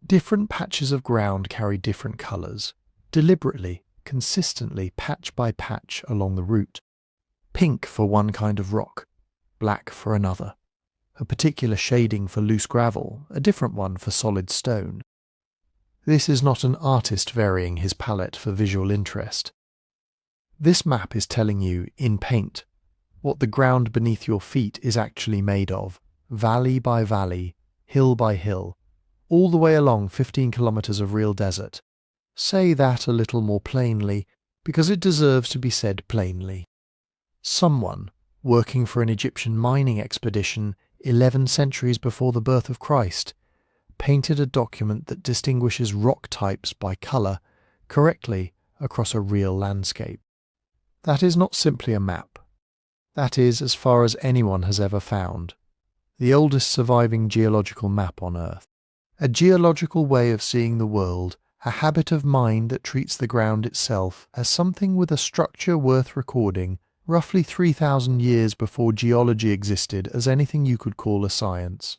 Different patches of ground carry different colours, deliberately, consistently, patch by patch along the route. Pink for one kind of rock, black for another. A particular shading for loose gravel, a different one for solid stone. This is not an artist varying his palette for visual interest. This map is telling you, in paint, what the ground beneath your feet is actually made of, valley by valley, hill by hill, all the way along 15 kilometers of real desert. Say that a little more plainly, because it deserves to be said plainly. Someone, working for an Egyptian mining expedition 11 centuries before the birth of Christ, painted a document that distinguishes rock types by colour correctly across a real landscape. That is not simply a map. That is, as far as anyone has ever found, the oldest surviving geological map on Earth. A geological way of seeing the world, a habit of mind that treats the ground itself as something with a structure worth recording, roughly 3,000 years before geology existed as anything you could call a science.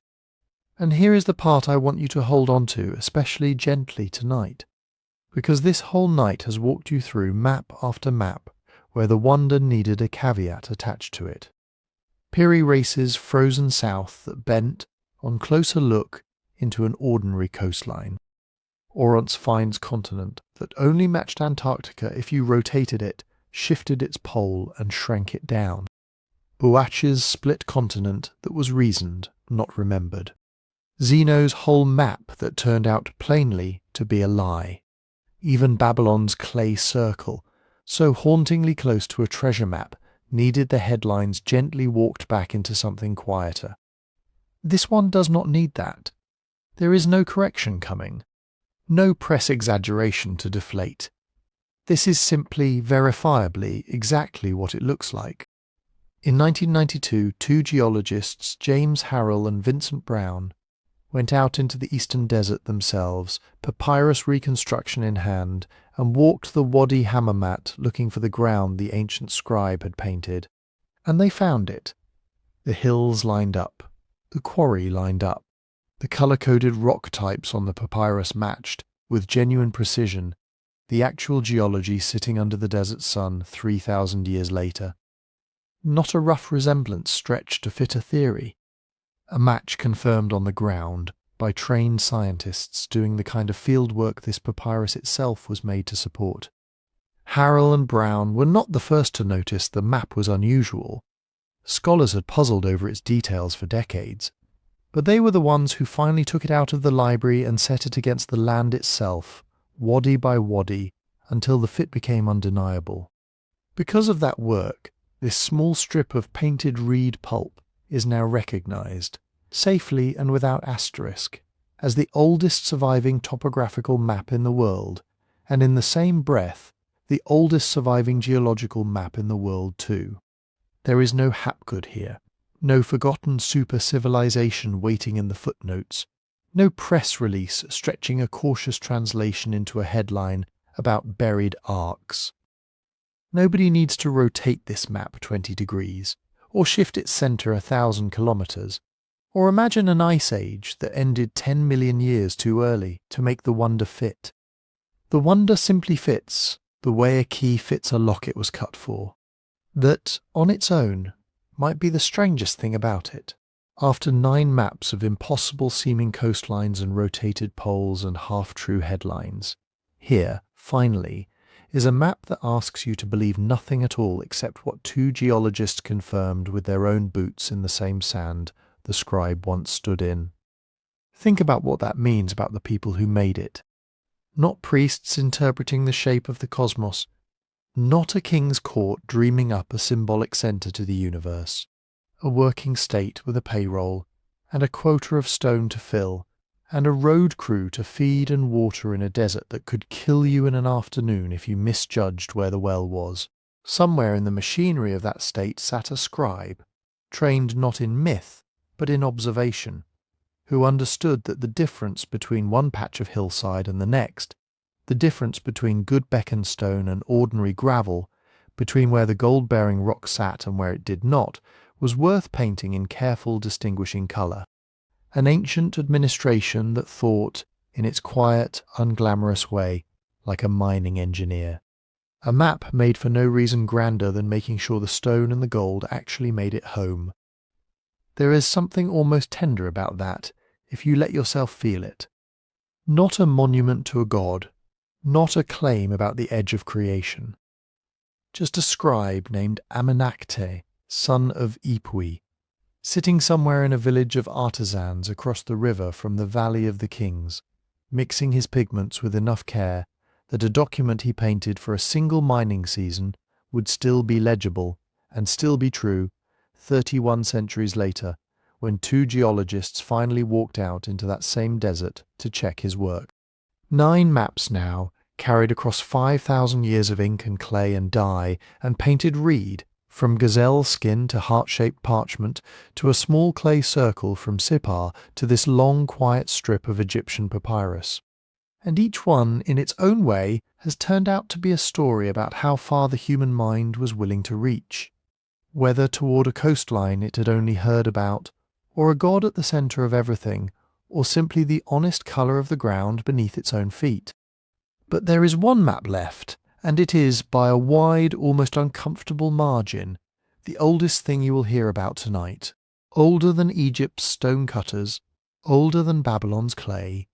And here is the part I want you to hold on to, especially gently tonight, because this whole night has walked you through map after map where the wonder needed a caveat attached to it. Piri races frozen south that bent, on closer look, into an ordinary coastline. Oronteus finds continent that only matched Antarctica if you rotated it, shifted its pole and shrank it down. Boach's split continent that was reasoned, not remembered. Zeno's whole map that turned out plainly to be a lie. Even Babylon's clay circle, so hauntingly close to a treasure map, needed the headlines gently walked back into something quieter. This one does not need that. There is no correction coming. No press exaggeration to deflate. This is simply, verifiably, exactly what it looks like. In 1992, two geologists, James Harrell and Vincent Brown, went out into the eastern desert themselves, papyrus reconstruction in hand, and walked the Wadi Hammamat looking for the ground the ancient scribe had painted. And they found it. The hills lined up. The quarry lined up. The colour-coded rock types on the papyrus matched, with genuine precision, the actual geology sitting under the desert sun 3,000 years later. Not a rough resemblance stretched to fit a theory. A match confirmed on the ground by trained scientists doing the kind of field work this papyrus itself was made to support. Harrell and Brown were not the first to notice the map was unusual. Scholars had puzzled over its details for decades, but they were the ones who finally took it out of the library and set it against the land itself, wadi by wadi, until the fit became undeniable. Because of that work, this small strip of painted reed pulp is now recognized, safely and without asterisk, as the oldest surviving topographical map in the world, and in the same breath, the oldest surviving geological map in the world too. There is no Hapgood here, no forgotten super-civilization waiting in the footnotes, no press release stretching a cautious translation into a headline about buried arks. Nobody needs to rotate this map 20 degrees, or shift its centre 1,000 kilometres, or imagine an ice age that ended 10 million years too early to make the wonder fit. The wonder simply fits the way a key fits a lock it was cut for. That, on its own, might be the strangest thing about it. After 9 maps of impossible-seeming coastlines and rotated poles and half-true headlines, here, finally, is a map that asks you to believe nothing at all except what 2 geologists confirmed with their own boots in the same sand the scribe once stood in. Think about what that means about the people who made it. Not priests interpreting the shape of the cosmos, not a king's court dreaming up a symbolic centre to the universe, a working state with a payroll, and a quota of stone to fill, and a road crew to feed and water in a desert that could kill you in an afternoon if you misjudged where the well was. Somewhere in the machinery of that state sat a scribe, trained not in myth, but in observation, who understood that the difference between one patch of hillside and the next, the difference between good beacon stone and ordinary gravel, between where the gold-bearing rock sat and where it did not, was worth painting in careful distinguishing colour. An ancient administration that thought, in its quiet, unglamorous way, like a mining engineer. A map made for no reason grander than making sure the stone and the gold actually made it home. There is something almost tender about that, if you let yourself feel it. Not a monument to a god, not a claim about the edge of creation. Just a scribe named Amenacte, son of Ipui, sitting somewhere in a village of artisans across the river from the Valley of the Kings, mixing his pigments with enough care that a document he painted for a single mining season would still be legible and still be true 31 centuries later, when 2 geologists finally walked out into that same desert to check his work. 9 maps now, carried across 5,000 years of ink and clay and dye and painted reed, from gazelle skin to heart-shaped parchment to a small clay circle from Sippar to this long quiet strip of Egyptian papyrus. And each one, in its own way, has turned out to be a story about how far the human mind was willing to reach. Whether toward a coastline it had only heard about, or a god at the centre of everything, or simply the honest colour of the ground beneath its own feet. But there is one map left, and it is, by a wide, almost uncomfortable margin, the oldest thing you will hear about tonight. Older than Egypt's stone cutters, older than Babylon's clay,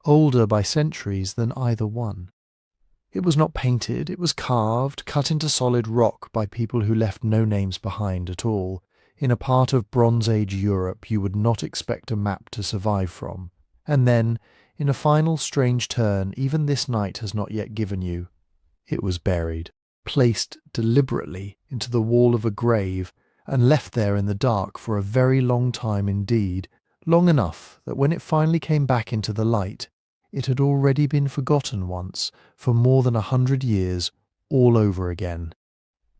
older by centuries than either one. It was not painted, it was carved, cut into solid rock by people who left no names behind at all, in a part of Bronze Age Europe you would not expect a map to survive from, and then, in a final strange turn even this night has not yet given you, it was buried, placed deliberately into the wall of a grave, and left there in the dark for a very long time indeed, long enough that when it finally came back into the light, it had already been forgotten once for more than 100 years, all over again.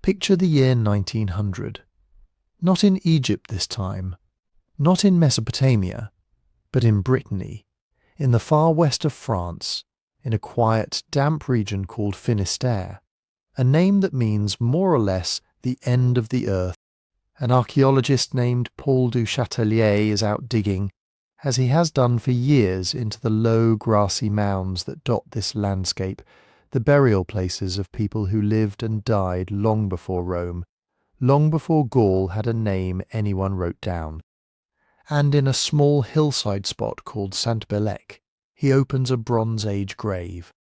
Picture the year 1900. Not in Egypt this time, not in Mesopotamia, but in Brittany, in the far west of France, in a quiet, damp region called Finistère, a name that means more or less the end of the earth. An archaeologist named Paul du Châtelier is out digging, as he has done for years, into the low grassy mounds that dot this landscape, the burial places of people who lived and died long before Rome, long before Gaul had a name anyone wrote down. And in a small hillside spot called Saint-Bélec, he opens a Bronze Age grave.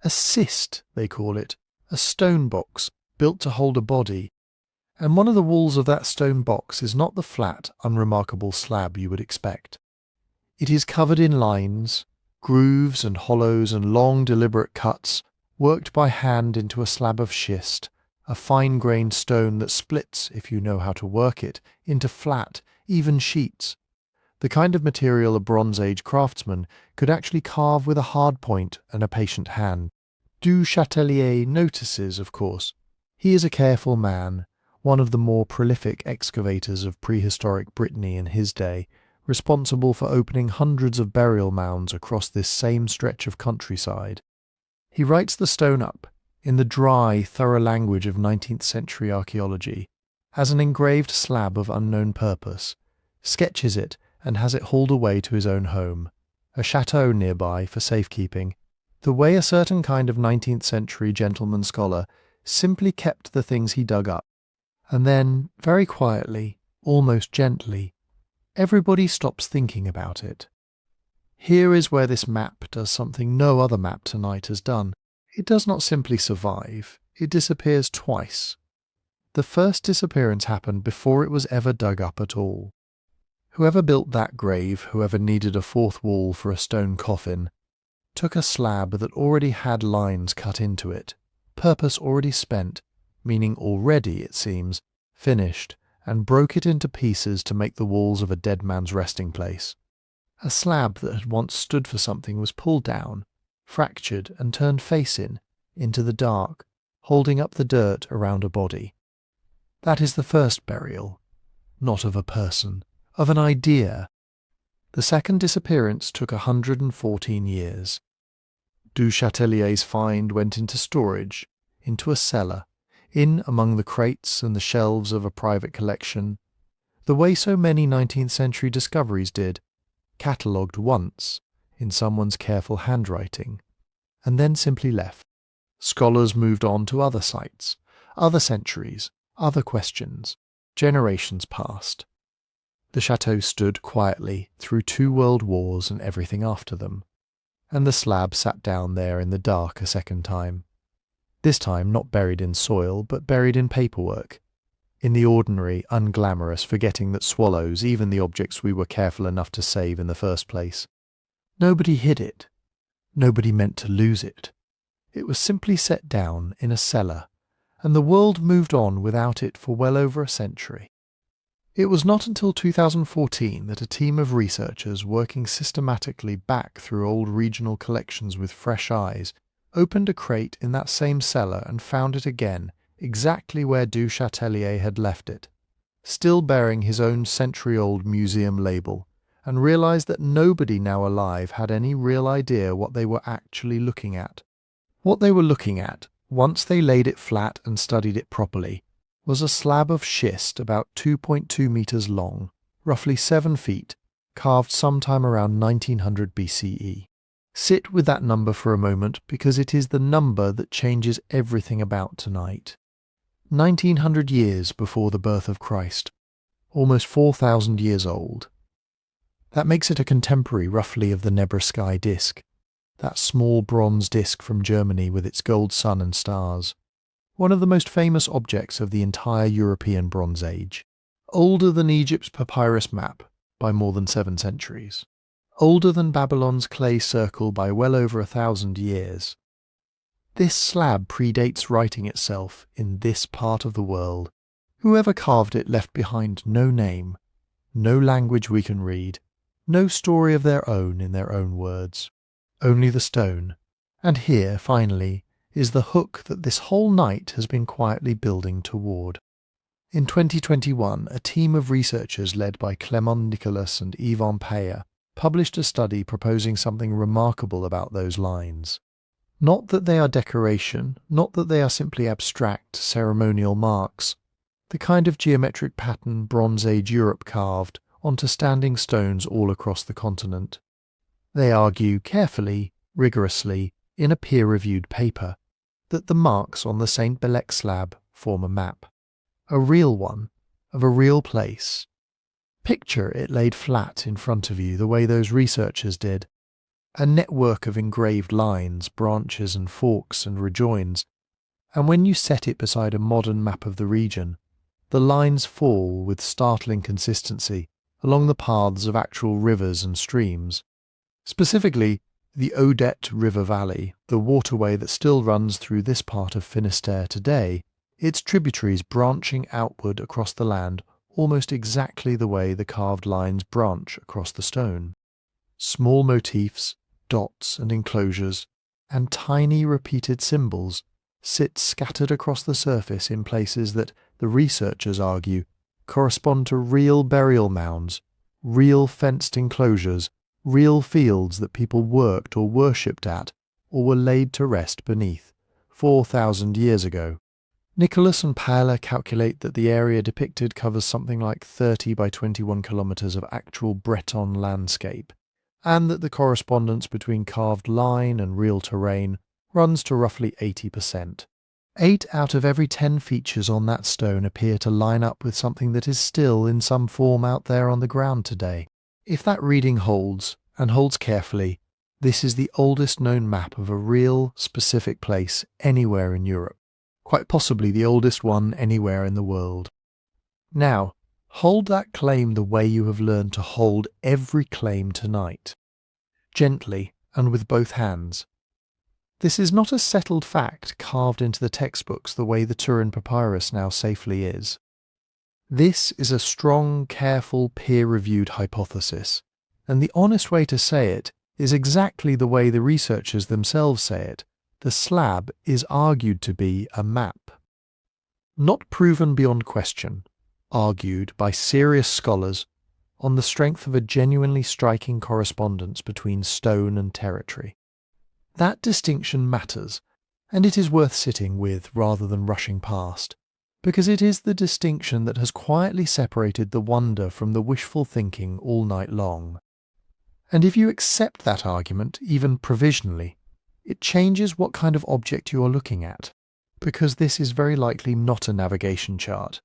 A cist, they call it, a stone box built to hold a body, and one of the walls of that stone box is not the flat, unremarkable slab you would expect. It is covered in lines, grooves and hollows and long deliberate cuts, worked by hand into a slab of schist, a fine-grained stone that splits, if you know how to work it, into flat, even sheets, the kind of material a Bronze Age craftsman could actually carve with a hard point and a patient hand. Du Châtelier notices, of course. He is a careful man, one of the more prolific excavators of prehistoric Brittany in his day, responsible for opening hundreds of burial mounds across this same stretch of countryside. He writes the stone up, in the dry, thorough language of 19th century archaeology, as an engraved slab of unknown purpose, sketches it and has it hauled away to his own home, a chateau nearby for safekeeping, the way a certain kind of 19th century gentleman scholar simply kept the things he dug up. And then, very quietly, almost gently, everybody stops thinking about it. Here is where this map does something no other map tonight has done. It does not simply survive, it disappears twice. The first disappearance happened before it was ever dug up at all. Whoever built that grave, whoever needed a fourth wall for a stone coffin, took a slab that already had lines cut into it, purpose already spent, meaning already, it seems, finished, and broke it into pieces to make the walls of a dead man's resting place. A slab that had once stood for something was pulled down, fractured and turned face into the dark, holding up the dirt around a body. That is the first burial, not of a person, of an idea. The second disappearance took 114 years. Du Châtelier's find went into storage, into a cellar, in among the crates and the shelves of a private collection, the way so many 19th century discoveries did, catalogued once, in someone's careful handwriting, and then simply left. Scholars moved on to other sites, other centuries, other questions. Generations passed. The chateau stood quietly through 2 world wars and everything after them, and the slab sat down there in the dark a second time. This time not buried in soil, but buried in paperwork, in the ordinary, unglamorous forgetting that swallows even the objects we were careful enough to save in the first place. Nobody hid it. Nobody meant to lose it. It was simply set down in a cellar, and the world moved on without it for well over a century. It was not until 2014 that a team of researchers working systematically back through old regional collections with fresh eyes opened a crate in that same cellar and found it again, exactly where Du Châtelier had left it, still bearing his own century-old museum label, and realized that nobody now alive had any real idea what they were actually looking at. What they were looking at, once they laid it flat and studied it properly, was a slab of schist about 2.2 meters long, roughly 7 feet, carved sometime around 1900 BCE. Sit with that number for a moment because it is the number that changes everything about tonight. 1900 years before the birth of Christ, almost 4,000 years old. That makes it a contemporary roughly of the Nebra Sky disk, that small bronze disk from Germany with its gold sun and stars. One of the most famous objects of the entire European Bronze Age, older than Egypt's papyrus map by more than 7 centuries, older than Babylon's clay circle by well over 1,000 years. This slab predates writing itself in this part of the world. Whoever carved it left behind no name, no language we can read, no story of their own in their own words, only the stone. And here, finally, is the hook that this whole night has been quietly building toward. In 2021, a team of researchers led by Clément Nicolas and Yvon Payer published a study proposing something remarkable about those lines. Not that they are decoration, not that they are simply abstract, ceremonial marks, the kind of geometric pattern Bronze Age Europe carved onto standing stones all across the continent. They argue carefully, rigorously, in a peer-reviewed paper, that the marks on the Saint-Bélec Slab form a map. A real one, of a real place. Picture it laid flat in front of you the way those researchers did. A network of engraved lines, branches and forks and rejoins, and when you set it beside a modern map of the region, the lines fall with startling consistency along the paths of actual rivers and streams. Specifically, the Odette River Valley, the waterway that still runs through this part of Finistère today, its tributaries branching outward across the land almost exactly the way the carved lines branch across the stone. Small motifs, dots and enclosures, and tiny repeated symbols sit scattered across the surface in places that, the researchers argue, correspond to real burial mounds, real fenced enclosures, real fields that people worked or worshipped at or were laid to rest beneath 4,000 years ago. Nicholas and Paella calculate that the area depicted covers something like 30 by 21 kilometres of actual Breton landscape, and that the correspondence between carved line and real terrain runs to roughly 80%. 8 out of every 10 features on that stone appear to line up with something that is still in some form out there on the ground today. If that reading holds, and holds carefully, this is the oldest known map of a real, specific place anywhere in Europe. Quite possibly the oldest one anywhere in the world. Now, hold that claim the way you have learned to hold every claim tonight. Gently and with both hands. This is not a settled fact carved into the textbooks the way the Turin Papyrus now safely is. This is a strong, careful, peer-reviewed hypothesis, and the honest way to say it is exactly the way the researchers themselves say it. The slab is argued to be a map. Not proven beyond question, argued by serious scholars on the strength of a genuinely striking correspondence between stone and territory. That distinction matters, and it is worth sitting with rather than rushing past, because it is the distinction that has quietly separated the wonder from the wishful thinking all night long. And if you accept that argument, even provisionally, it changes what kind of object you are looking at, because this is very likely not a navigation chart.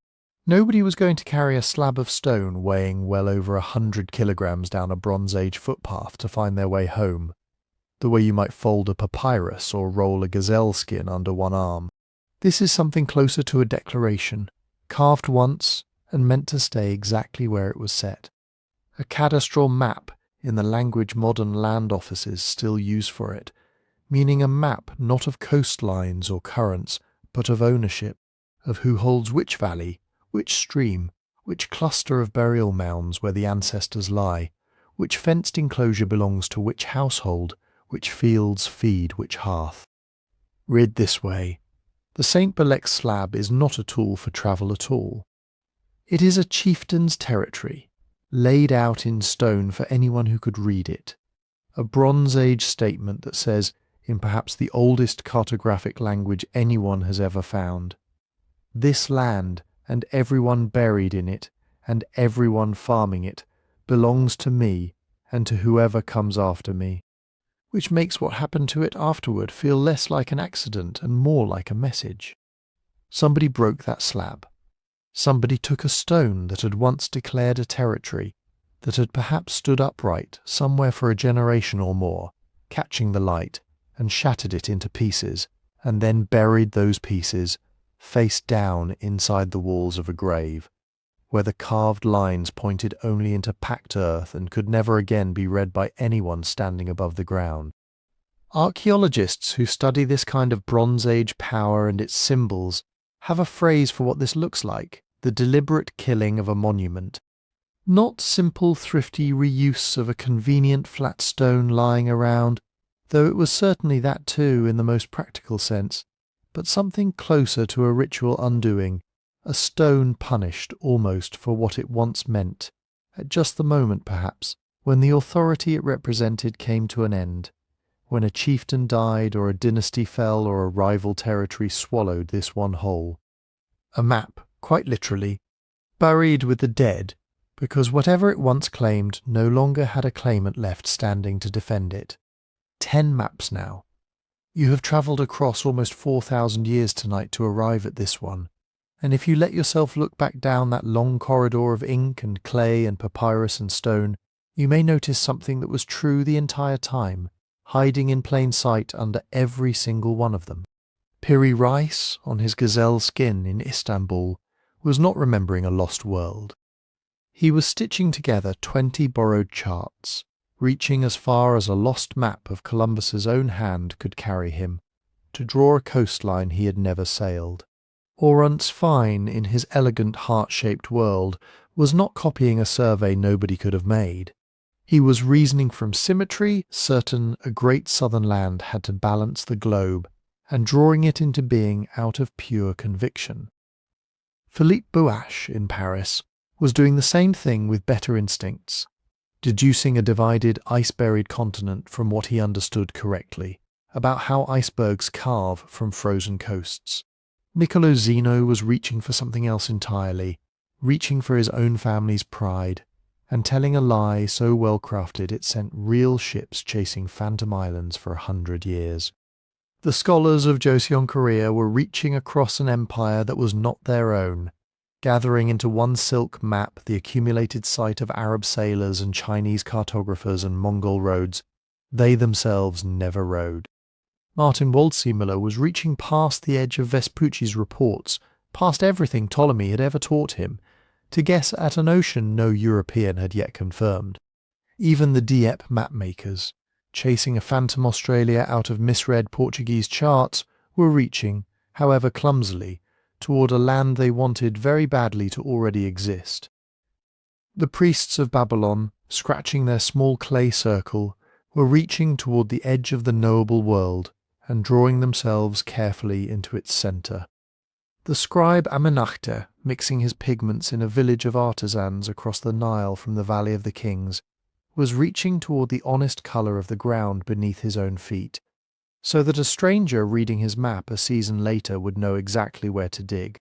Nobody was going to carry a slab of stone weighing well over 100 kilograms down a Bronze Age footpath to find their way home, the way you might fold a papyrus or roll a gazelle skin under one arm. This is something closer to a declaration, carved once and meant to stay exactly where it was set. A cadastral map in the language modern land offices still use for it, meaning a map not of coastlines or currents, but of ownership, of who holds which valley, which stream, which cluster of burial mounds where the ancestors lie, which fenced enclosure belongs to which household, which fields feed which hearth. Read this way, the Saint-Bélec Slab is not a tool for travel at all. It is a chieftain's territory, laid out in stone for anyone who could read it. A Bronze Age statement that says, in perhaps the oldest cartographic language anyone has ever found, this land and everyone buried in it and everyone farming it belongs to me and to whoever comes after me, which makes what happened to it afterward feel less like an accident and more like a message. Somebody broke that slab. Somebody took a stone that had once declared a territory, that had perhaps stood upright somewhere for a generation or more, catching the light, and shattered it into pieces, and then buried those pieces, face down inside the walls of a grave, where the carved lines pointed only into packed earth and could never again be read by anyone standing above the ground. Archaeologists who study this kind of Bronze Age power and its symbols have a phrase for what this looks like, the deliberate killing of a monument. Not simple thrifty reuse of a convenient flat stone lying around, though it was certainly that too in the most practical sense, but something closer to a ritual undoing, a stone punished almost for what it once meant, at just the moment perhaps, when the authority it represented came to an end, when a chieftain died or a dynasty fell or a rival territory swallowed this one whole. A map, quite literally, buried with the dead, because whatever it once claimed no longer had a claimant left standing to defend it. 10 maps now. You have travelled across almost 4,000 years tonight to arrive at this one, and if you let yourself look back down that long corridor of ink and clay and papyrus and stone, you may notice something that was true the entire time, hiding in plain sight under every single one of them. Piri Reis, on his gazelle skin in Istanbul, was not remembering a lost world. He was stitching together 20 borrowed charts, reaching as far as a lost map of Columbus's own hand could carry him, to draw a coastline he had never sailed. Oronteus Fine, in his elegant heart-shaped world, was not copying a survey nobody could have made. He was reasoning from symmetry, certain a great southern land had to balance the globe, and drawing it into being out of pure conviction. Philippe Bouache, in Paris, was doing the same thing with better instincts, deducing a divided, ice-buried continent from what he understood correctly, about how icebergs carve from frozen coasts. Niccolo Zeno was reaching for something else entirely, reaching for his own family's pride, and telling a lie so well crafted it sent real ships chasing phantom islands for 100 years. The scholars of Joseon Korea were reaching across an empire that was not their own, gathering into one silk map the accumulated sight of Arab sailors and Chinese cartographers and Mongol roads they themselves never rode. Martin Waldseemüller was reaching past the edge of Vespucci's reports, past everything Ptolemy had ever taught him, to guess at an ocean no European had yet confirmed. Even the Dieppe mapmakers, chasing a phantom Australia out of misread Portuguese charts, were reaching, however clumsily, toward a land they wanted very badly to already exist. The priests of Babylon, scratching their small clay circle, were reaching toward the edge of the knowable world and drawing themselves carefully into its centre. The scribe Amenachte, mixing his pigments in a village of artisans across the Nile from the Valley of the Kings, was reaching toward the honest colour of the ground beneath his own feet, so that a stranger reading his map a season later would know exactly where to dig.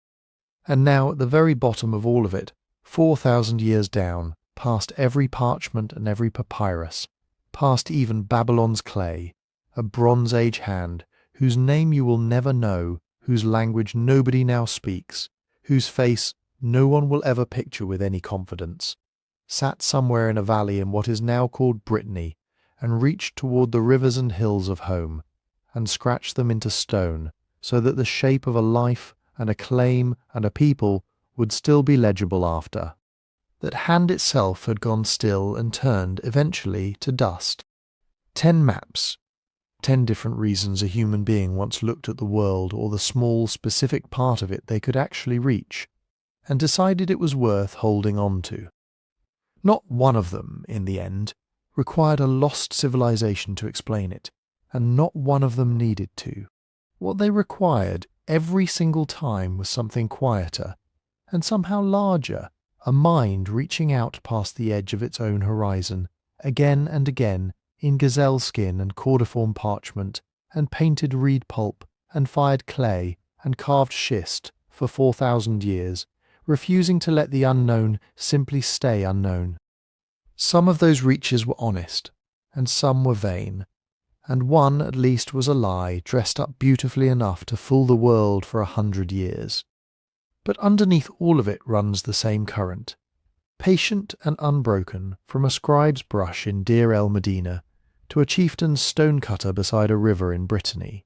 And now at the very bottom of all of it, 4,000 years down, past every parchment and every papyrus, past even Babylon's clay, a Bronze Age hand, whose name you will never know, whose language nobody now speaks, whose face no one will ever picture with any confidence, sat somewhere in a valley in what is now called Brittany, and reached toward the rivers and hills of home, and scratched them into stone, so that the shape of a life and a claim and a people would still be legible after. That hand itself had gone still and turned eventually to dust. 10 maps, 10 different reasons a human being once looked at the world or the small specific part of it they could actually reach, and decided it was worth holding on to. Not one of them, in the end, required a lost civilization to explain it, and not one of them needed to. What they required every single time was something quieter, and somehow larger, a mind reaching out past the edge of its own horizon, again and again, in gazelle skin and cordiform parchment, and painted reed pulp, and fired clay, and carved schist, for 4,000 years, refusing to let the unknown simply stay unknown. Some of those reaches were honest, and some were vain, and one at least was a lie dressed up beautifully enough to fool the world for 100 years. But underneath all of it runs the same current, patient and unbroken, from a scribe's brush in Deir el Medina to a chieftain's stonecutter beside a river in Brittany,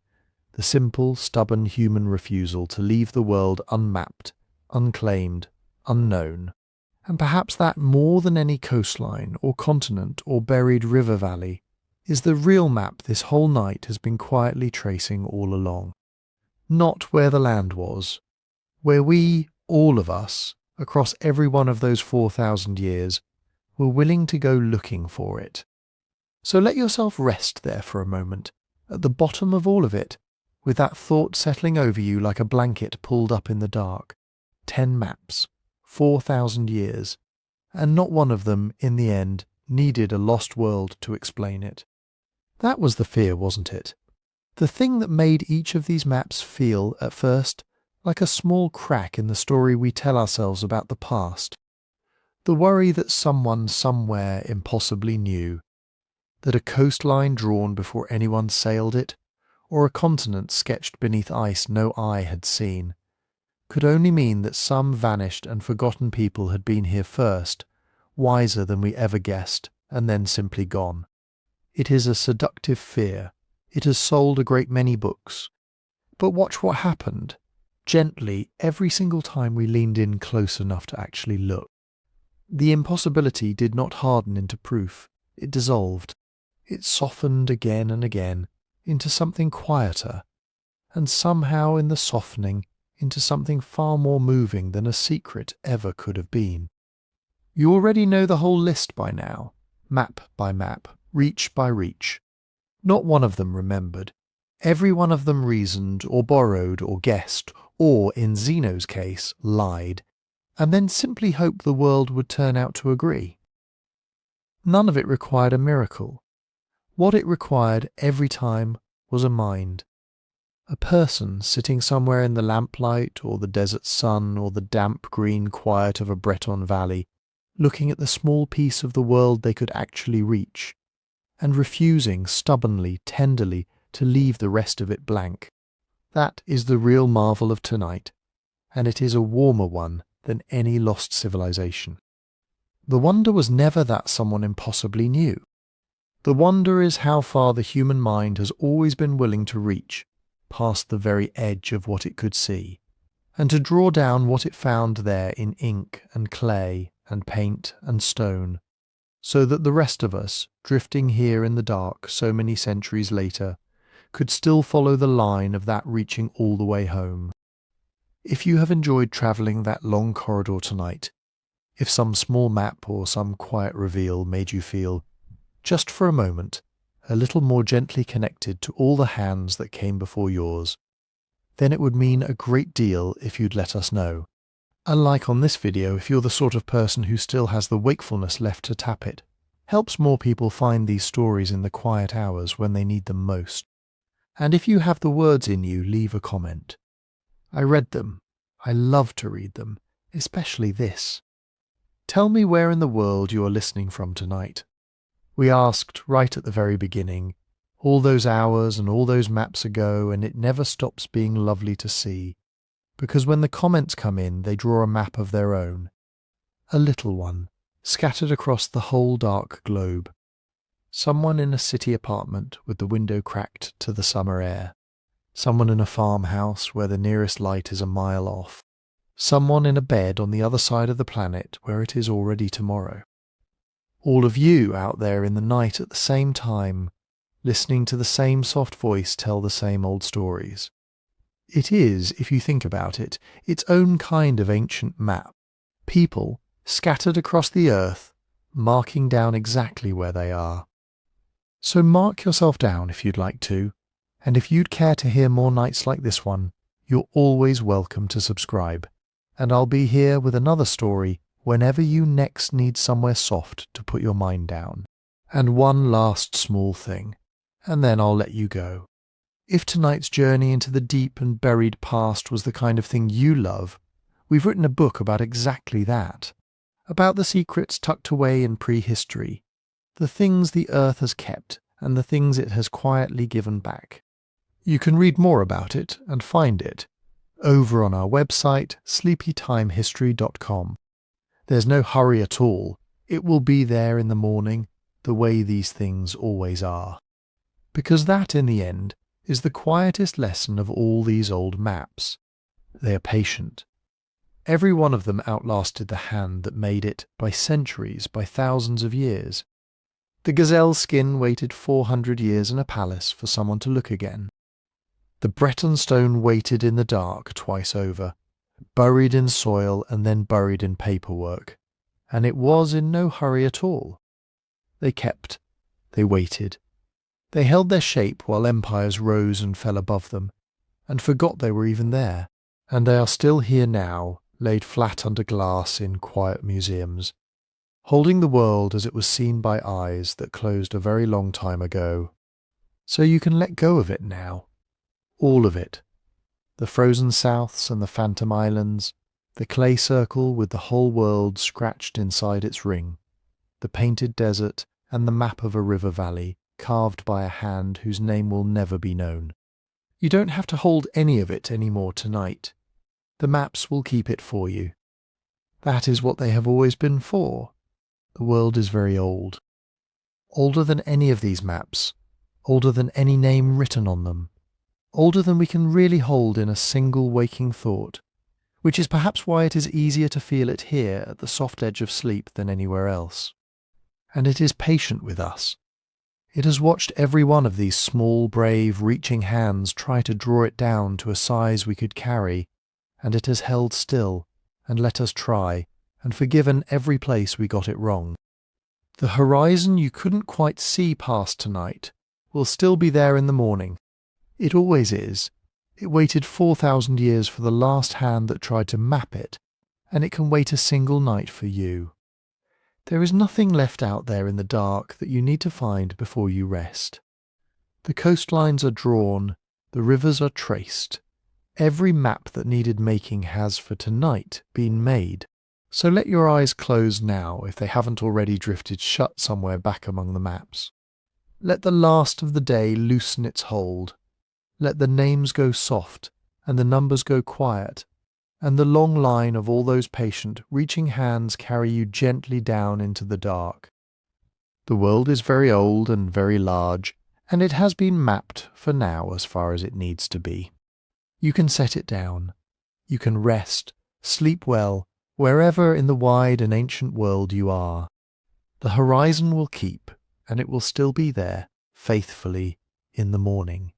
the simple, stubborn human refusal to leave the world unmapped, unclaimed, unknown. And perhaps that more than any coastline or continent or buried river valley is the real map this whole night has been quietly tracing all along. Not where the land was, where we, all of us, across every one of those 4,000 years, were willing to go looking for it. So let yourself rest there for a moment, at the bottom of all of it, with that thought settling over you like a blanket pulled up in the dark. 10 maps, 4,000 years, and not one of them, in the end, needed a lost world to explain it. That was the fear, wasn't it? The thing that made each of these maps feel, at first, like a small crack in the story we tell ourselves about the past. The worry that someone somewhere impossibly knew, that a coastline drawn before anyone sailed it, or a continent sketched beneath ice no eye had seen, could only mean that some vanished and forgotten people had been here first, wiser than we ever guessed, and then simply gone. It is a seductive fear. It has sold a great many books. But watch what happened, gently, every single time we leaned in close enough to actually look. The impossibility did not harden into proof. It dissolved. It softened again and again into something quieter, and somehow in the softening into something far more moving than a secret ever could have been. You already know the whole list by now, map by map, reach by reach. Not one of them remembered. Every one of them reasoned or borrowed or guessed, or, in Zeno's case, lied, and then simply hoped the world would turn out to agree. None of it required a miracle. What it required every time was a mind. A person sitting somewhere in the lamplight or the desert sun or the damp green quiet of a Breton valley, looking at the small piece of the world they could actually reach, and refusing stubbornly, tenderly, to leave the rest of it blank. That is the real marvel of tonight, and it is a warmer one than any lost civilization. The wonder was never that someone impossibly knew. The wonder is how far the human mind has always been willing to reach, past the very edge of what it could see, and to draw down what it found there in ink and clay and paint and stone, so that the rest of us, drifting here in the dark so many centuries later, could still follow the line of that reaching all the way home. If you have enjoyed travelling that long corridor tonight, if some small map or some quiet reveal made you feel, just for a moment, a little more gently connected to all the hands that came before yours, then it would mean a great deal if you'd let us know. A like on this video if you're the sort of person who still has the wakefulness left to tap it. Helps more people find these stories in the quiet hours when they need them most. And if you have the words in you, leave a comment. I read them. I love to read them, especially this. Tell me where in the world you are listening from tonight. We asked right at the very beginning, all those hours and all those maps ago, and it never stops being lovely to see, because when the comments come in, they draw a map of their own. A little one, scattered across the whole dark globe. Someone in a city apartment with the window cracked to the summer air. Someone in a farmhouse where the nearest light is a mile off. Someone in a bed on the other side of the planet where it is already tomorrow. All of you out there in the night at the same time, listening to the same soft voice tell the same old stories. It is, if you think about it, its own kind of ancient map. People, scattered across the earth, marking down exactly where they are. So mark yourself down if you'd like to, and if you'd care to hear more nights like this one, you're always welcome to subscribe, and I'll be here with another story whenever you next need somewhere soft to put your mind down. And one last small thing, and then I'll let you go. If tonight's journey into the deep and buried past was the kind of thing you love, we've written a book about exactly that. About the secrets tucked away in prehistory, the things the earth has kept and the things it has quietly given back. You can read more about it and find it over on our website, sleepytimehistory.com. There's no hurry at all. It will be there in the morning, the way these things always are. Because that, in the end, is the quietest lesson of all these old maps. They are patient. Every one of them outlasted the hand that made it by centuries, by thousands of years. The gazelle's skin waited 400 years in a palace for someone to look again. The Breton stone waited in the dark twice over, buried in soil and then buried in paperwork, and it was in no hurry at all. They kept, they waited. They held their shape while empires rose and fell above them, and forgot they were even there, and they are still here now, laid flat under glass in quiet museums, holding the world as it was seen by eyes that closed a very long time ago. So you can let go of it now. All of it. The frozen souths and the phantom islands, the clay circle with the whole world scratched inside its ring, the painted desert and the map of a river valley carved by a hand whose name will never be known. You don't have to hold any of it anymore tonight. The maps will keep it for you. That is what they have always been for. The world is very old. Older than any of these maps, older than any name written on them, older than we can really hold in a single waking thought, which is perhaps why it is easier to feel it here at the soft edge of sleep than anywhere else. And it is patient with us. It has watched every one of these small, brave, reaching hands try to draw it down to a size we could carry, and it has held still and let us try, and forgiven every place we got it wrong. The horizon you couldn't quite see past tonight will still be there in the morning. It always is. It waited 4,000 years for the last hand that tried to map it, and it can wait a single night for you. There is nothing left out there in the dark that you need to find before you rest. The coastlines are drawn, the rivers are traced. Every map that needed making has for tonight been made. So let your eyes close now if they haven't already drifted shut somewhere back among the maps. Let the last of the day loosen its hold. Let the names go soft and the numbers go quiet, and the long line of all those patient, reaching hands carry you gently down into the dark. The world is very old and very large, and it has been mapped for now as far as it needs to be. You can set it down. You can rest, sleep well, wherever in the wide and ancient world you are. The horizon will keep, and it will still be there, faithfully, in the morning.